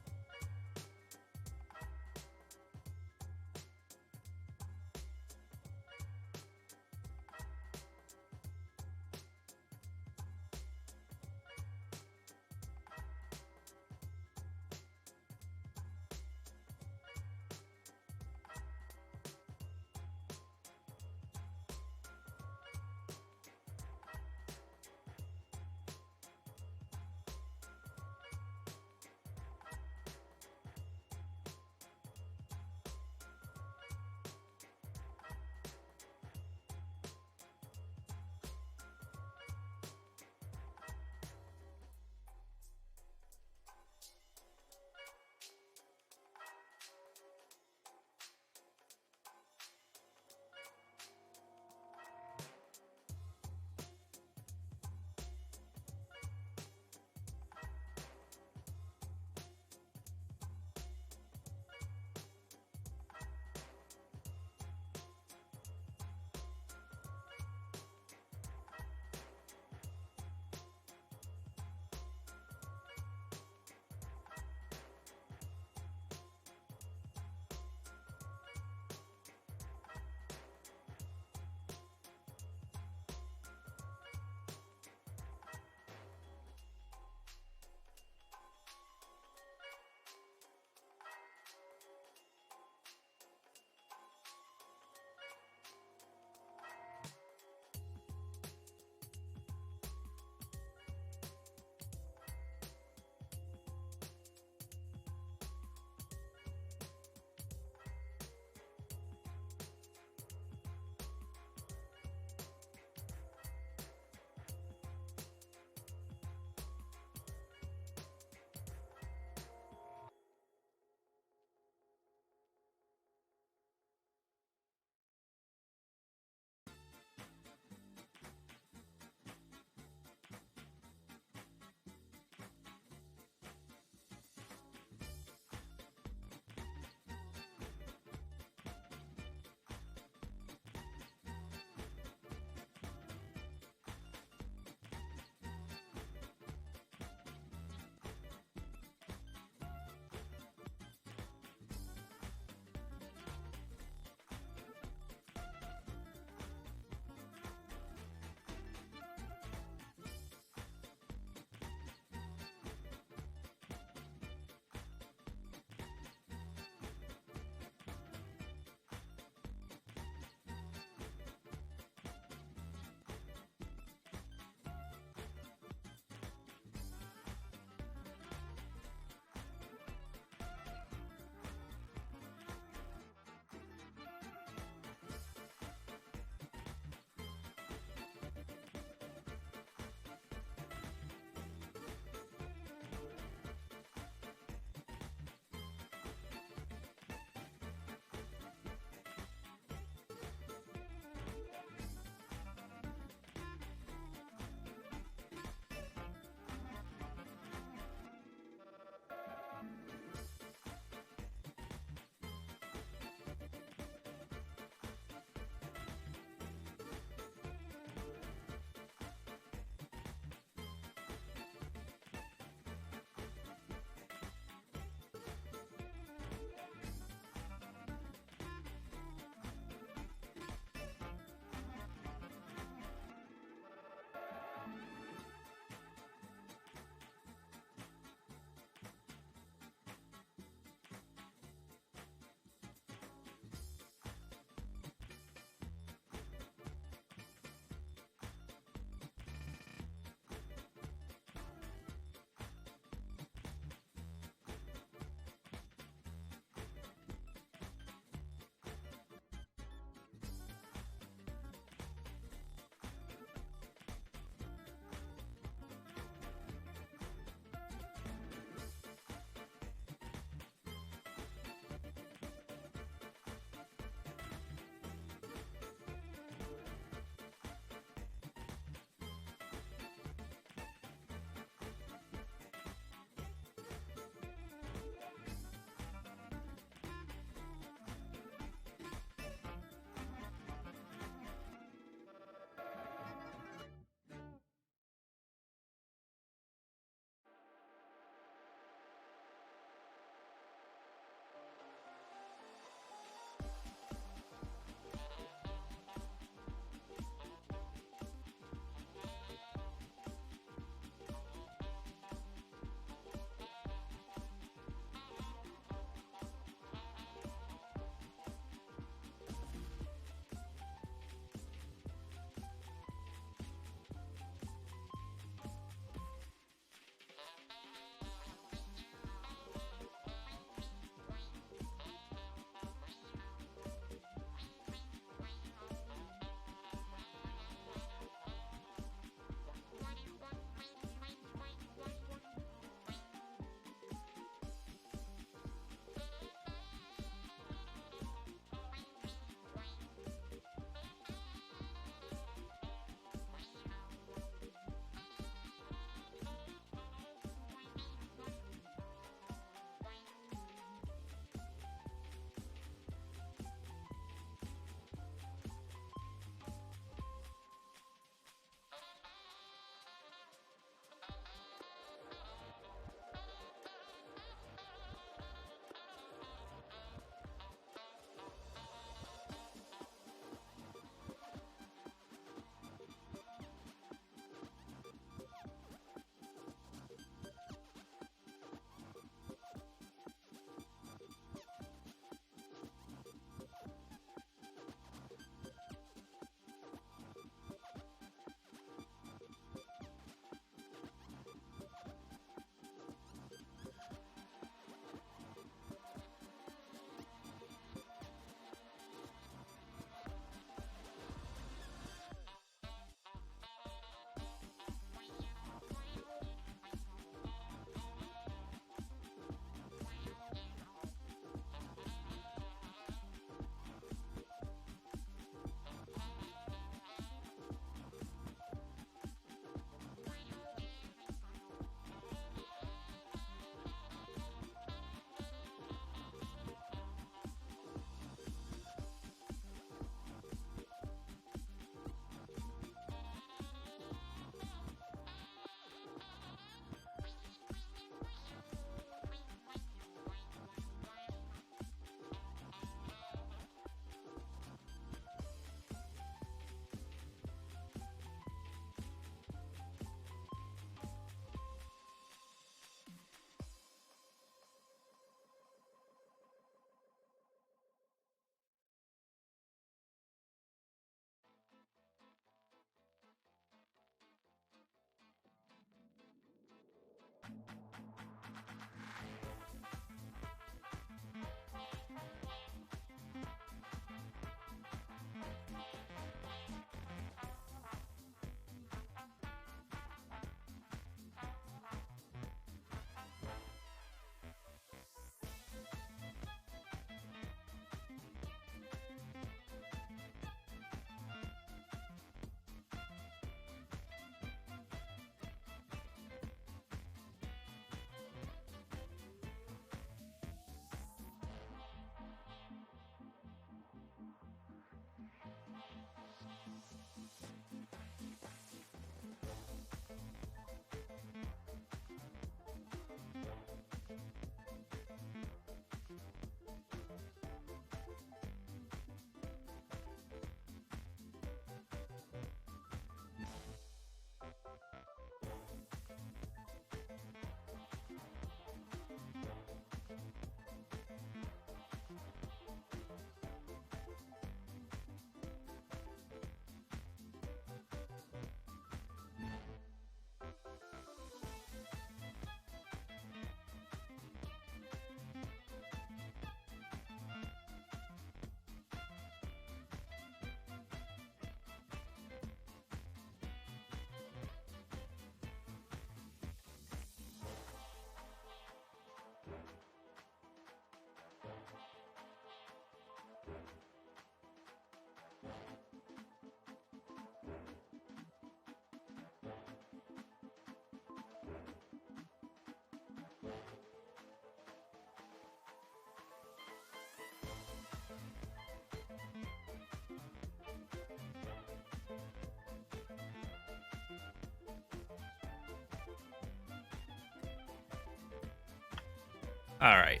All right.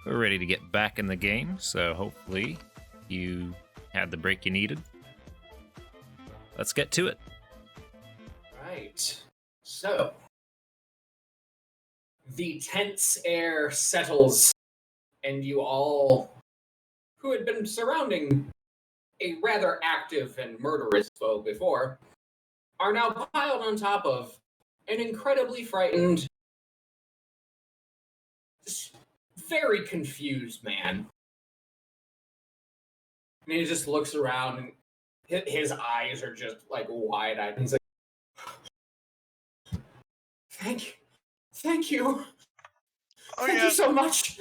We're ready to get back in the game, so hopefully you had the break you needed. Let's get to it. Right. So, the tense air settles, and you all, who had been surrounding a rather active and murderous foe before, are now piled on top of an incredibly frightened, very confused man. And he just looks around, and his eyes are just like wide-eyed. He's like, Thank you. Oh Thank yeah, you so much.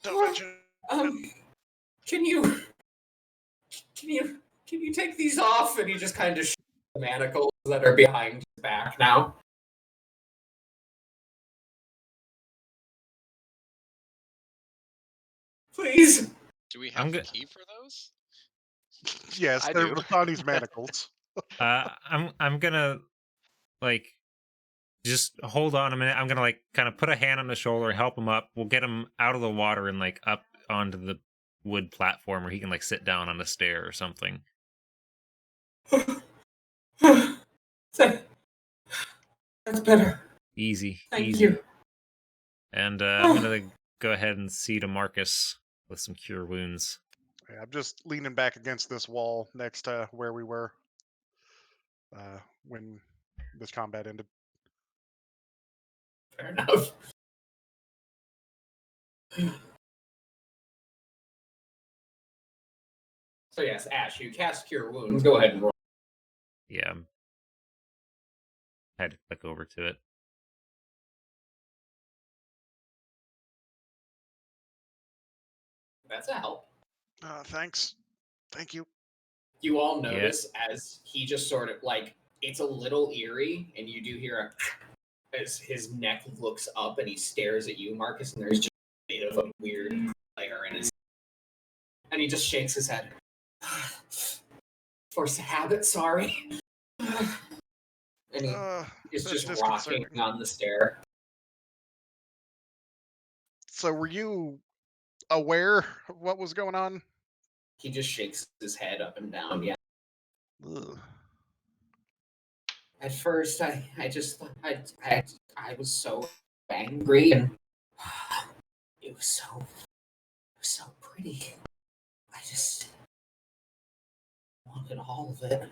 don't mention it. Can you take these off? And he just kind of shows the manacles that are behind his back now. Please. Do we I'm have the go- key for those? Yes, I they're do. Rathani's manacles. I'm gonna like just hold on a minute. I'm gonna like kind of put a hand on the shoulder, help him up. We'll get him out of the water and like up onto the wood platform where he can like sit down on a stair or something. That's better. Easy, Thank easy. you. And I'm gonna go ahead and see to Marcus with some cure wounds. Yeah, I'm just leaning back against this wall next to where we were when this combat ended. Fair enough. So yes, Ash, you cast Cure Wounds. Go ahead and roll. Yeah, I had to click over to it. That's a help. Thanks. Thank you. You all notice as he just sort of like, it's a little eerie, and you do hear as his neck looks up and he stares at you, Marcus, and there's just a bit of a weird glare in his, and he just shakes his head. Force of habit, sorry. And he is That's just rocking disconcerting. on the stair. So were you aware of what was going on? He just shakes his head up and down. Yeah. Ugh. At first, I was so angry, and it was so pretty. I just wanted all of it.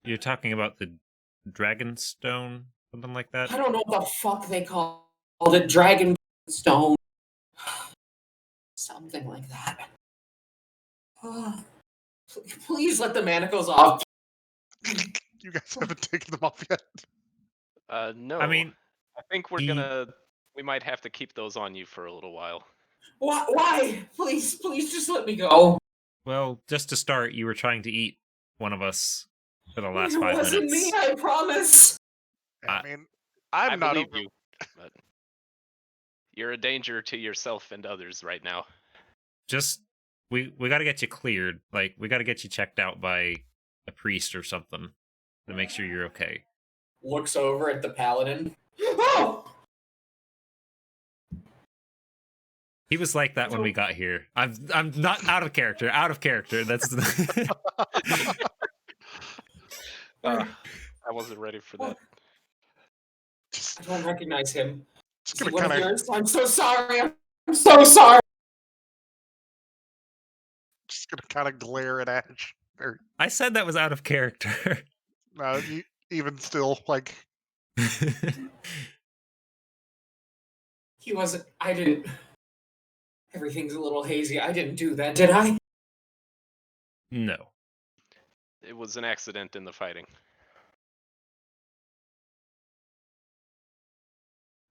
You're talking about the Dragonstone, something like that? I don't know what the fuck they called it. Dragon Stone. Something like that. Please let the manacles off. You guys haven't taken them off yet. No. I mean, I think we might have to keep those on you for a little while. Why? Please just let me go. well, just to start, you were trying to eat one of us for the last It 5 wasn't minutes. me, I promise. I mean, I I'm not believe over. you, but you're a danger to yourself and others right now. Just we got to get you cleared. Like we got to get you checked out by a priest or something to make sure you're okay. Looks over at the paladin. Oh! He was like that when we got here. I'm not out of character. Out of character. That's I wasn't ready for that. I don't recognize him. Just Is he gonna one of kind of, yours? I'm so sorry. I'm so sorry. glare at Ash. Or I said that was out of character. even still, like, He wasn't. I didn't. Everything's a little hazy. I didn't do that, did I? No. It was an accident in the fighting.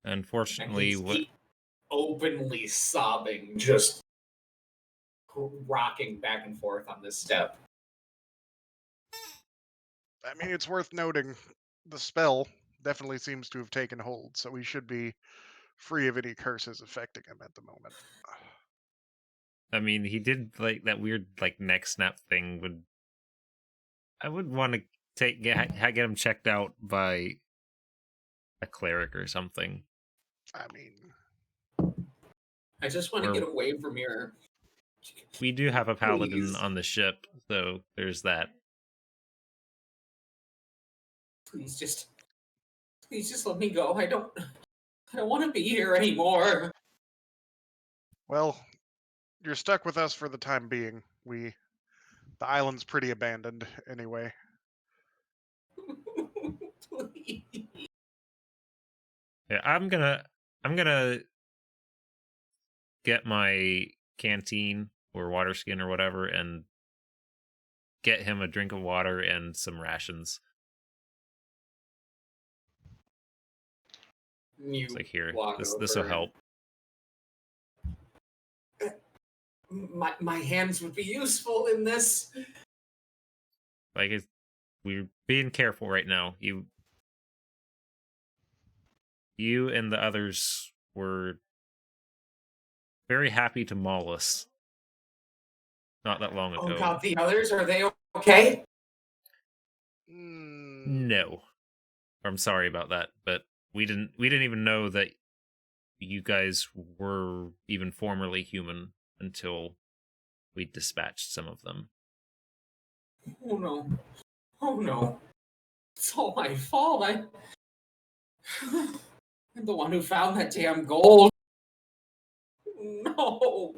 Unfortunately, He's openly sobbing, just rocking back and forth on this step. I mean, it's worth noting the spell definitely seems to have taken hold, so we should be free of any curses affecting him at the moment. I mean, he did like that weird like neck snap thing. I would want to get him checked out by a cleric or something. I mean, I just want to We're- get away from here. We do have a paladin Please. on the ship, so there's that. Please just let me go. I don't want to be here anymore. well, you're stuck with us for the time being. The island's pretty abandoned anyway. Please. Yeah, I'm gonna get my canteen or water skin or whatever and get him a drink of water and some rations. You It's like, here, walk this will over. help. My hands would be useful in this. Like, we're being careful right now. You and the others were very happy to maul us not that long ago. Oh God, the others, are they okay? No. I'm sorry about that, but we didn't even know that you guys were even formerly human until we dispatched some of them. Oh no. Oh no. It's all my fault. I'm the one who found that damn gold. No.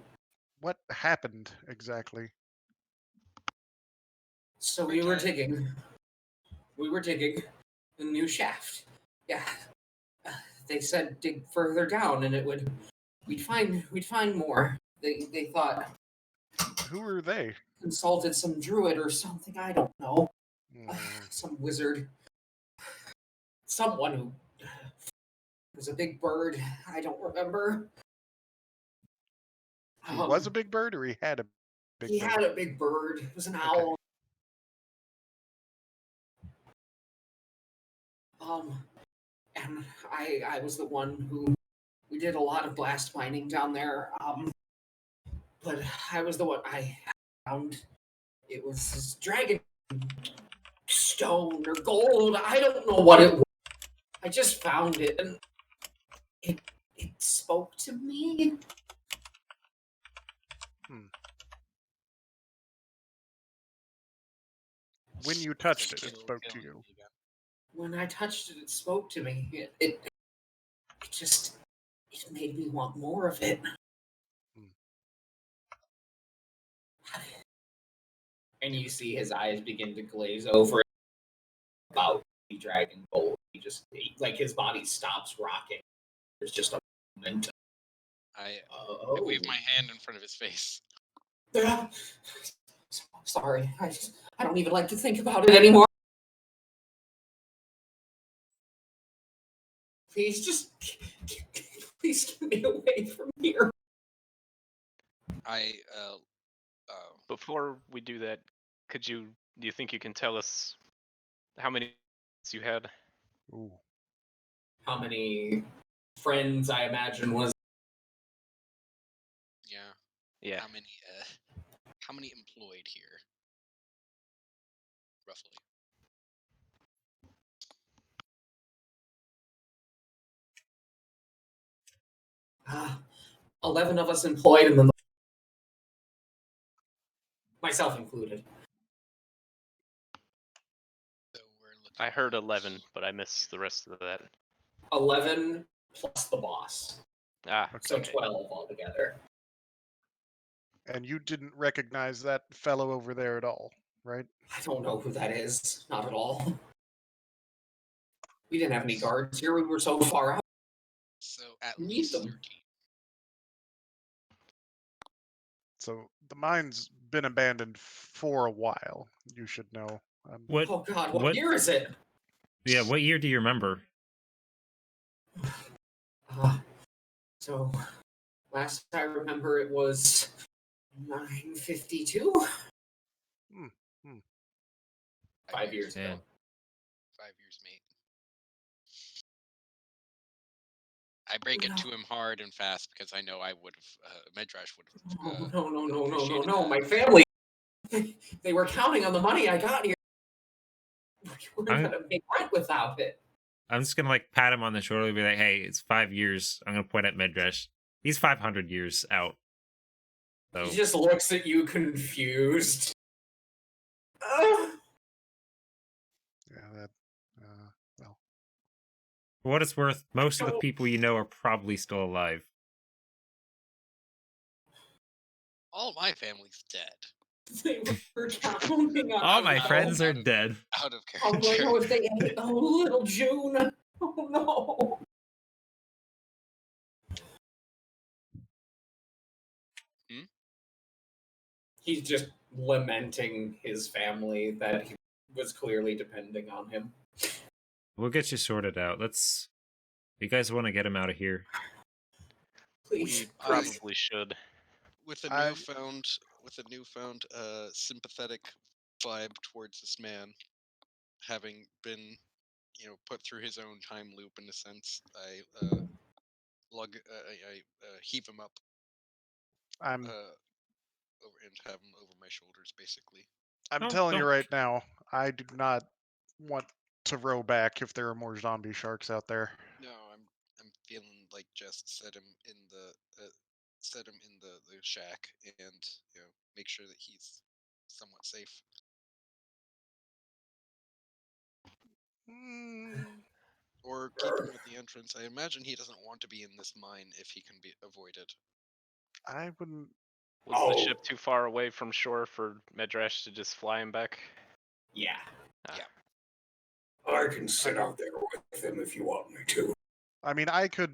What happened exactly? So we were digging. We were digging a new shaft. Yeah. They said dig further down and we'd find more. They thought Who are they? consulted some druid or something, I don't know. Hmm. Some wizard. Someone who was a big bird. I don't remember. He was a big bird, or he had a big He bird? had a big bird. It was an Okay. owl. And I was the one who we did a lot of blast mining down there. But I was the one I found. It was this dragon stone or gold. I don't know what it was. I just found it and it spoke to me. When you touched it, it spoke to you. When I touched it, it spoke to me. It made me want more of it. And you see his eyes begin to glaze over about the dragon gold. Like his body stops rocking. There's just a moment. I wave my hand in front of his face. Yeah. Sorry, I don't even like to think about it anymore. Please please get me away from here. Before we do that, do you think you can tell us how many you had? Ooh. How many friends I imagine was? Yeah. How many employed here? Roughly. 11 of us employed, and then myself included. So we're looking. I heard 11, but I missed the rest of that. 11 plus the boss. So Okay. 12 altogether. And you didn't recognize that fellow over there at all, right? I don't know who that is. Not at all. We didn't have any guards here. We were so far out. So at least 13. So the mine's been abandoned for a while. You should know. What? Oh God! What year is it? Yeah, what year do you remember? So last I remember, it was 952. 5 years ago. 5 years, mate. I break it to him hard and fast because I know I would have, Medrash would have. No. My family, they were counting on the money I got here. We weren't going to make rent without it. I'm just gonna like pat him on the shoulder and be like, "Hey, it's 5 years." I'm gonna point at Medresh. He's 500 years out. So He just looks at you confused. Ugh. Yeah, that. Well, for what it's worth, most of the people you know are probably still alive. All my family's dead. They were counting on All my how- friends are Out of- dead. Out of Oh character. no, if they ate little June. Oh no. Hmm? He's just lamenting his family that he was clearly depending on him. We'll get you sorted out. Let's. You guys want to get him out of here? Please, We please. probably should. With a I- newfound sympathetic vibe towards this man, having been, put through his own time loop in a sense, I heave him up I'm and have him over my shoulders, basically. I'm Oh, telling you don't- right now, I do not want to row back if there are more zombie sharks out there. No, I'm feeling like just set him in the shack and make sure that he's somewhat safe. Or keep him at the entrance. I imagine he doesn't want to be in this mine if he can be avoided. I wouldn't. Was the ship too far away from shore for Medresh to just fly him back? Yeah. Yeah. I can sit out there with them if you want me to. I mean, I could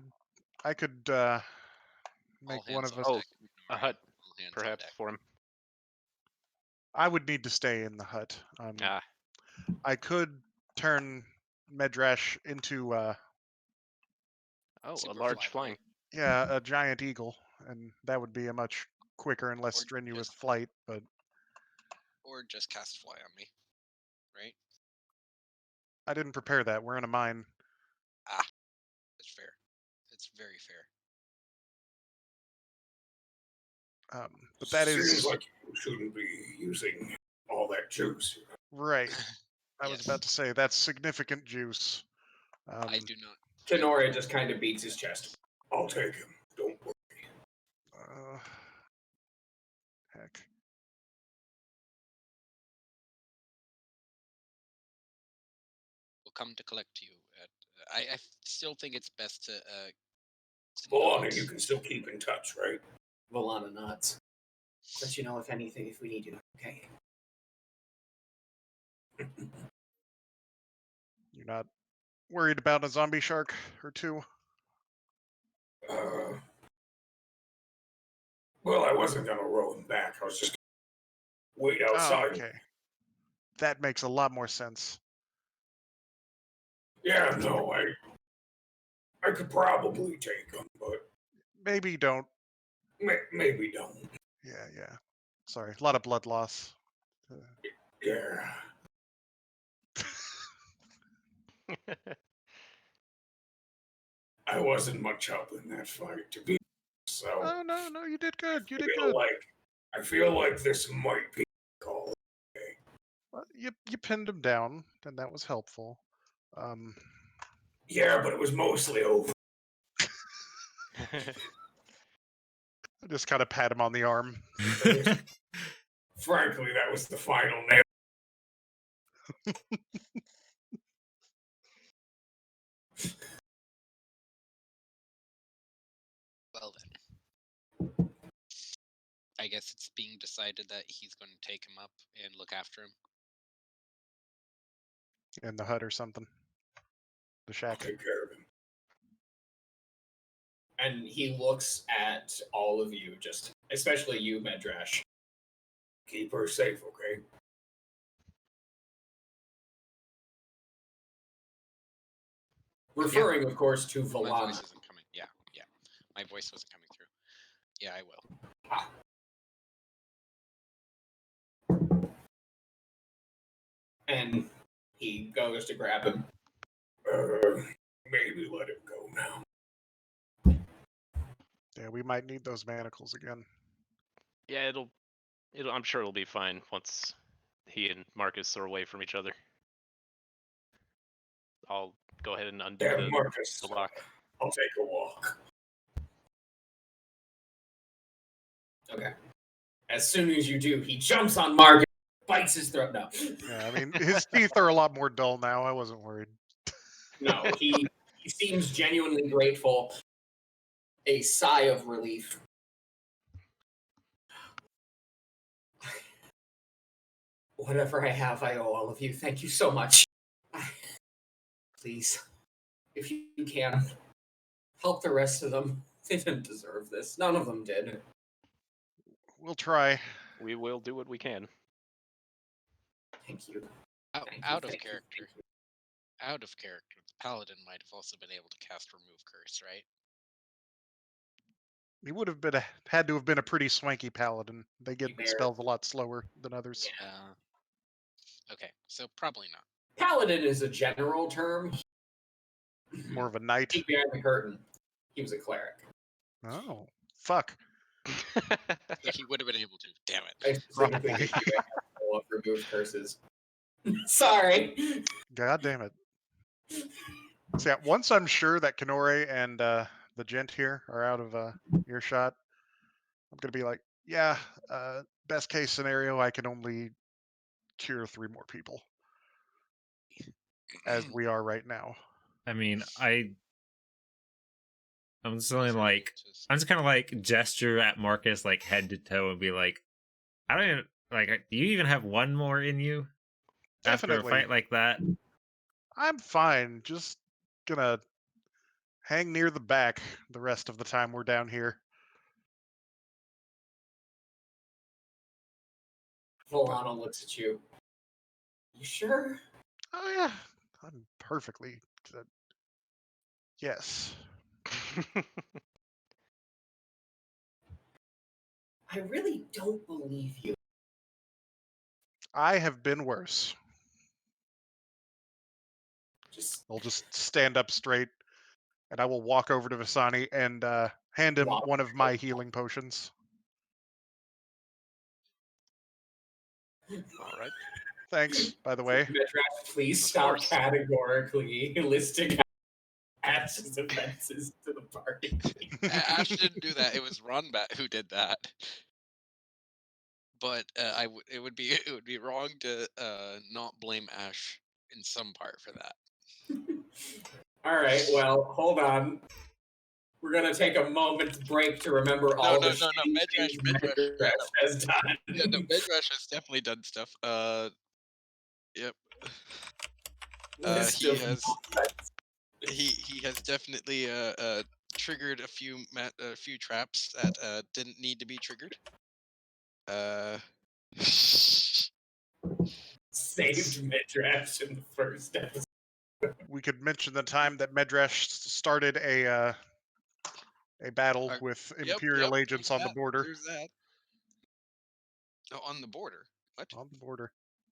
make All one hands of on us. Oh, deck. a hut, All hands on perhaps, deck. for him. I would need to stay in the hut. Ah, I could turn Medrash into oh, a Super large flyboy. flying. a giant eagle, and that would be a much quicker and less Or strenuous just- flight. But Or just cast fly on me. Right? I didn't prepare that. We're in a mine. That's fair. It's very fair. But that Seems is like you shouldn't be using all that juice. right. I was Yes. about to say that's significant juice. I do not. Tenori just kind of beats his chest. I'll take him. Don't worry. Heck. Will come to collect you. I still think it's best to. Bologna, not- you can still keep in touch, right? Volana nods. Let you know if anything, if we need you. Okay. You're not worried about a zombie shark or two? Well, I wasn't gonna row him back. I was just gonna wait outside. Oh, okay. That makes a lot more sense. Yeah, no, I could probably take him, but Maybe don't. maybe don't. Yeah. Sorry, a lot of blood loss. Yeah. I wasn't much help in that fight, to be honest, so Oh no, you did good. You did feel good. I feel like this might be a call. Well, you pinned him down, and that was helpful. Yeah, but it was mostly over. I just kind of pat him on the arm. Frankly, that was the final nail. Well then. I guess it's being decided that he's going to take him up and look after him. In the hut or something. The I'll shack. take care of him. And he looks at all of you, just especially you, Medrash. Keep her safe, okay? Referring, of course, to My Volana. voice isn't coming. Yeah. My voice wasn't coming through. Yeah, I will. And he goes to grab him. Maybe let him go now. Yeah, we might need those manacles again. Yeah, it'll. I'm sure it'll be fine once he and Marcus are away from each other. I'll go ahead and undo Damn, Marcus. the lock. I'll take a walk. Okay. As soon as you do, he jumps on Marcus, bites his throat. No. Yeah, I mean, his teeth are a lot more dull now. I wasn't worried. No, he seems genuinely grateful. A sigh of relief. Whatever I have, I owe all of you. Thank you so much. Please, if you can, help the rest of them. They didn't deserve this. None of them did. We'll try. We will do what we can. Thank you. Out, Thank you, out of thank you, character. thank you. Out of character. The paladin might have also been able to cast remove curse, right? He would have been had to have been a pretty swanky paladin. They get Bear. spells a lot slower than others. Okay, so probably not. Paladin is a general term. More of a knight. Peek behind the curtain. He was a cleric. Oh, fuck. So he would have been able to. Damn it. I specifically Probably. gave you a handful of remove curses. Sorry. God damn it. So yeah, once I'm sure that Kenore and the gent here are out of earshot, I'm gonna be like, yeah, best case scenario, I can only cure 3 more people, as we are right now. I mean, I'm just only like, I'm just kind of like gesture at Marcus like head to toe and be like, I don't even like. Do you even have one more in you after a Definitely. fight like that? I'm fine. Just gonna hang near the back the rest of the time we're down here. Volano looks at you. You sure? Oh yeah, I'm perfectly. Yes. I really don't believe you. I have been worse. I'll just stand up straight, and I will walk over to Visani and hand him Walk one of my healing potions. All right. Thanks, by the way. Midrash, please Of stop course. categorically listing Ash's offenses to the party. Ash didn't do that. It was Runbat who did that. But it would be wrong to not blame Ash in some part for that. All right, well, hold on. We're gonna take a moment's break to remember all the shitty Midrash, things Midrash has done. Yeah, no, Midrash has definitely done stuff. Yep. List He of has nonsense. he has definitely triggered a few traps that didn't need to be triggered. Saved Midrash in the first episode. We could mention the time that Medrash started a battle with Imperial agents on the border. There's that. Oh, on the border. What? On the border.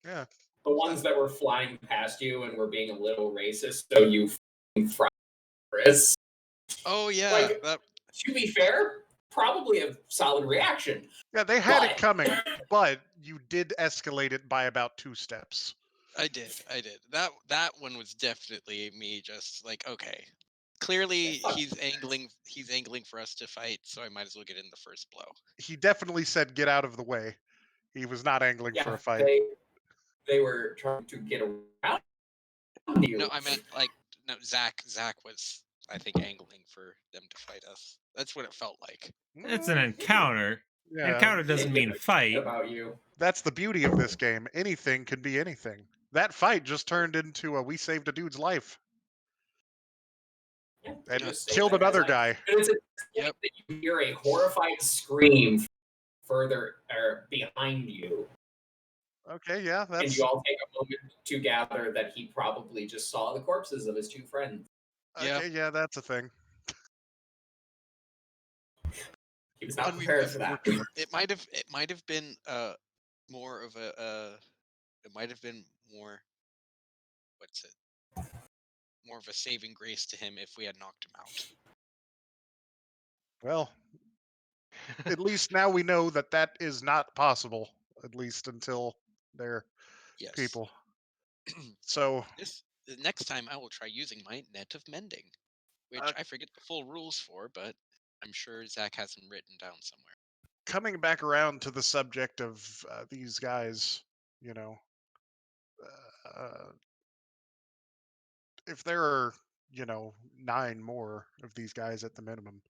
Yeah. The ones that were flying past you and were being a little racist, so you fried Chris. Oh yeah. Like, to be fair, probably a solid reaction. Yeah, they had it coming, but you did escalate it by about 2 steps. I did. That one was definitely me just like, okay. Clearly he's angling for us to fight, so I might as well get in the first blow. He definitely said get out of the way. He was not angling for a fight. They were trying to get around you. No, I meant like no, Zach was I think angling for them to fight us. That's what it felt like. It's an encounter. Yeah. Encounter doesn't mean fight. About you. That's the beauty of this game. Anything can be anything. That fight just turned into a we saved a dude's life. Yeah, And killed another guy. And it's that you hear a horrified scream further or behind you. Okay, yeah, that's. And you all take a moment to gather that he probably just saw the corpses of his 2 friends. Okay, yeah, that's a thing. He was not prepared for that. It might have been more of a it might have been more more of a saving grace to him if we had knocked him out. Well, at least now we know that that is not possible, at least until they're people. So The next time I will try using my Net of Mending, which Uh, I forget the full rules for, but I'm sure Zach has them written down somewhere. Coming back around to the subject of these guys, you know, if there are, 9 more of these guys at the minimum,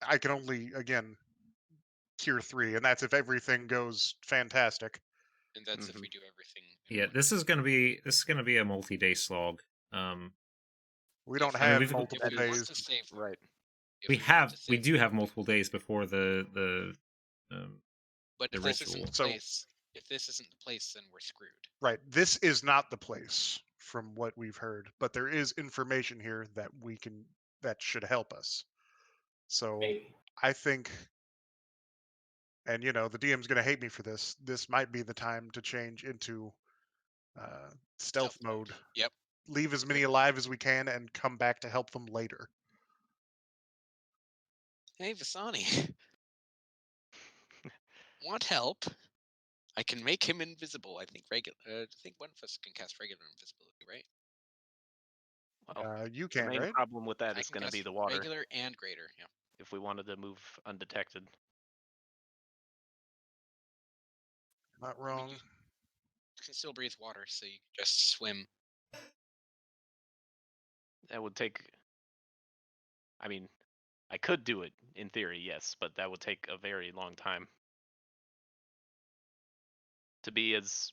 I can only, again, cure 3, and that's if everything goes fantastic. And that's if we do everything. Yeah, this is gonna be a multi-day slog. We don't If- I mean, have we've- multiple if we want days. to save them, Right. if we want have to we save do them, have multiple days before the But the if this isn't ritual. the So- place, if this isn't the place, then we're screwed. Right. This is not the place from what we've heard, but there is information here that should help us. So Maybe. I think, and the DM's going to hate me for this. This might be the time to change into stealth mode. Yep. Leave as many alive as we can and come back to help them later. Hey, Vasani. Want help? I can make him invisible. I think I think one of us can cast regular invisibility, right? Well, You the can, main right? problem with that I is can going to cast be the water. regular and greater. Yeah. If we wanted to move undetected, Not wrong. You can still breathe water, so you can just swim. that would take. I mean, I could do it in theory, yes, but that would take a very long time. To be as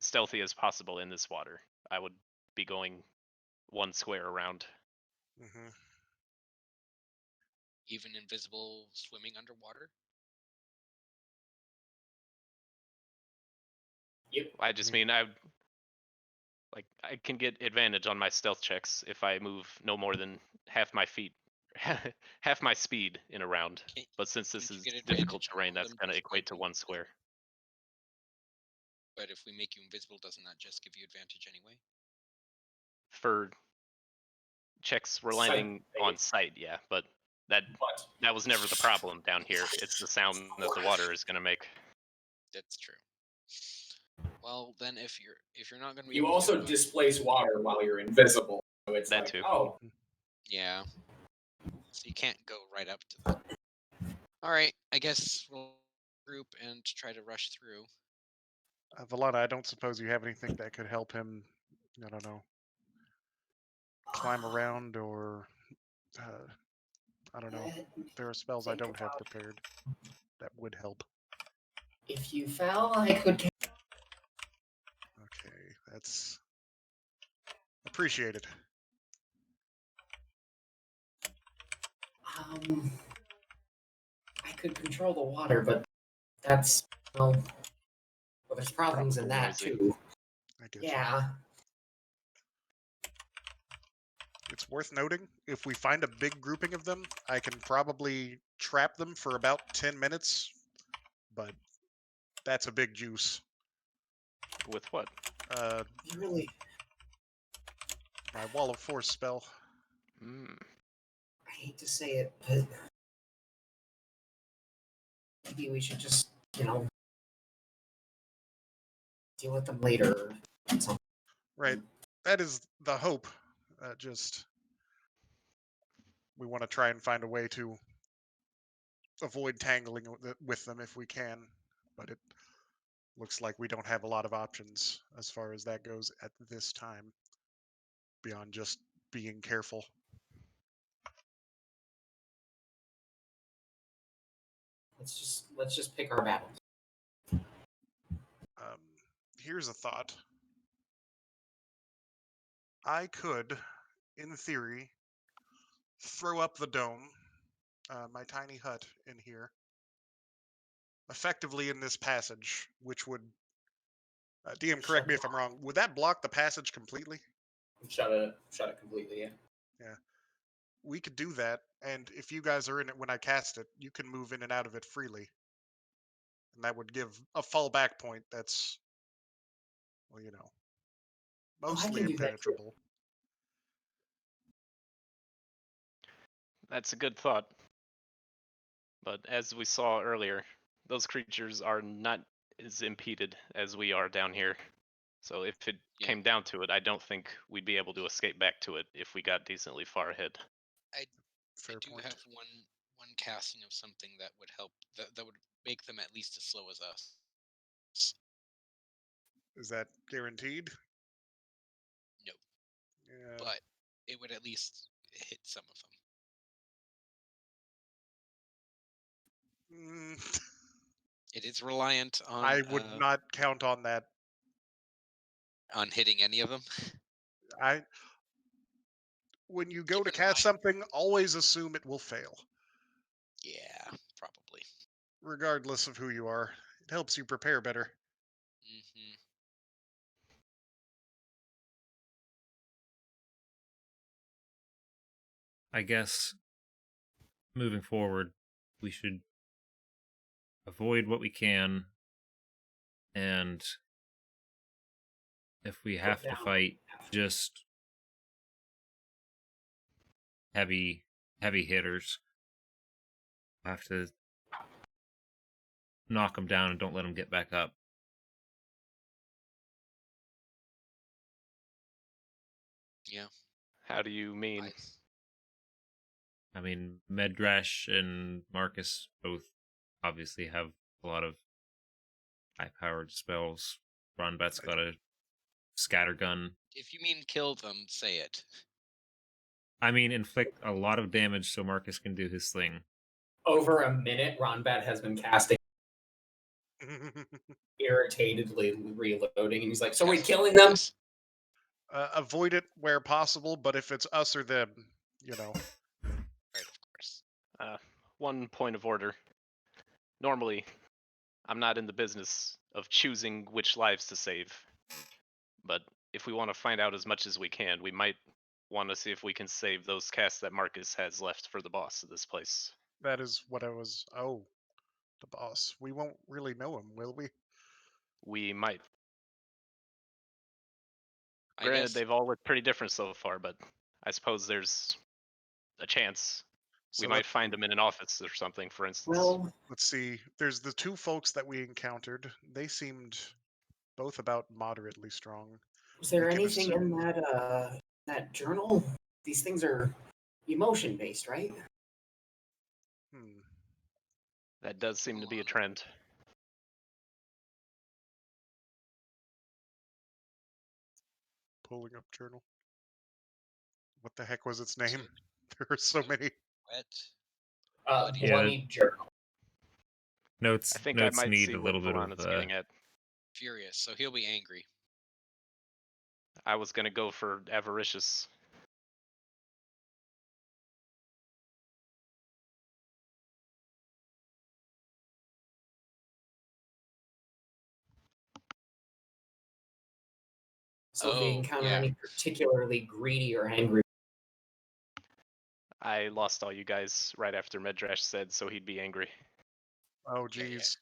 stealthy as possible in this water, I would be going 1 square around. Hmm. Even invisible swimming underwater. Yep. I just mean I can get advantage on my stealth checks if I move no more than half my feet, half my speed in a round. But since this Can't is you get difficult advantage on terrain, all that's them going to just by equate to being 1 square. But if we make you invisible, doesn't that just give you advantage anyway? For checks Sight, landing on maybe. sight, yeah, but that was never the problem down here. It's the sound that the water is going to make. That's true. Well, then if you're not going to be You able also to, displace water while you're invisible. So it's That like, too. oh, yeah, so you can't go right up to them. All right, I guess we'll group and try to rush through. Valana, I don't suppose you have anything that could help him, I don't know, climb around or, I don't know. There are spells I think don't have about prepared that would help. if you fell, I could. Okay, that's appreciated. I could control the water, but that's well, there's problems in that Noisy. too. I get you. Yeah. It's worth noting, if we find a big grouping of them, I can probably trap them for about 10 minutes, but that's a big juice. With what? You really. My Wall of Force spell. I hate to say it, but maybe we should just, deal with them later. Right. That is the hope. We want to try and find a way to avoid tangling with them if we can, but it looks like we don't have a lot of options as far as that goes at this time, beyond just being careful. Let's just pick our battles. Here's a thought. I could, in theory, throw up the dome, my tiny hut in here, effectively in this passage, which would, DM, correct me if I'm wrong, would that block the passage completely? Shut it completely. Yeah. Yeah. We could do that, and if you guys are in it when I cast it, you can move in and out of it freely. And that would give a fallback point that's, well, mostly can do that too. impenetrable. That's a good thought. But as we saw earlier, those creatures are not as impeded as we are down here. So if it Yeah. came down to it, I don't think we'd be able to escape back to it if we got decently far ahead. Fair I do point. have one casting of something that would help. That would make them at least as slow as us. Is that guaranteed? No, Yeah. but it would at least hit some of them. Mm, It is reliant on I would not count on that. on hitting any of them. When you go Keep to in cast mind- something, always assume it will fail, Yeah, probably. regardless of who you are. It helps you prepare better. Hmm. I guess moving forward, we should avoid what we can, and if we have to down. fight, just heavy hitters. Have to knock them down and don't let them get back up. Yeah. How do you mean? I mean, Medrash and Marcus both obviously have a lot of high-powered spells. Ronbat's got a scattergun. If you mean kill them, say it. I mean, inflict a lot of damage so Marcus can do his thing. Over a minute, Ronbat has been casting, irritatedly reloading, and he's like, "So we Yes, killing them?" yes. Avoid it where possible, but if it's us or them, you know. Right, of course. 1 point of order. Normally, I'm not in the business of choosing which lives to save. But if we want to find out as much as we can, we might want to see if we can save those casts that Marcus has left for the boss of this place. That is what I was. Oh, the boss. We won't really know him, will we? We might. I Granted, guess they've all looked pretty different so far, but I suppose there's a chance we So might find them in an office or something, for instance. Well, let's see. There's the two folks that we encountered. They seemed both about moderately strong. was there we can anything in assume- that journal? These things are emotion based, right? Hmm. That does seem to be a trend. Pulling up journal. What the heck was its name? There are so many. wet. Yeah. Bloody journal. Notes I think I might need see a what little bit Veron of is getting at. Furious, so he'll be angry. I was gonna go for avaricious. So if we Oh, encounter yeah. any particularly greedy or angry, I lost all you guys right after Medrash said, so he'd be angry. Oh, Yeah, yeah. geez.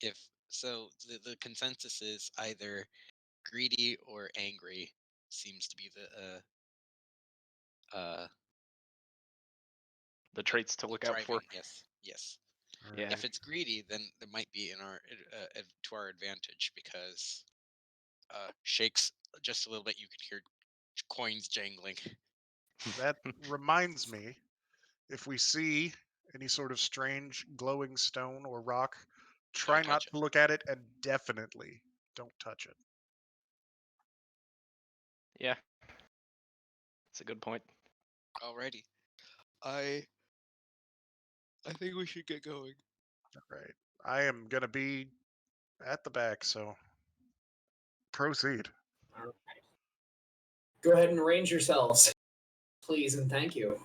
If so, the consensus is either greedy or angry seems to be The traits to look out for. driving. Yes. Yeah. If it's greedy, then it might be in our to our advantage because shakes just a little bit. You can hear coins jangling. That reminds me, if we see any sort of strange glowing stone or rock, try Don't not touch it. to look at it, and definitely don't touch it. Yeah. That's a good point. Alrighty. I think we should get going. Right. I am gonna be at the back, so proceed. all right. Go ahead and arrange yourselves, please and thank you.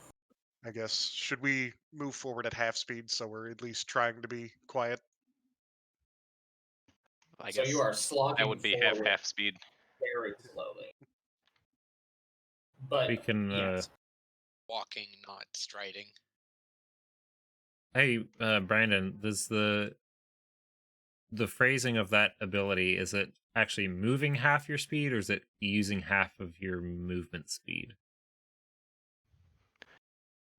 I guess. Should we move forward at half speed so we're at least trying to be quiet? I So guess you are slogging that would be forward half speed. very slowly. But We can. yes, Walking, not striding. Hey, Brandon, does the phrasing of that ability, is it actually moving half your speed, or is it using half of your movement speed?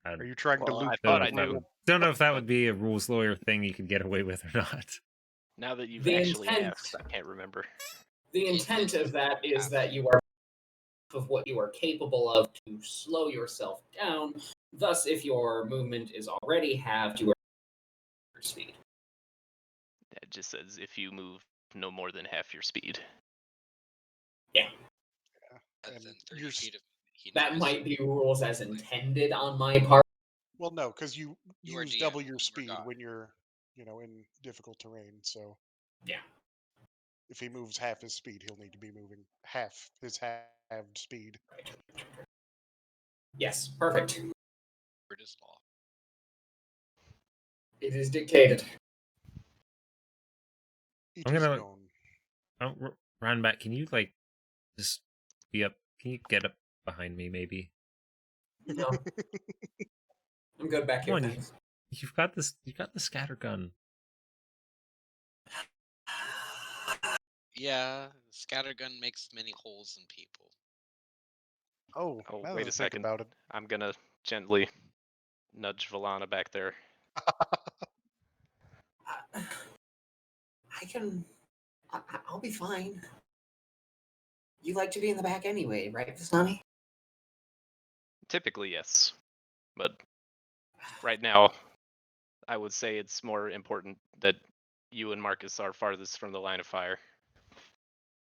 Are you trying to Well, loop? I thought I Don't know if that knew. would, don't know if that would be a rules lawyer thing you could get away with or not. Now that you've The actually intent- asked, I can't remember. The intent of that is that you are of what you are capable of to slow yourself down. Thus, if your movement is already halved, you are your speed. It just says if you move no more than half your speed. Other And than 30 you're feet of he That knows. might be rules as intended on my part. Well, no, because you You are use DM, double your we're speed God. when you're, in difficult terrain. So Yeah. if he moves half his speed, he'll need to be moving half his halved speed. Yes, perfect. Word is law. It is dictated. It I'm is gonna- known. Run back. Can you just be up? Can you get up behind me, maybe? No. I'm good back here. Come on, Thanks. You've got this. You've got the scatter gun. Yeah, scattergun makes many holes in people. Oh, Oh, now wait that a I think second. about it. I'm gonna gently nudge Valana back there. I'll be fine. You like to be in the back anyway, right, Vistani? Typically, yes. But right now, I would say it's more important that you and Marcus are farthest from the line of fire.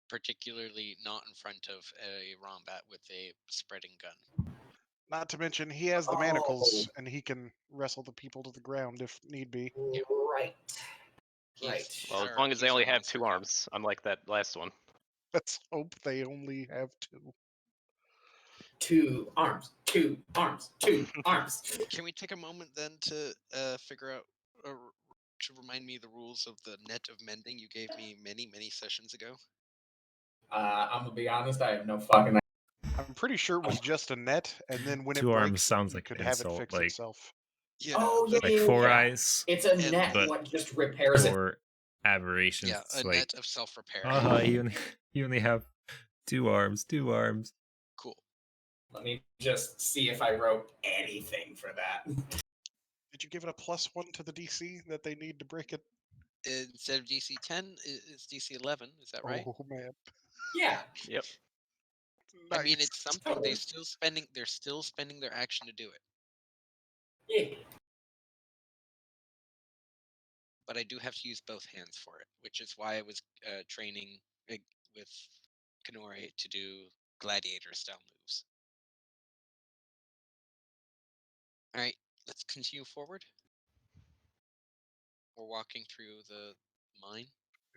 Particularly not in front of a Rombat with a spreading gun. Not to mention, he has the manacles, and he can wrestle the people to the ground if need be. Right. He's Well, as our- long as they he's our only have monster 2 god. arms, unlike that last one. Let's hope they only have 2. 2 arms. 2 arms. 2 arms. Can we take a moment then to figure out, to remind me the rules of the net of mending you gave me many, many sessions ago? I'm gonna be honest. I have no fucking. I'm pretty sure it was just a net, and then when it 2 arms breaks, sounds you like could an have it insult, fix like- itself. Yeah. Oh yeah, Like yeah, 4 yeah. eyes It's a And- net. but What just repairs it? for aberrations. Yeah, It's a like, net of self-repair. you only have 2 arms. 2 arms. Cool. Let me just see if I wrote anything for that. Did you give it a +1 to the DC that they need to break it? Instead of DC 10, it's DC 11. Is that right? Oh man, Yeah. Yep. nice. I mean, it's something. They're still spending their action to do it. Yeah. But I do have to use both hands for it, which is why I was training with Kanore to do gladiator style moves. All right, let's continue forward. We're walking through the mine.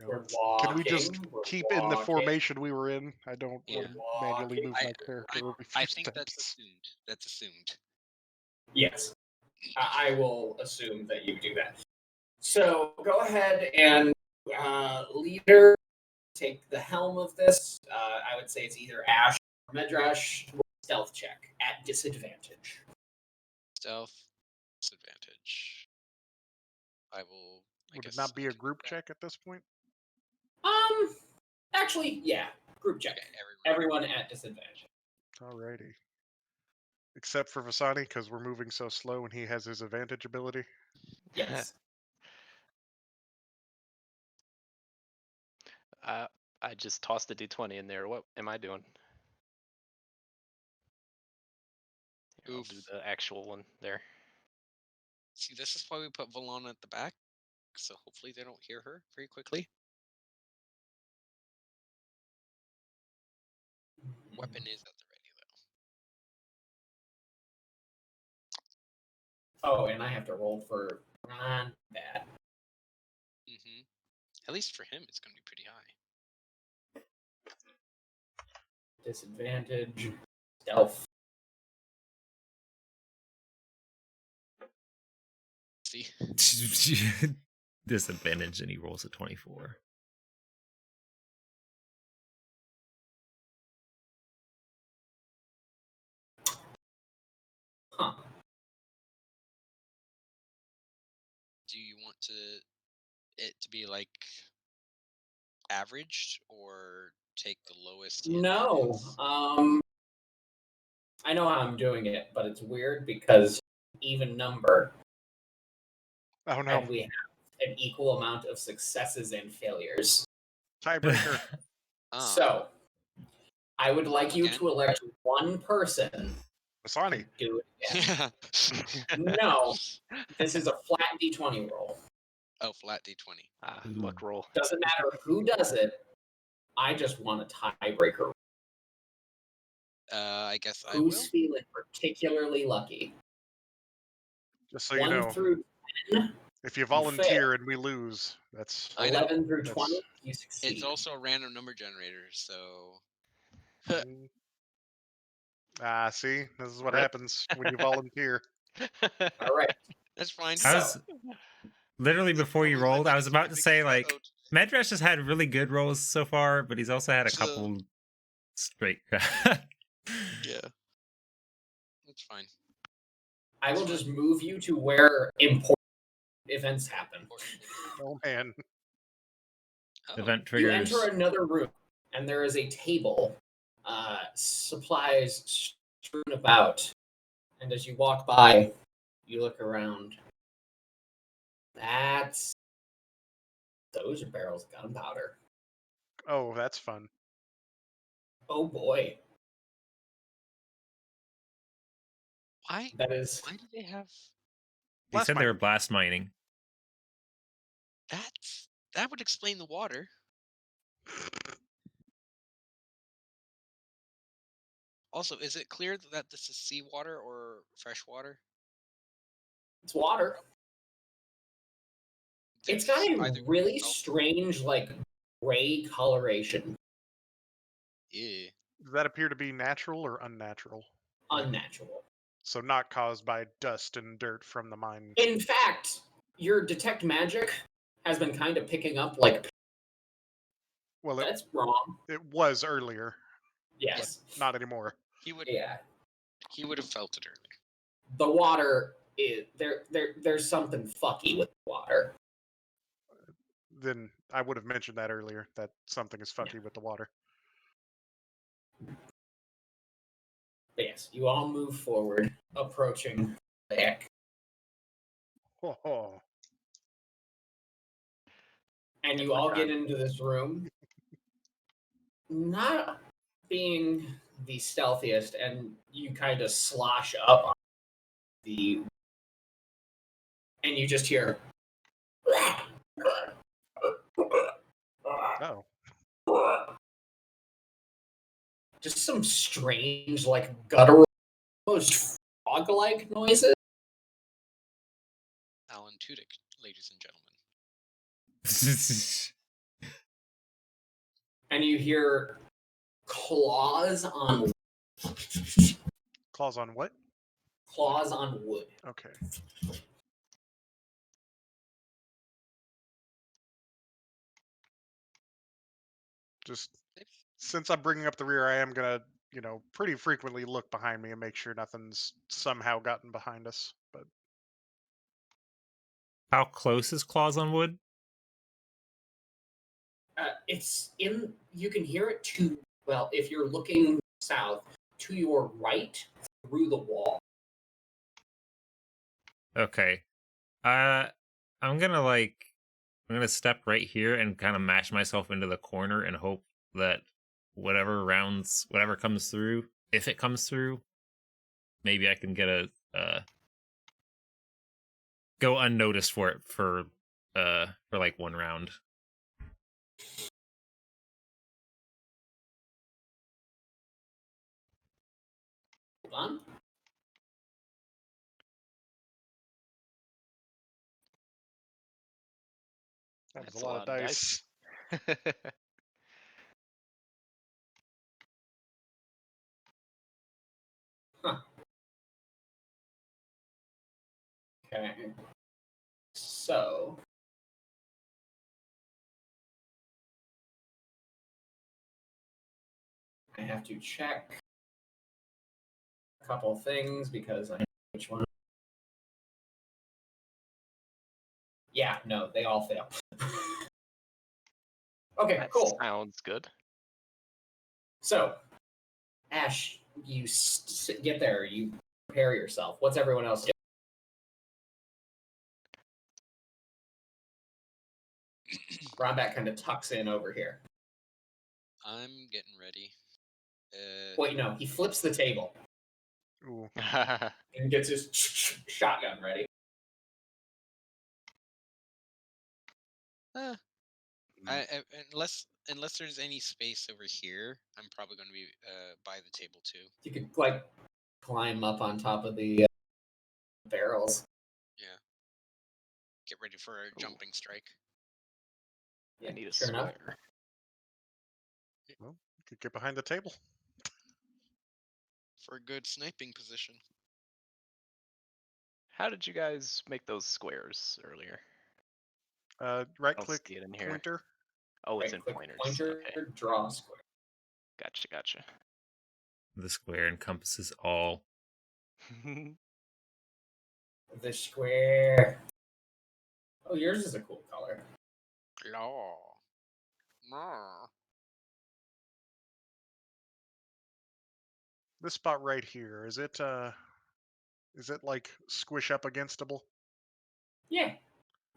Yeah, We're Can we just walking, we're keep in the walking. formation we were in? I don't Yeah. want to manually move my I- character every few I think that's steps. assumed. That's assumed. Yes. I will assume that you do that. So go ahead and leader, take the helm of this. I would say it's either Ash or Medrash. Stealth check at disadvantage. Stealth disadvantage. I will. I Would it guess not be I a can do group that. check at this point? Actually, yeah, group check. Okay, Everyone at disadvantage. Alrighty. Except for Vasani, because we're moving so slow and he has his advantage ability. Yes. I just tossed a d20 in there. What am I doing? Here, I'll do Oof. the actual one there. See, this is why we put Valana at the back, so hopefully they don't hear her very quickly. Weapon is at the ready though. Oh, and I have to roll for non-bad. At least for him, it's going to be pretty high. Disadvantage. Stealth. See, Disadvantage, and he rolls a 24. Huh. do you want it to be like averaged or take the lowest? in No. hits? I know how I'm doing it, but it's weird because even number, Oh no. and we have an equal amount of successes and failures. Tiebreaker. Oh, So, I would like you Again? to elect one person to Masani. do it again. yeah. No, this is a flat d20 roll. Oh, flat d20. Luck roll. Doesn't matter who does it. I just want a tiebreaker. I guess I will. Who's feeling particularly lucky? Just so you 1 know, through 10, if you fail. volunteer and we lose, that's I know. 11 through That's- 20, you succeed. It's also a random number generator, so see, this is what Rip. happens when you volunteer. All right. that's fine. I was literally before you Normally my rolled, I was biggest about to say like vote. Medresh has had really good rolls so far, but he's also had a So- couple straight. Yeah, that's fine. I will just move you to where important events happen. Oh man. Oh, Event You triggers. enter another room, and there is a table, supplies strewn about. And as you walk by, you look around. Those are barrels of gunpowder. Oh, that's fun. Oh boy, why? that is. Why do they have He Blast said they were mining. blast mining. that? Would explain the water. Also, is it clear that this is seawater or fresh water? It's water. It's got There's a either really salt- strange, like, gray coloration. Yeah. Does that appear to be natural or unnatural? Unnatural. So not caused by dust and dirt from the mine. In fact, your detect magic has been kind of picking up, like, Well, that's wrong. it was earlier, Yes. not anymore. He would Yeah. have felt it earlier. The water is there's something fucky with the water. Then I would have mentioned that earlier, that something is funky with the water. But yes, you all move forward, approaching the deck, Oh, and you all get into this room. Not being the stealthiest, and you kind of slosh up on the, and you just hear. oh. Just some strange, like, guttural, almost frog-like noises. Alan Tudyk, ladies and gentlemen. And you hear claws on Claws on what? wood. Okay. Just since I'm bringing up the rear, I am gonna, pretty frequently look behind me and make sure nothing's somehow gotten behind us. But How close is claws on wood? It's in. You can hear it to. Well, if you're looking south, to your right through the wall. Okay. I'm gonna step right here and kind of mash myself into the corner and hope that whatever comes through, if it comes through, maybe I can get a go unnoticed for like one round. Hold on. that was That's a lot of dice. Okay. So. I have to check a couple things because I know which one. Yeah, no, they all fail. Okay, That cool. sounds good. So, Ash, you get there, you prepare yourself. What's everyone else doing? Rombat kind of tucks in over here. I'm getting ready. Wait, no, he flips the table Ooh. and gets his shotgun ready. Unless there's any space over here, I'm probably going to be by the table too. You could like climb up on top of the barrels. Yeah. Get ready for a jumping strike. Yeah, I need a sure enough. square. Well, you could get behind the table. For a good sniping position. How did you guys make those squares earlier? Right I don't click see it in here. pointer. Oh, it's in Right-click pointers. Pointer, Okay, draw square. gotcha. The square encompasses all. The square. Oh, yours is a cool color. Law. Nah. This spot right here, is it like squish up againstable? Yeah,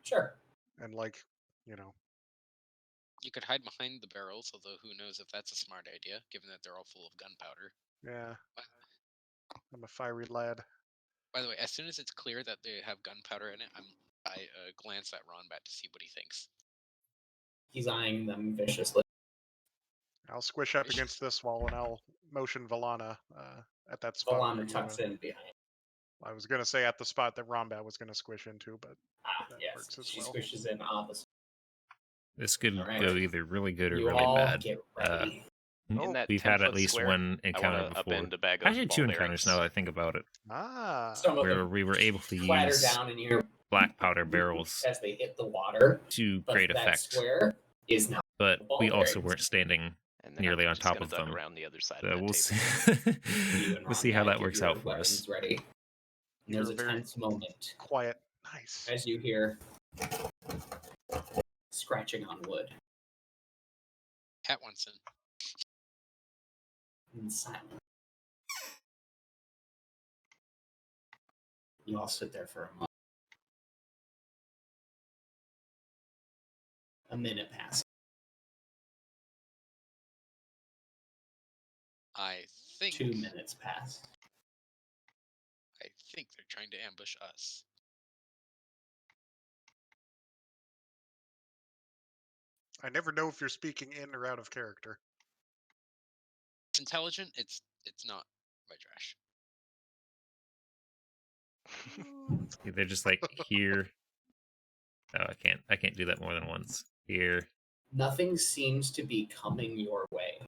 sure. And like, you know. You could hide behind the barrels, although who knows if that's a smart idea, given that they're all full of gunpowder. Yeah. I'm a fiery lad. By the way, as soon as it's clear that they have gunpowder in it, I glance at Ronbat to see what he thinks. He's eyeing them viciously. I'll squish up against this wall and I'll motion Valana at that spot. where Valana you, tucks in behind. I was gonna say at the spot that Rombat was gonna squish into, but that Yes, works as she well. squishes in opposite. This could Alright. go either really good or You really all bad. get ready. In that We've had 10-foot at least square, one I encounter want to before. upend a bag of Actually, ball two encounters bearings. now that I think about it. Ah. Some of Where them we were able to clatter use down in your black powder barrels as they hit the water. to But great that effect. square is now But ball we also bearings. weren't standing And then nearly I'm on just top gonna of duck them. around the other side So of we'll that see. table. You and We'll see how Ronbat that get works your out for us. weapons ready. And there's a You're very tense moment quiet. Nice. as you hear scratching on wood Cat wants in. and silence. You all sit there for a moment. A minute passes. I think 2 minutes pass. I think they're trying to ambush us. I never know if you're speaking in or out of character. It's intelligent. It's not my trash. See, they're just like here. Oh, I can't do that more than once. Here. Nothing seems to be coming your way.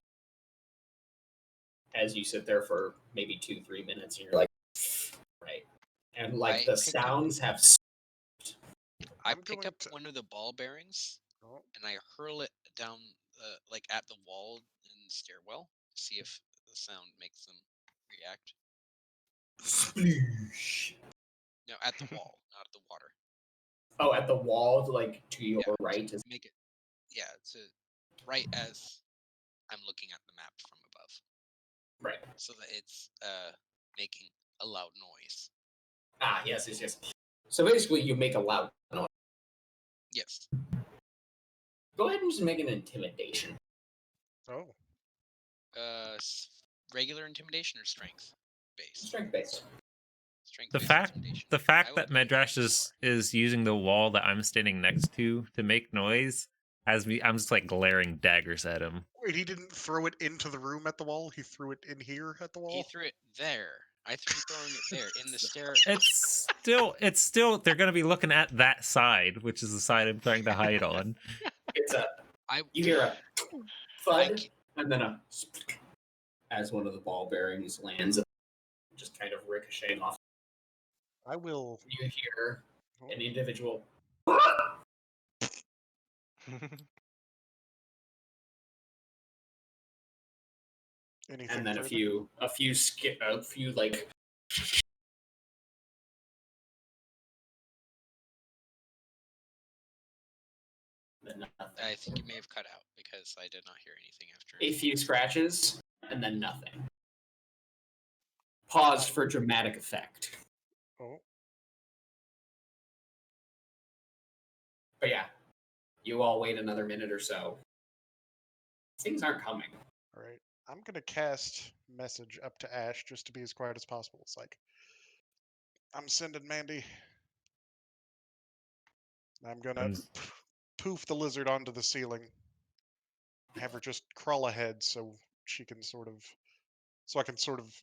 As you sit there for maybe 2-3 minutes, and you're like, right. And like I the pick up- sounds have. I I'm pick going up to- one of the ball bearings Oh, and I hurl it down, like at the wall in the stairwell. See if the sound makes them react. Sploosh. No, at the wall, not at the water. Oh, at the wall, like to your Yeah, right is Make it, yeah, to right as I'm looking at the map from above, right. so that it's making a loud noise. Yes. So basically, you make a loud noise. Yes. Go ahead and just make an intimidation. oh. Regular intimidation or strength based? Strength based. Strength The based fact intimidation. the fact I that will do Medrash that. is using the wall that I'm standing next to make noise has me. I'm just like glaring daggers at him. Wait, he didn't throw it into the room at the wall? He threw it in here at the wall? He threw it there. I'm throwing it there in the stair. It's still they're gonna be looking at that side, which is the side I'm trying to hide on. It's a. I You hear a I thud ca- and then a as one of the ball bearings lands, just kind of ricocheting off. I will. You hear Oh, an individual. anything And then a further? few like. Then nothing. I think you may have cut out because I did not hear anything after. A few scratches and then nothing. Pause for dramatic effect. Oh, But yeah, You all wait another minute or so. Things aren't coming. All right. I'm gonna cast message up to Ash just to be as quiet as possible. It's like, I'm sending Mandy. I'm gonna I'm- poof the lizard onto the ceiling. Have her just crawl ahead so she can so I can sort of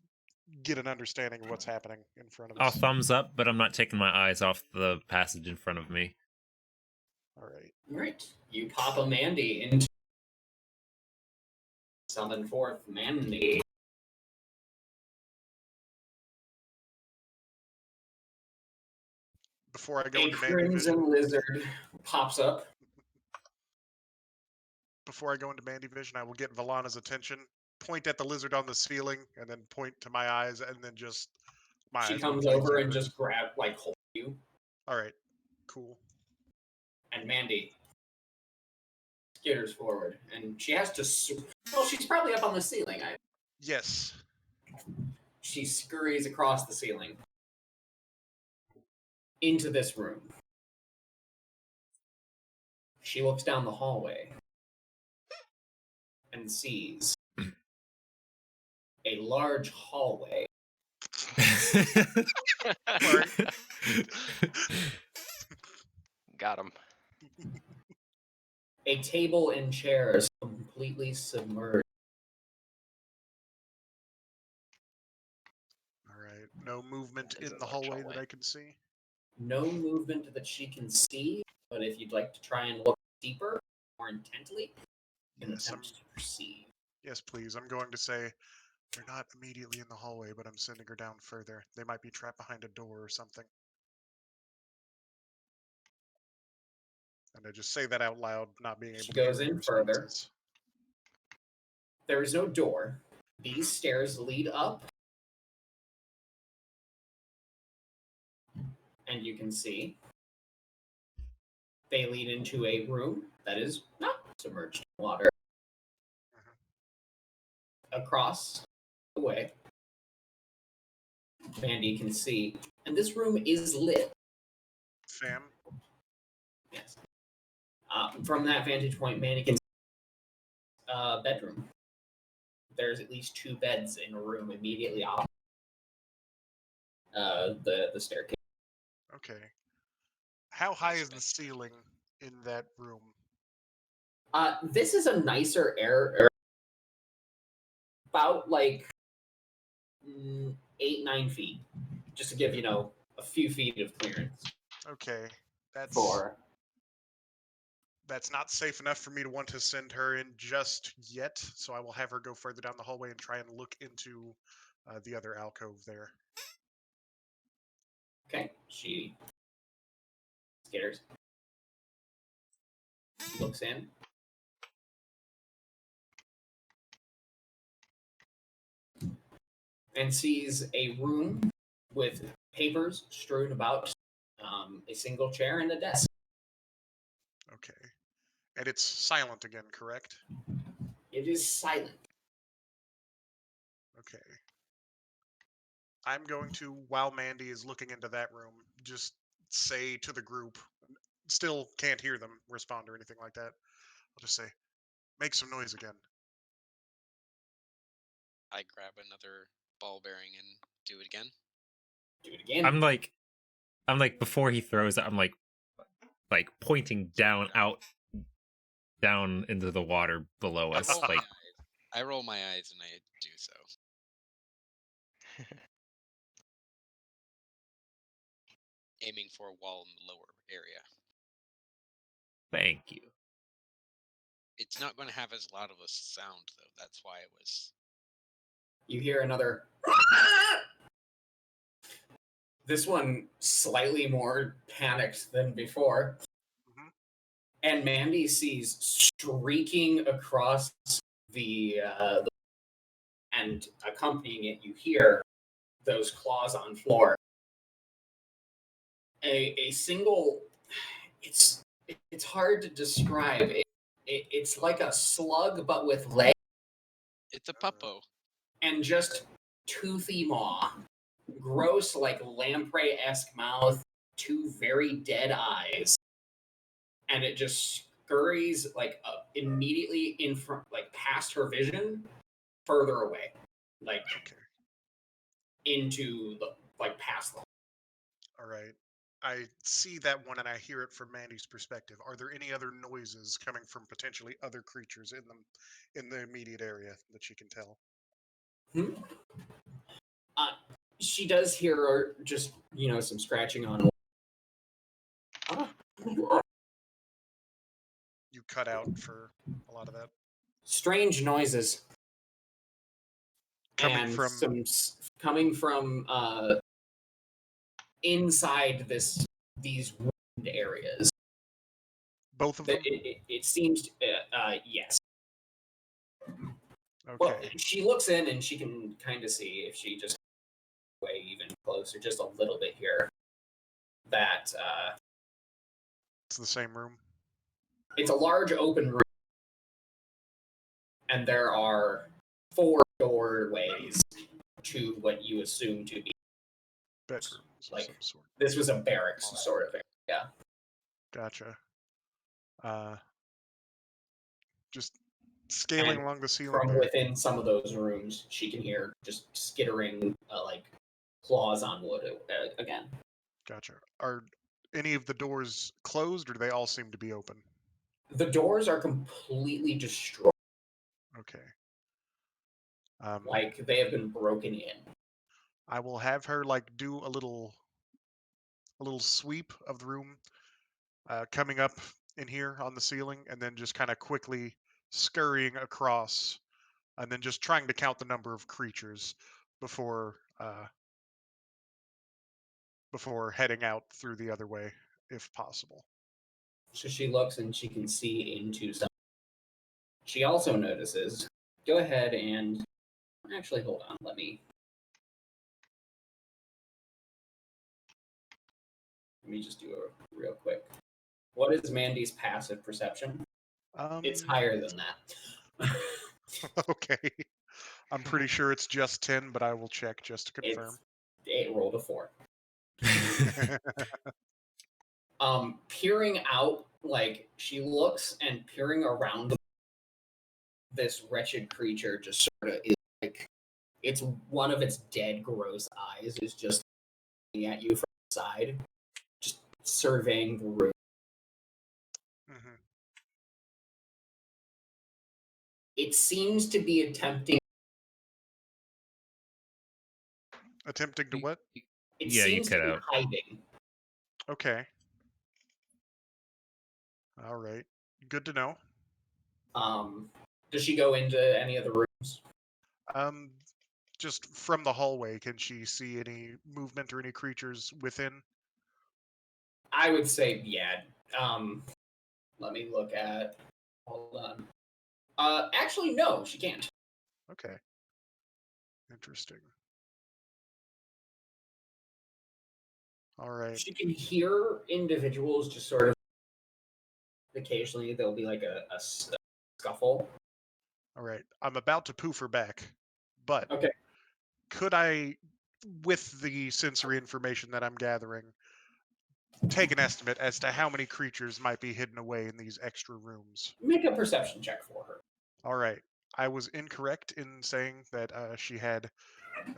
get an understanding of what's happening in front of I'll us. thumbs up, but I'm not taking my eyes off the passage in front of me. All right. All right. You pop a Mandy into summon forth Mandy. Before I go A into Mandy vision, crimson lizard pops up. I will get Valana's attention, point at the lizard on the ceiling, and then point to my eyes, and then just my She eyes will comes point over to and her. just hold you. All right, cool. And Mandy skitters forward, and she has to. Well, she's probably up on the ceiling. Yes. She scurries across the ceiling into this room. She looks down the hallway and sees a large hallway. Got him. A table and chairs completely submerged. All right. No movement That is in a the large hallway hallway. that I can see. No movement that she can see, but if you'd like to try and look deeper, more intently, you can Yes, attempt to perceive. Yes, please. I'm going to say they're not immediately in the hallway, but I'm sending her down further. They might be trapped behind a door or something. And I just say that out loud, not being able She to hear goes any in further. responses. There is no door. These stairs lead up, and you can see they lead into a room that is not submerged in water. Across the way, Mandy can see, and this room is lit. Fam? Yes. From that vantage point, Mandy can see a bedroom. There's at least 2 beds in a room immediately opposite the staircase. Okay. How high is the ceiling in that room? This is a nicer area, about like 8-9 feet, just to give a few feet of clearance. Okay. That's not safe enough for me to want to send her in just yet, so I will have her go further down the hallway and try and look into the other alcove there. Okay, she skitters, looks in. And sees a room with papers strewn about, a single chair and a desk. Okay. And it's silent again, correct? It is silent. Okay. I'm going to, while Mandy is looking into that room, just say to the group, still can't hear them respond or anything like that. I'll just say, make some noise again. I grab another ball bearing and do it again. Do it again. I'm like before he throws it, I'm like pointing down into the water below us. I roll my eyes and I do so. Aiming for a wall in the lower area. Thank you. It's not going to have as loud of a sound, though. That's why it was. You hear another. This one slightly more panicked than before. Mhm. And Mandy sees streaking across the and accompanying it, you hear those claws on floor. A single. It's hard to describe. It's like a slug, but with legs. It's a puppo. And just toothy maw. Gross, like lamprey-esque mouth, 2 very dead eyes. And it just scurries like immediately in front, like past her vision, further away, like Okay. into the like past the. All right. I see that one and I hear it from Mandy's perspective. Are there any other noises coming from potentially other creatures in the immediate area that she can tell? Hmm? She does hear just some scratching on. You cut out for a lot of that. Strange noises Coming and from coming from inside these wound areas. both of them? It seems yes. Okay. Well, she looks in and she can kind of see if she just way even closer, just a little bit here. That It's the same room. it's a large open room, and there are 4 doorways to what you assume to be Bedrooms of like some sort. this was a barracks sort of area. Gotcha. Just scaling And along the ceiling from there. within some of those rooms, she can hear just skittering, like claws on wood again. Gotcha. Are any of the doors closed, or do they all seem to be open? The doors are completely destroyed, Okay. like they have been broken in. I will have her like do a little sweep of the room, coming up in here on the ceiling, and then just kind of quickly scurrying across, and then just trying to count the number of creatures before before heading out through the other way, if possible. So she looks and she can see into some. She also notices. Go ahead and actually hold on. Let me just do a real quick. What is Mandy's passive perception? It's higher than that. Okay. I'm pretty sure it's just 10, but I will check just to confirm. It rolled a 4. Peering out, like she looks and peering around this wretched creature, just sort of is like it's one of its dead, gross eyes is just looking at you from the side, just surveying the room. Mm-hmm. It seems to be attempting. Attempting to what? It Yeah, you seems to cut be out. hiding. Okay. All right. Good to know. Does she go into any of the rooms? Just from the hallway, can she see any movement or any creatures within? I would say, yeah. Let me look at. Hold on. Actually, no, she can't. Okay. Interesting. All right. She can hear individuals just sort of. Occasionally, there'll be like a scuffle. All right. I'm about to poof her back, but Okay. could I, with the sensory information that I'm gathering, take an estimate as to how many creatures might be hidden away in these extra rooms? Make a perception check for her. All right. I was incorrect in saying that she had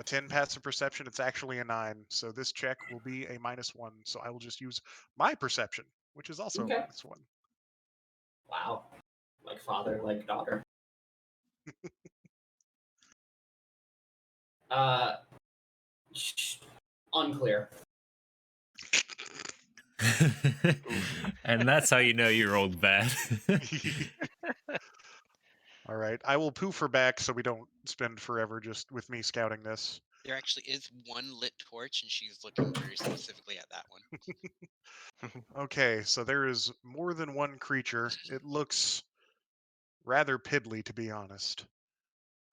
a 10 passive perception. It's actually a 9. So this check will be a -1. So I will just use my perception, which is also Okay. a -1. Wow. Like father, like daughter. Unclear. And that's how you know you rolled bad. All right. I will poof her back so we don't spend forever just with me scouting this. There actually is one lit torch, and she's looking very specifically at that one. Okay, so there is more than one creature. It looks rather piddly, to be honest.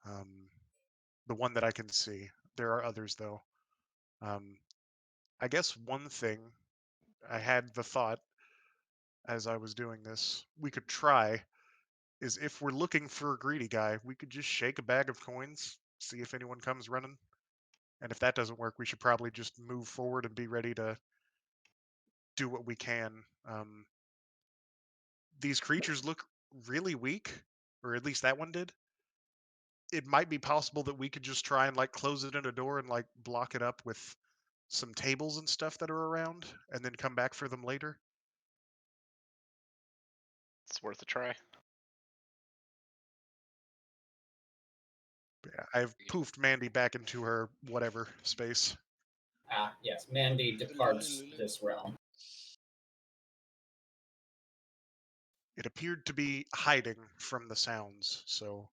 The one that I can see. There are others, though. I guess one thing I had the thought as I was doing this, we could try, is if we're looking for a greedy guy, we could just shake a bag of coins, see if anyone comes running. And if that doesn't work, we should probably just move forward and be ready to do what we can. these creatures look really weak, or at least that one did. It might be possible that we could just try and like close it in a door and like block it up with some tables and stuff that are around, and then come back for them later. It's worth a try. Yeah, I've poofed Mandy back into her whatever space. Yes, Mandy departs this realm. It appeared to be hiding from the sounds, so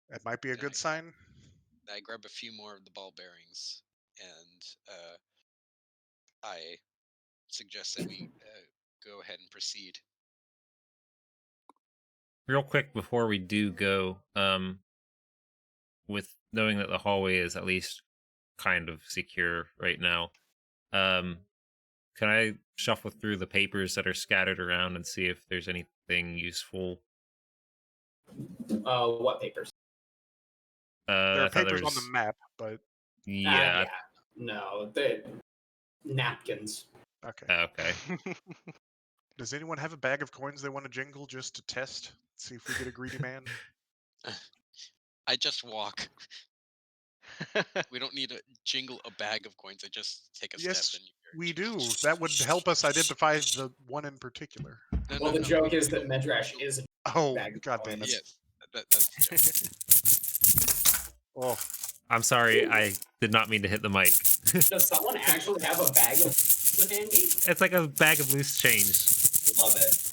that might be a good sign. I grab a few more of the ball bearings, and I suggest that we go ahead and proceed. Real quick before we do go, with knowing that the hallway is at least kind of secure right now, can I shuffle through the papers that are scattered around and see if there's anything useful? What papers? There I are thought papers on there's... the map, but Yeah. No, the napkins. okay. Okay. Does anyone have a bag of coins they want to jingle just to test? See if we get a greedy man? I just walk. We don't need to jingle a bag of coins. I just take a Yes, step. And we do. That would help us identify the one in particular. Well, the joke is that Medrash is a Oh, bag of god damn it. coins. Yes, that's the joke. Oh, I'm sorry, I did not mean to hit the mic. Does someone actually have a bag of handy? It's like a bag of loose change. Love it.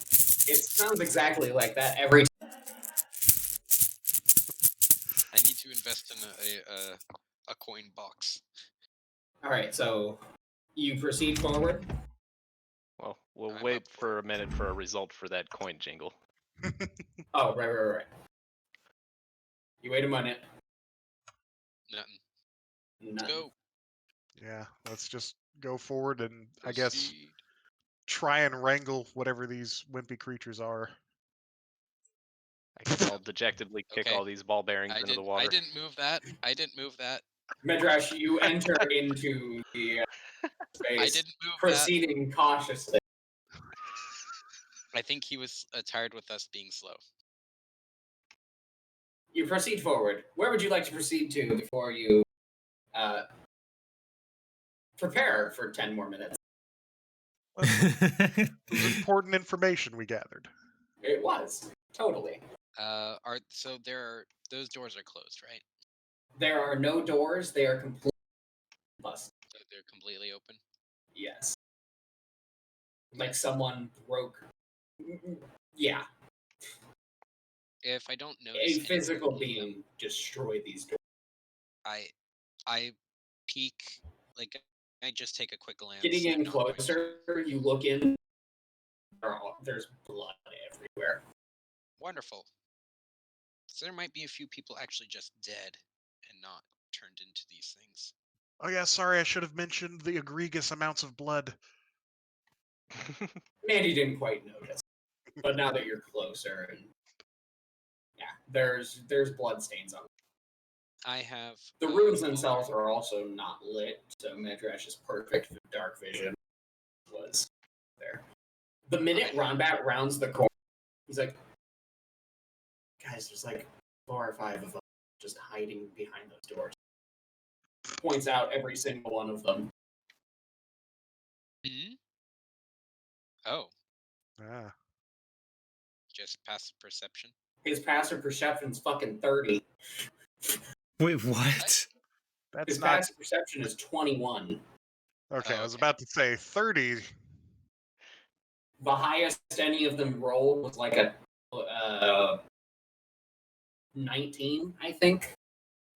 It sounds exactly like that every time. I need to invest in a coin box. All right, so you proceed forward. Well, we'll I'm wait up for for a minute for a result for that coin jingle. Oh, right. You wait a minute. Nothing. Let's go. yeah. Let's just go forward and, I guess, Proceed. try and wrangle whatever these wimpy creatures are. I guess I'll dejectedly kick Okay. all these ball bearings into the water. I didn't move that. Medrash, you enter into the space, I didn't move proceeding cautiously. that. I think he was tired with us being slow. You proceed forward. Where would you like to proceed to before you prepare for 10 more minutes? It was important information we gathered. It was. Totally. Those doors are closed, right? There are no doors. They are completely busted. So they're completely open. Yes. Like someone broke. Yeah. If I don't notice A physical anything, being destroyed these doors. I peek, like I just take a quick glance. Getting in I'm not going to- closer, you look in. There's blood everywhere. Wonderful. So there might be a few people actually just dead and not turned into these things. Oh yeah, sorry, I should have mentioned the egregious amounts of blood. Mandy didn't quite notice, but now that you're closer, and yeah, there's blood stains on them. I have The runes themselves are also not lit, so Medrash's perfect dark vision was there. The minute Ronbat rounds the corner, he's like, guys, there's like 4 or 5 of them just hiding behind those doors. Points out every single one of them. Hmm? Oh, Ah. just passive perception. His passive perception's fucking 30. Wait, what? That's His not passive perception is 21. okay. I was Okay. about to say 30. The highest any of them rolled was like a 19, I think.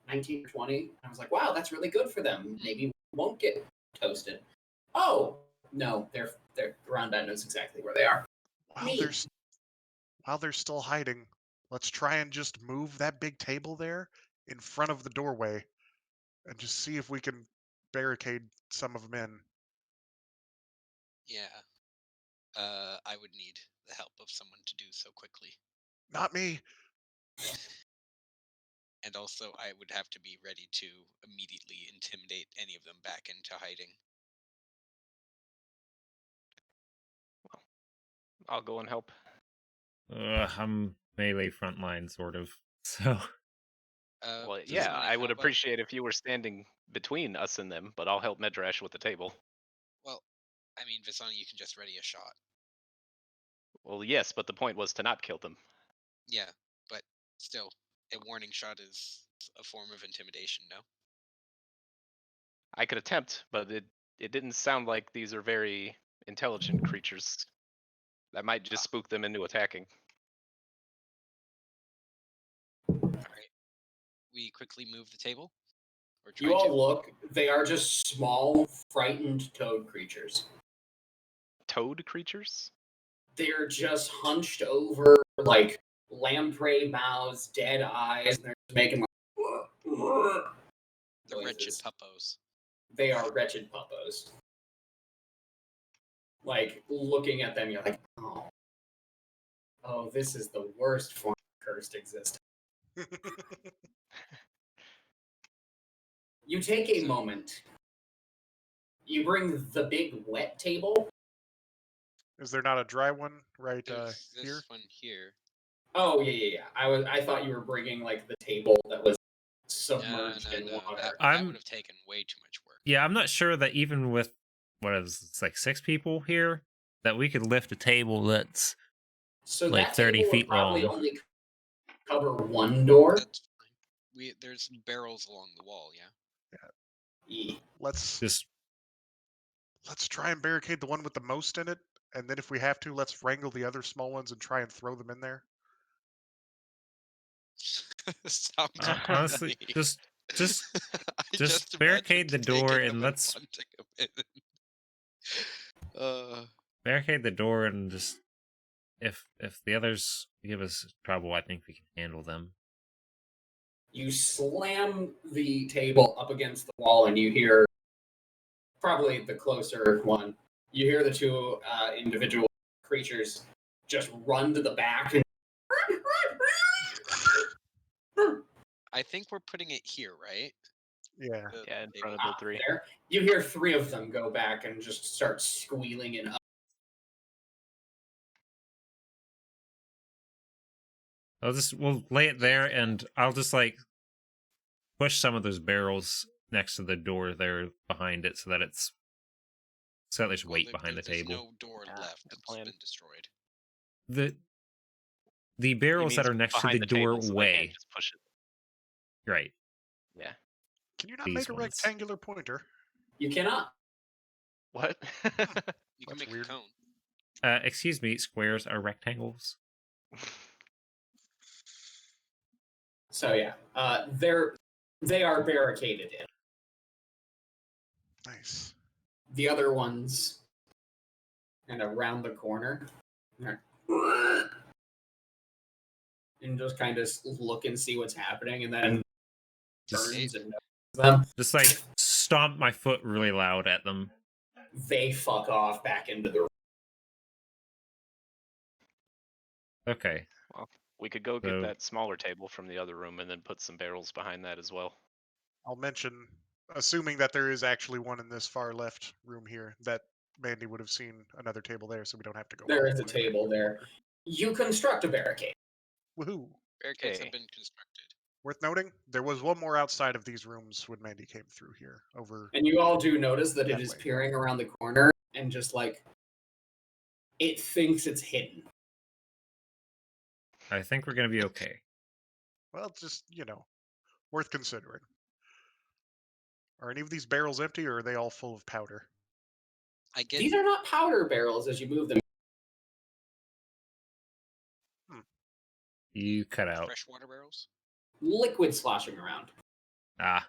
19 or 20. I was like, wow, that's really good for them. Maybe we won't get toasted. Oh, no, they're Ronda knows exactly where they are. While they're still hiding, let's try and just move that big table there in front of the doorway and just see if we can barricade some of them in. Yeah. I would need the help of someone to do so quickly. Not me. And also, I would have to be ready to immediately intimidate any of them back into hiding. I'll go and help. I'm melee frontline, sort of. So Well, does yeah, somebody I would help us? appreciate if you were standing between us and them, but I'll help Medrash with the table. Well, I mean, Visani, you can just ready a shot. Well, yes, but the point was to not kill them. Yeah, but still, a warning shot is a form of intimidation, no? I could attempt, but it didn't sound like these are very intelligent creatures. That might just spook them into attacking. Alright. We quickly move the table? Or try You all to? look, they are just small, frightened toad creatures. Toad creatures? They're just hunched over, like lamprey mouths, dead eyes, and they're just making like The wretched noises. puppos. They are wretched puppos. Like, looking at them, you're like, oh, this is the worst form of cursed existence. You take a moment. You bring the big wet table. Is there not a dry one right There's this here? one here. Oh yeah. I thought you were bringing like the table that was submerged in No. water. That would have taken way too much work. yeah, I'm not sure that even with it's like 6 people here, that we could lift a table that's So like that 30 table would feet probably long. only cover one door. That's fine. There's barrels along the wall, yeah? Yeah. Let's Just try and barricade the one with the most in it, and then if we have to, let's wrangle the other small ones and try and throw them in there. Sounds honestly, funny. just I just imagined barricade the door taking and them let's punching them in. barricade the door and just if the others give us trouble, I think we can handle them. You slam the table up against the wall, and you hear probably the closer one. You hear the two individual creatures just run to the back and I think we're putting it here, right? Yeah. Yeah, in The front of table. the three. there. You hear three of them go back and just start squealing and up. We'll lay it there, and I'll just like push some of those barrels next to the door there behind it, so that there's weight behind the table. There's no door Yeah, left. good It's plan. been destroyed. The He barrels that means are next to behind the table, so they can't doorway, just push it. right? Yeah. Can you not These make a ones. rectangular pointer? You cannot. What? You can That's make weird. a cone. Excuse me, squares are rectangles. So yeah, they are barricaded in. Nice. The other ones, and around the corner, and just kind of look and see what's happening, and then Just, turns and notices them. just like stomp my foot really loud at them. They fuck off back into the room. Okay. Well, we could go get So- that smaller table from the other room and then put some barrels behind that as well. I'll mention, assuming that there is actually one in this far left room here, that Mandy would have seen another table there, so we don't have to go. There all is the a way table back. there. You construct a barricade. Woohoo! Barricades Okay. have been constructed. Worth noting, there was one more outside of these rooms when Mandy came through here. Over. And you all do notice that it That is way. peering around the corner and just like it thinks it's hidden. I think we're gonna be okay. Well, just worth considering. Are any of these barrels empty, or are they all full of powder? I get These are not powder barrels as you move them. You cut out. freshwater barrels. Liquid sloshing around. Ah,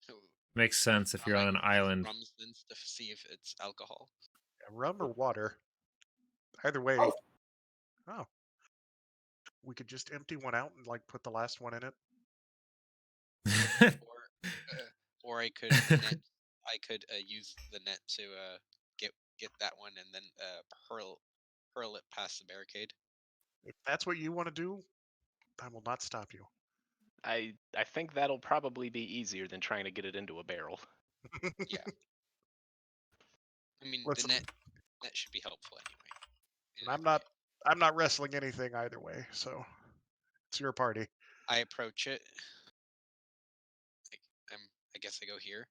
So, makes sense if you're on an island. Rums then to see if it's alcohol. Yeah, rum or water? Either way. Oh. Oh. We could just empty one out and put the last one in it. Or I could use the net to get that one and then hurl it past the barricade. If that's what you want to do, I will not stop you. I think that'll probably be easier than trying to get it into a barrel. Yeah. I mean, Listen, the net That should be helpful anyway. And I'm not wrestling anything either way, so it's your party. I approach it. I guess I go here.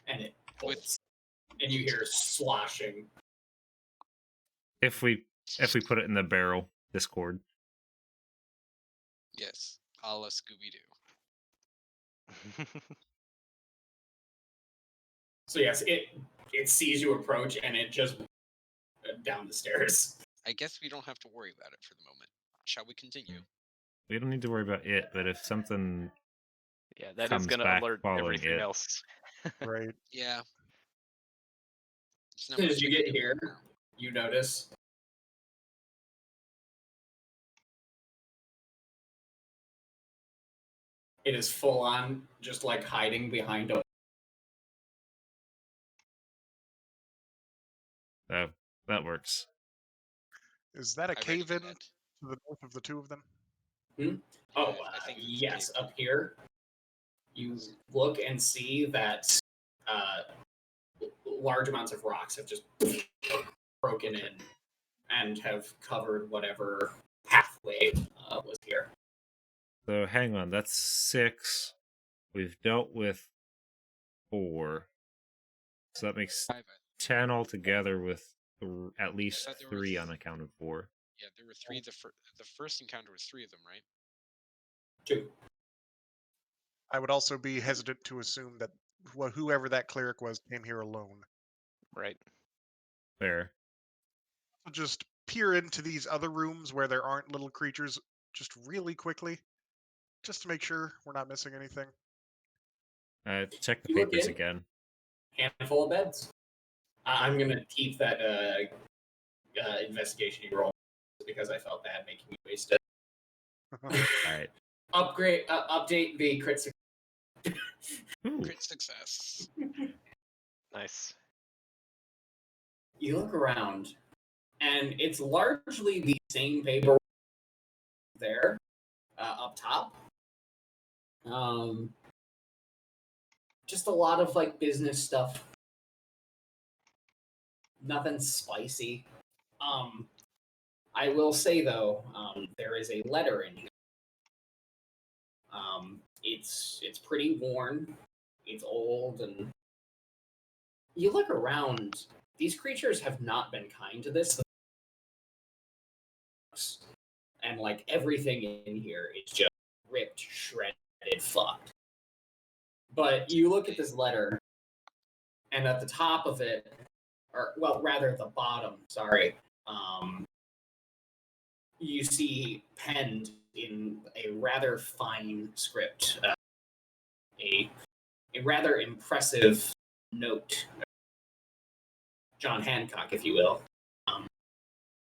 And it bolts. And you hear sloshing. If we put it in the barrel, Discord. Yes, a la Scooby-Doo. So yes, it sees you approach and it just down the stairs. I guess we don't have to worry about it for the moment. Shall we continue? We don't need to worry about it, but if something Yeah, that is comes going to back alert following everything it. else. Right. Yeah. There's not As much you I can get do here, now. you notice it is full on just like hiding behind a That works. Is that a I ready cave in that. to the north of the two of them? Oh, I think it's yes, caved. up here. You look and see that large amounts of rocks have just broken in and have covered whatever pathway was here. So hang on, that's 6. We've dealt with 4. So that makes 5. 10 altogether with at least thought there were 3 unaccounted for. Yeah, there were 3. The first encounter was 3 of them, right? 2. I would also be hesitant to assume that whoever that cleric was came here alone. Right. Fair. So just peer into these other rooms where there aren't little creatures just really quickly, just to make sure we're not missing anything. Check the You look papers in. again. Handful of beds. I'm gonna keep that investigation you roll because I felt bad making you waste it. Alright. Update the crit success. Ooh. Crit success. Nice. You look around, and it's largely the same paper there up top. Just a lot of like business stuff. Nothing spicy. I will say though, there is a letter in here. It's pretty worn. It's old, and you look around. These creatures have not been kind to this, and like everything in here is just ripped, shredded, fucked. But you look at this letter, and at the top of it, or well, rather the bottom, sorry, you see penned in a rather fine script, a rather impressive note, John Hancock, if you will.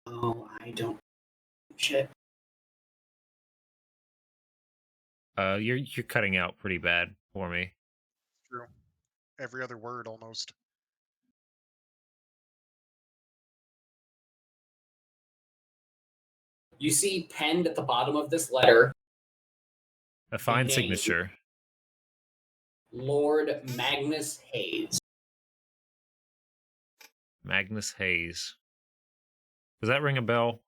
I don't. Shit. You're cutting out pretty bad for me. True. Every other word almost. You see penned at the bottom of this letter, A fine name. signature. Lord Magnus Hayes. Magnus Hayes. Does that ring a bell?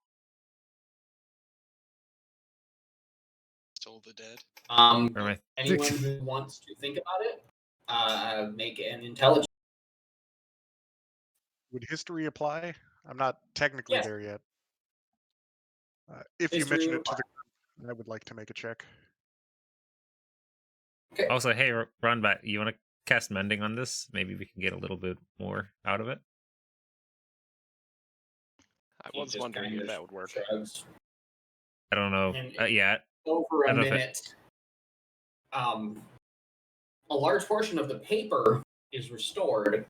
Stole the dead. Or am I Anyone who wants to think about it, make an intelligence. Would history apply? I'm not technically Yes. there yet. If you History mention would it to the group, I would like to make a check. Okay. Also, hey, Runback, you want to cast Mending on this? Maybe we can get a little bit more out of it. I He was just wondering kind if of that would work. shrugs. I don't know. And Yeah, Over I a don't know if it- minute, a large portion of the paper is restored,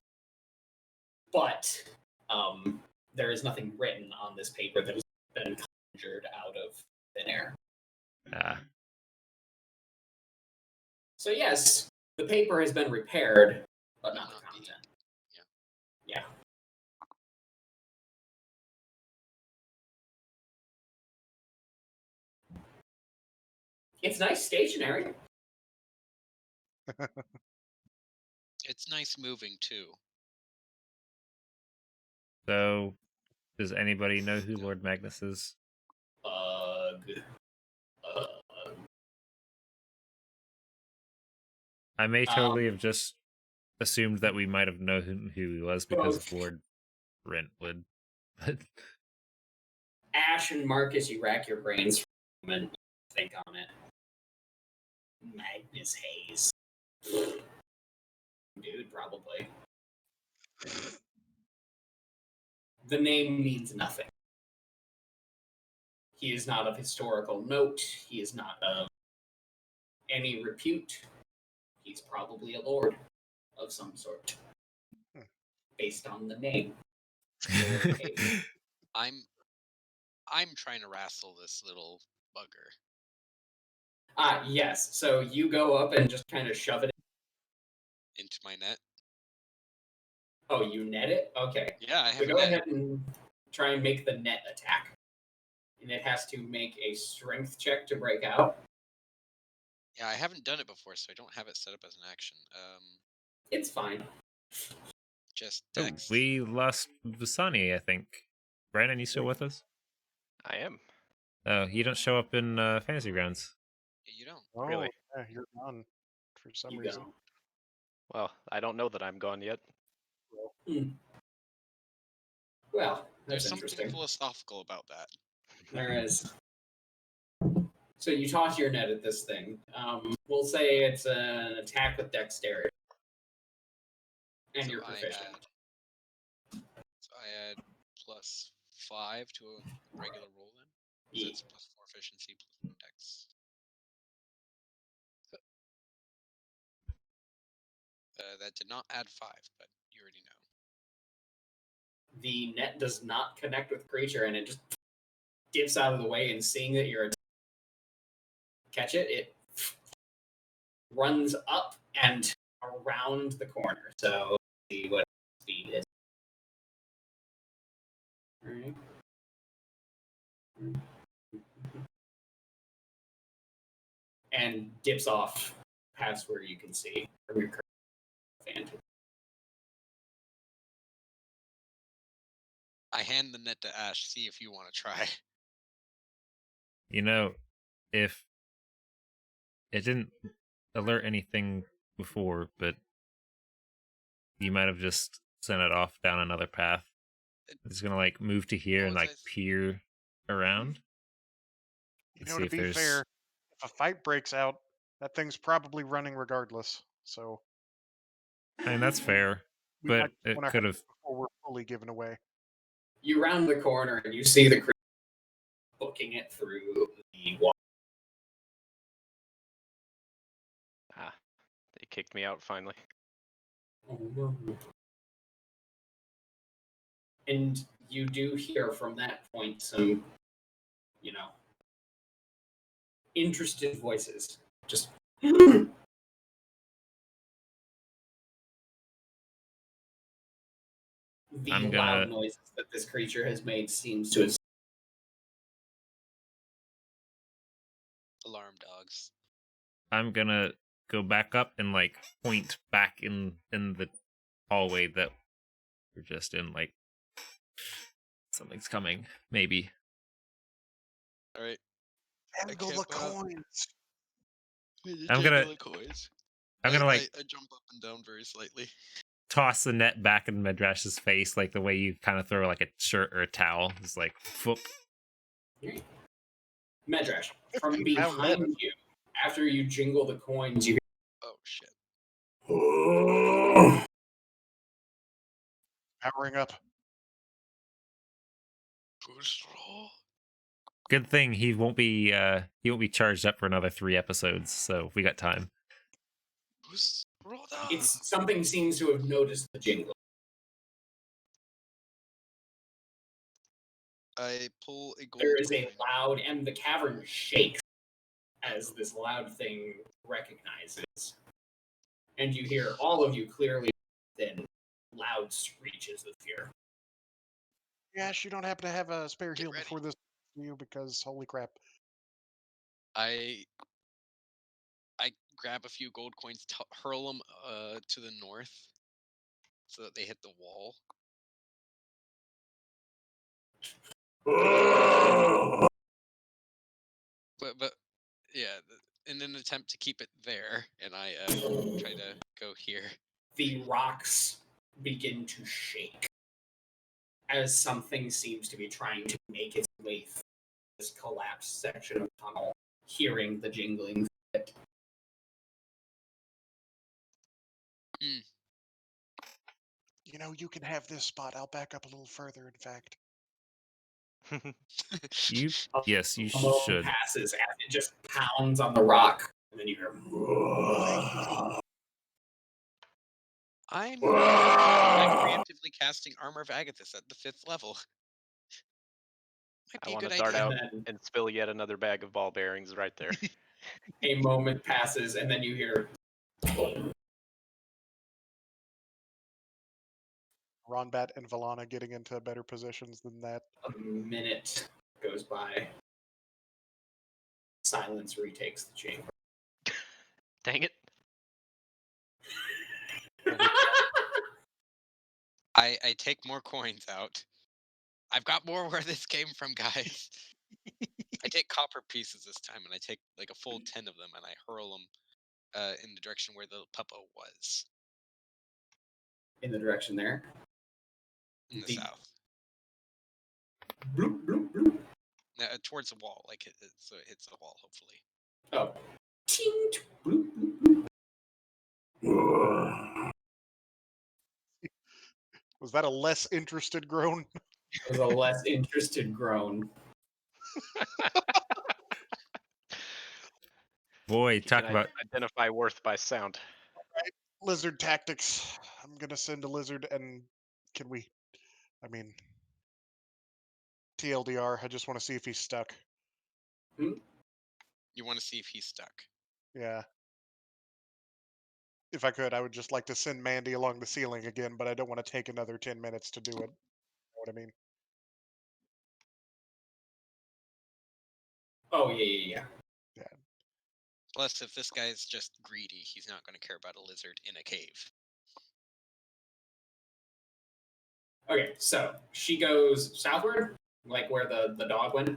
but there is nothing written on this paper that has been conjured out of thin air. So yes, the paper has been repaired, but not the content. Yeah. It's nice stationery. It's nice moving too. So, does anybody know who Lord Magnus is? I may totally have just assumed that we might have known who he was because of Both. Lord Brentwood. But Ash and Marcus, you rack your brains for a moment, think on it. Magnus Hayes. Dude, probably. The name means nothing. He is not of historical note. He is not of any repute. He's probably a lord of some sort, based on the name. Lord Hayes. I'm trying to wrestle this little bugger. Yes. So you go up and just kind of shove it. Into my net. Oh, you net it? Okay. Yeah, I So have a go net. ahead and try and make the net attack. And it has to make a strength check to break out. Yeah, I haven't done it before, so I don't have it set up as an action. It's fine. Just Oh, text. we lost Vasani, I think. Brandon, you still with us? I am. Oh, you don't show up in Fantasy Grounds. You don't. Oh, Really? yeah, you're gone for some You reason. go. Well, I don't know that I'm gone yet. Well, There's that's something interesting. philosophical about that. There is. So you toss your net at this thing. We'll say it's an attack with dexterity. And So you're proficient. I add +5 to a regular roll then. So it's +4 efficiency plus dex. That did not add 5, but you already know. The net does not connect with creature, and it just dips out of the way. And seeing that you're catch it, it runs up and around the corner. So let's see what speed is. All right. And dips off past where you can see from your current vantage. I hand the net to Ash. See if you want to try. You know, if it didn't alert anything before, but you might have just sent it off down another path. It's gonna like move to here and like peer around. You Let's know, see to if be there's. fair, if a fight breaks out, that thing's probably running regardless. So I mean, that's fair, we but might it wanna could hurry have. before we're fully given away. You round the corner and you see the creature booking it through the wall. Ah, they kicked me out finally. And you do hear from that point some, interested voices. Just. The I'm loud gonna. noises that this creature has made seems to have. Alarm dogs. I'm gonna go back up and like point back in the hallway that we're just in. Like something's coming, maybe. All right. Handle the coins. I'm gonna like I jump up and down very slightly. toss the net back in Medrash's face, like the way you kind of throw like a shirt or a towel. It's like, whoop. Medrash, from 50 pound net. behind you, after you jingle the coins, you Oh shit. hear. Powering up. Boost roll. Good thing he won't be charged up for another 3 episodes, so we got time. Boost roll down. It's something seems to have noticed the jingle. I pull a gold There is coin. a loud, and the cavern shakes as this loud thing recognizes. And you hear, all of you clearly, then loud screeches of fear. Yes, you don't happen to have a spare Get heal ready. before this for you because holy crap. I grab a few gold coins, hurl them to the north, so that they hit the wall. But yeah, in an attempt to keep it there, and I try to go here. The rocks begin to shake as something seems to be trying to make its way through this collapsed section of tunnel, hearing the jingling. You know, you can have this spot. I'll back up a little further, in fact. Yes, you A moment should. passes as it just pounds on the rock, and then you hear. I'm preemptively casting Armor of Agathis at the 5th level. Might I be a want good to dart idea. out and spill yet another bag of ball bearings right there. A moment passes, and then you hear. Ronbat and Valana getting into better positions than that. A minute goes by. Silence retakes the chamber. Dang it. I take more coins out. I've got more where this came from, guys. I take copper pieces this time, and I take like a full 10 of them, and I hurl them in the direction where the puppo was. In the direction there? In the south. Bloop, bloop, bloop. Towards the wall, like so it hits the wall, hopefully. Oh. Ting, bloop, bloop, bloop. Was that a less interested groan? It was a less interested groan. Boy, You talk can about identify worth by sound. Right. Lizard tactics. I'm gonna send a lizard, and can we? I mean, TLDR. I just want to see if he's stuck. You want to see if he's stuck. Yeah. If I could, I would just like to send Mandy along the ceiling again, but I don't want to take another 10 minutes to do it. You know what I mean? Oh, yeah. Plus, if this guy's just greedy, he's not going to care about a lizard in a cave. Okay, so she goes southward, like where the dog went.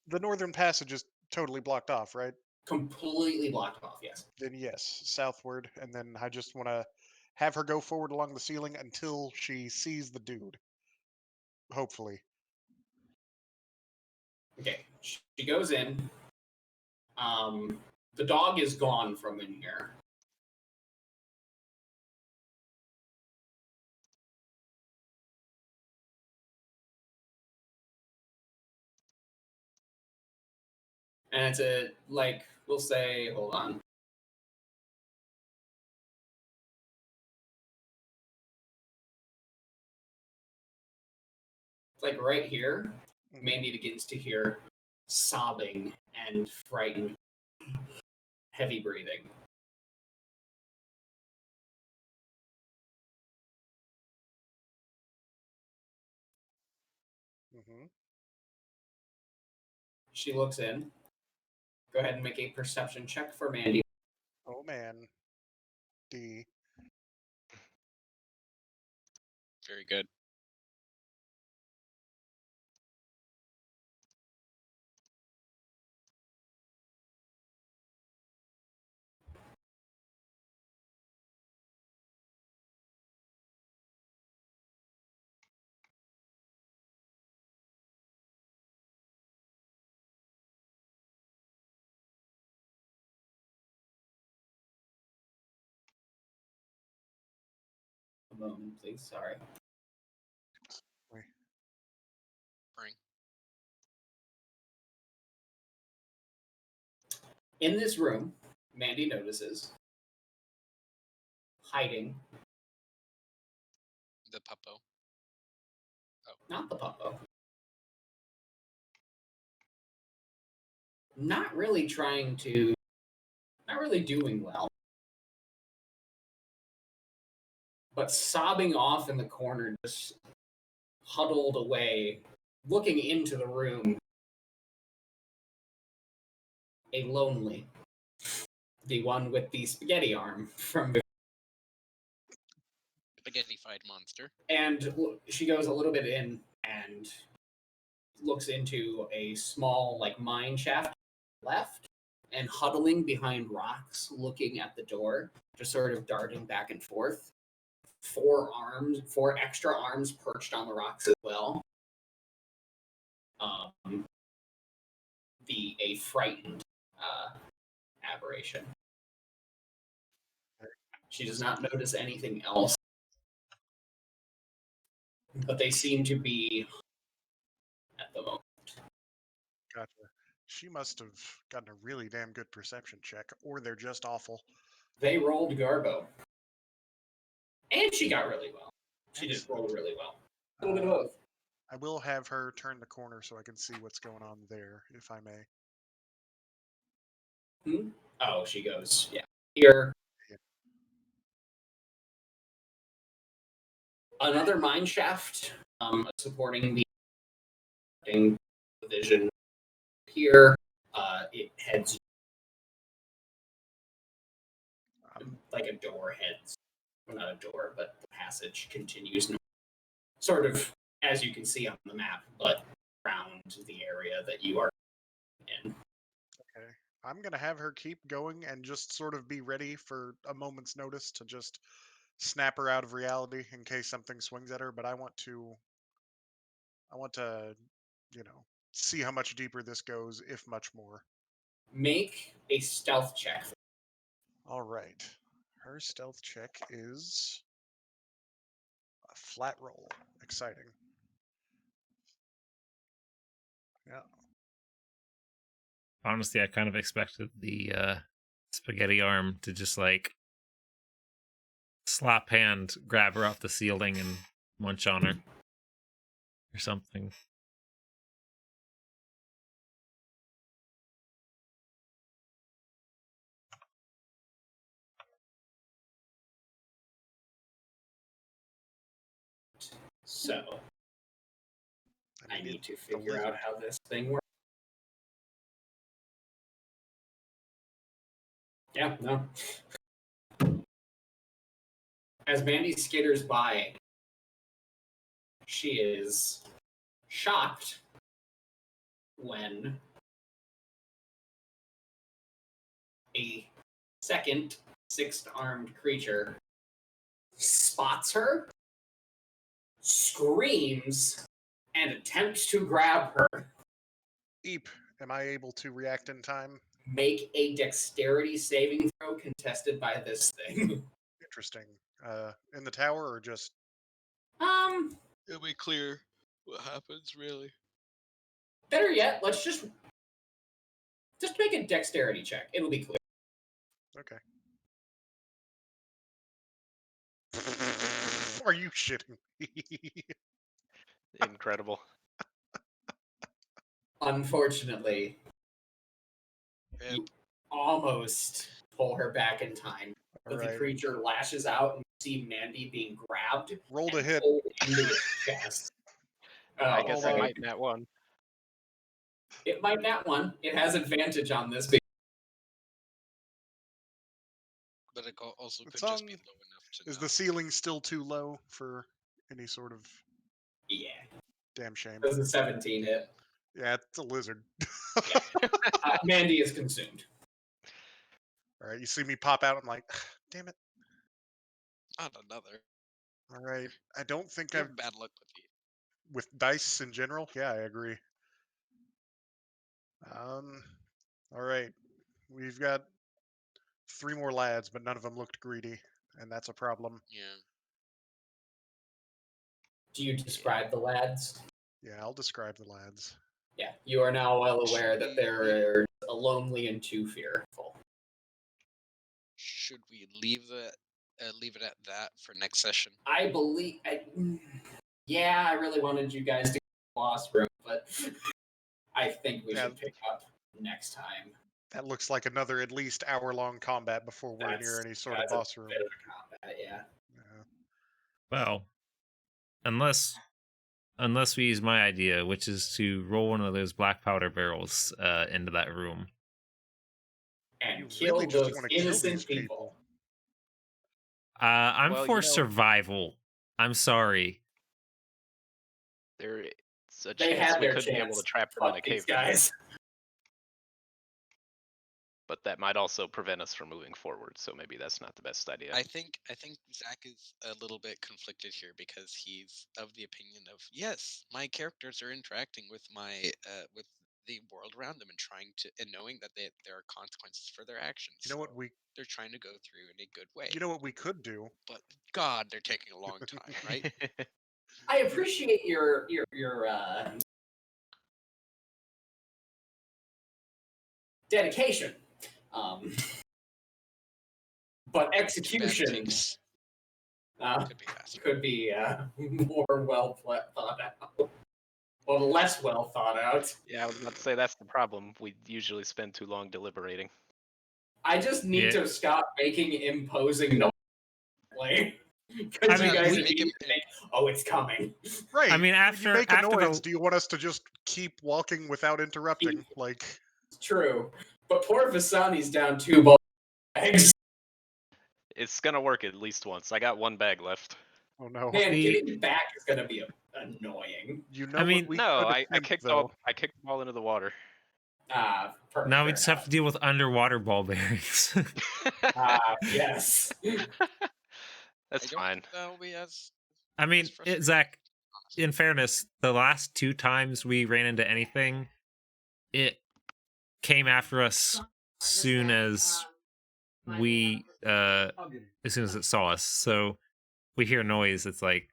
The northern passage is totally blocked off, right? Completely blocked off, yes. Then yes, southward, and then I just want to have her go forward along the ceiling until she sees the dude. Hopefully. Okay, she goes in. The dog is gone from in here. And it's we'll say, hold on. It's like right here, Mandy begins to hear sobbing and frightened, heavy breathing. Mm-hmm. She looks in. Go ahead and make a perception check for Mandy. Oh man. D. Very good. A moment, please. Sorry. Bring. In this room, Mandy notices hiding. The puppo. Not the puppo. Not really doing well. But sobbing off in the corner, just huddled away, looking into the room. A lonely The one with the spaghetti arm from. Spaghetti-fied monster. And she goes a little bit in and looks into a small, like, mine shaft left, and huddling behind rocks, looking at the door, just sort of darting back and forth. 4 extra arms perched on the rocks as well. A frightened aberration. She does not notice anything else, but they seem to be at the moment. Gotcha. She must have gotten a really damn good perception check, or they're just awful. They rolled Garbo. And she got really well. She did roll Excellent. really well. A little bit of both. I will have her turn the corner so I can see what's going on there, if I may. Oh, she goes, yeah. Here. Yeah. Another mine shaft supporting the division here. It heads like a door heads. Well, not a door, but the passage continues north. Sort of, as you can see on the map, but around the area that you are in. Okay. I'm going to have her keep going and just sort of be ready for a moment's notice to just snap her out of reality in case something swings at her, but I want to, see how much deeper this goes, if much more. Make a stealth check. All right. Her stealth check is a flat roll. Exciting. Yeah. Honestly, I kind of expected the spaghetti arm to just like slap hand, grab her off the ceiling, and munch on her or something. So, I need to figure lizard. out how this thing works. Yeah, no. As Mandy skitters by, she is shocked when a second six-armed creature spots her, screams, and attempts to grab her. Eep, am I able to react in time? Make a dexterity saving throw contested by this thing. Interesting. In the tower or just? It'll be clear what happens, really. Better yet, let's just make a dexterity check. It'll be clear. Okay. Are you shitting me? Incredible. Unfortunately, Yep. you almost pull her back in time. But the creature lashes out and you see Mandy being grabbed. Rolled a and hit. pulled into its chest. I guess I right. might nat one. It might nat one. It has advantage on this. But it also could It's just be on- low enough to Is know. the ceiling still too low for any sort of? Yeah. Damn shame. Does a 17 hit? Yeah, it's a lizard. Mandy is consumed. All right, you see me pop out. I'm like, damn it. Not another. All right, I don't think You I've have bad luck with you. with dice in general. Yeah, I agree. All right, we've got 3 more lads, but none of them looked greedy, and that's a problem. Yeah. Do you describe the lads? Yeah, I'll describe the lads. Yeah, you are now well aware Should that we- they're lonely and too fearful. Should we leave it at that for next session? I believe. Yeah, I really wanted you guys to get the boss room, but I think we should pick up next time. That looks like another at least hour-long combat before we're near any sort of boss room. Bit of a combat, yeah. Well, unless we use my idea, which is to roll one of those black powder barrels into that room. and You kill really just those want to kill innocent these people. I'm Well, for you know- survival. I'm sorry. There's a They chance had we their could be able chance. to trap them in a Fuck these cave, guys. but that might also prevent us from moving forward. So maybe that's not the best idea. I think Zach is a little bit conflicted here because he's of the opinion of, yes, my characters are interacting with with the world around them and trying to, and knowing that there are consequences for their actions. You know what we They're trying to go through in a good way. You know what we could do? But God, they're taking a long time, right? I appreciate your dedication. But Too bad it execution takes- could be faster. could be more well thought out. Well, less well thought out. Yeah, I was about to say that's the problem. We usually spend too long deliberating. I just need Yeah. to stop making imposing noise. Because I you mean, guys we- need to think, oh, it's coming. Right. I mean, when after- you make a after the- noise, do you want us to just keep walking without interrupting? Like, It's true. But poor Vasani's down 2 ball bags. It's gonna work at least once. I got 1 bag left. oh no. Man, The- getting back is going to be annoying. You know I mean, what we No, could I attempt, kicked though? I kicked them all into the water. Perfect. Now we just have to deal with underwater ball bearings. Yes. That's I don't fine. think that'll be as I mean, That's frustrating. Zach, in fairness, the last 2 times we ran into anything, it came after us soon as as soon as it saw us. So we hear noise, it's like,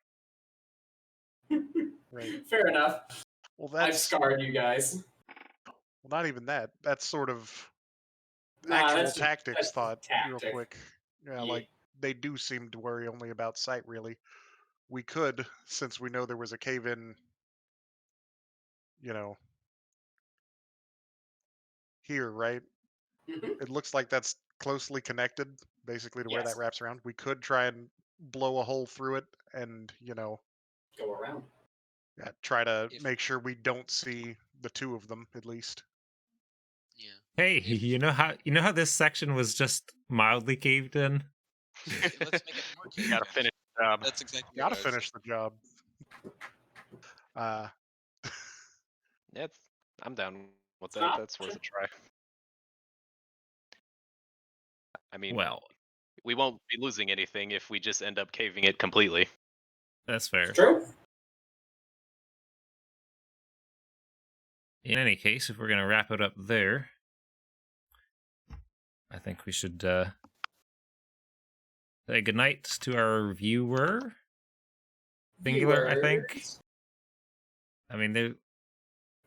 Right. Fair enough. Well, I've that's scarred you guys. well, not even that. That's sort of Nah, actual that's just- tactics that's thought, real tactic. quick. Yeah, Yeah. like they do seem to worry only about sight. Really, we could, since we know there was a cave in, here, right? Mhm. It looks like that's closely connected, basically, to where Yes. that wraps around. We could try and blow a hole through it, and Go around. try to If- make sure we don't see the 2 of them at least. yeah. hey, If- you know how this section was just mildly caved in? Let's make it more You gotta caved in. finish the job. That's exactly Gotta what I was finish the job. I'm down with that. Stop. That's worth a try. I mean, Well, we won't be losing anything if we just end up caving it completely. that's fair. True. In any case, if we're going to wrap it up there, I think we should say goodnight to our viewer. Singular, I think. Viewers. I mean,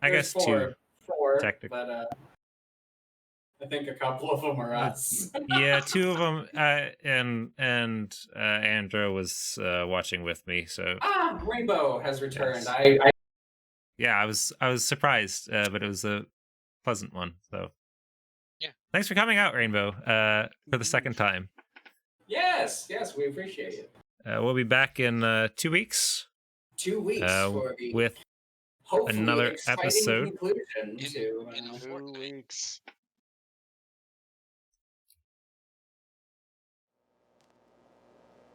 I There's guess 2. four, technic- but I think a couple of them are us. Yeah, 2 of them, and Andro was watching with me, so Rainbow has returned. Yes. I yeah, I was surprised, but it was a pleasant one. So Yeah. Thanks for coming out, Rainbow, for the second time. yes, we appreciate it. We'll be back in 2 weeks 2 weeks for the with hopefully another exciting episode. conclusion to in a 2 fortnight. weeks.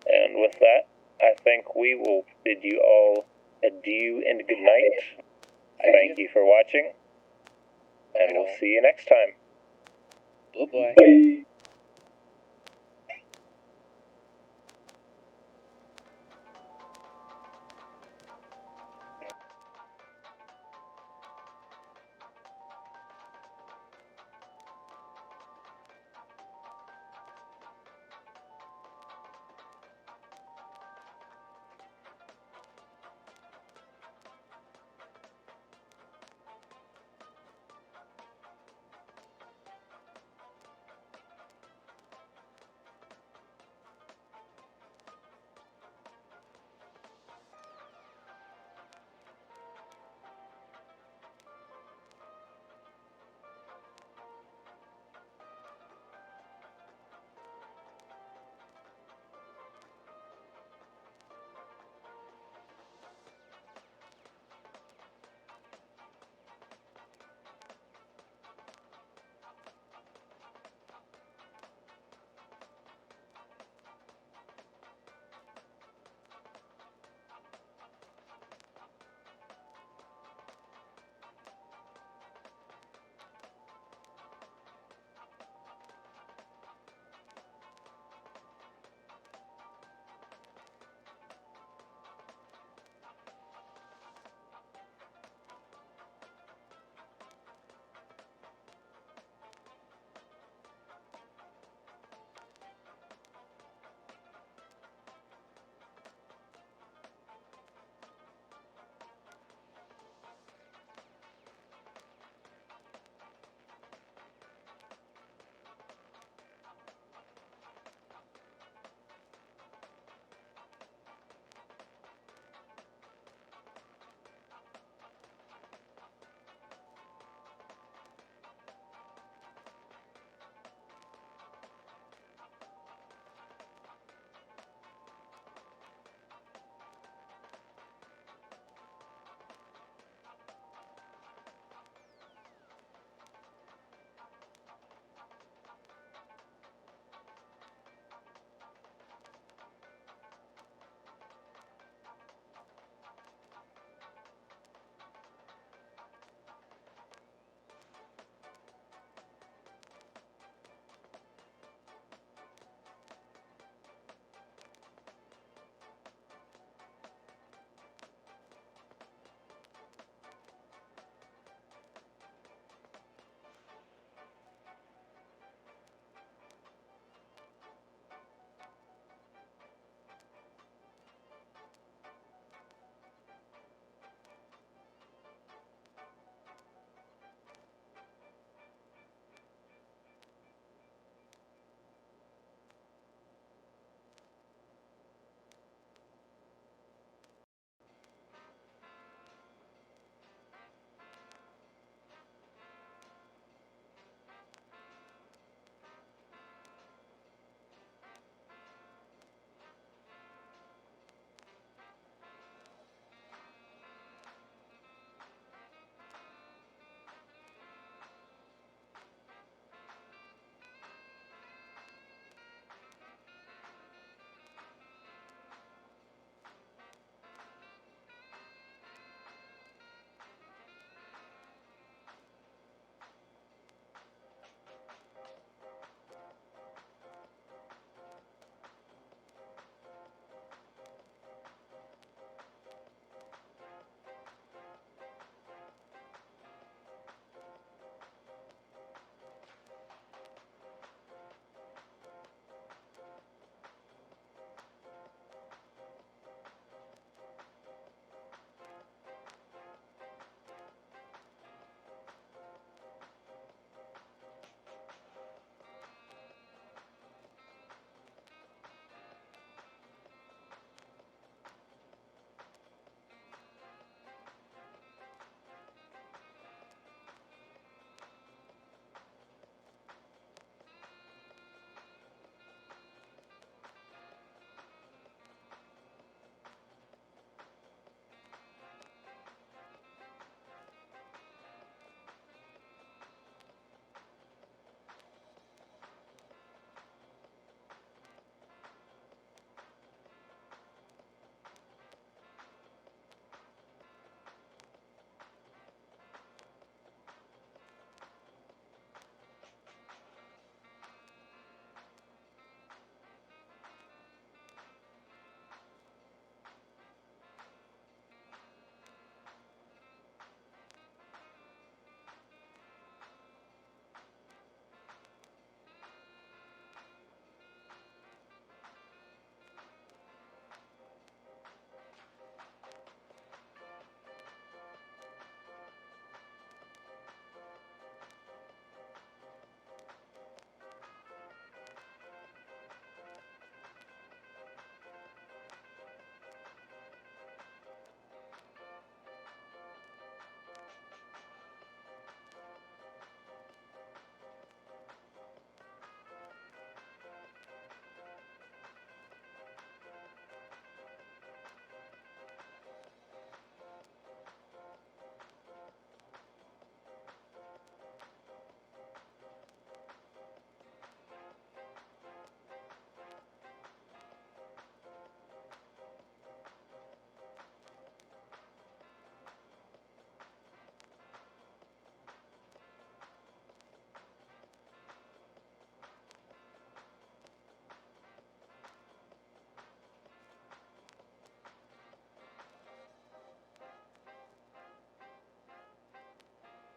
And with that, I think we will bid you all adieu and good night. Thank you for watching, and we'll see you next time. Bye-bye. Bye.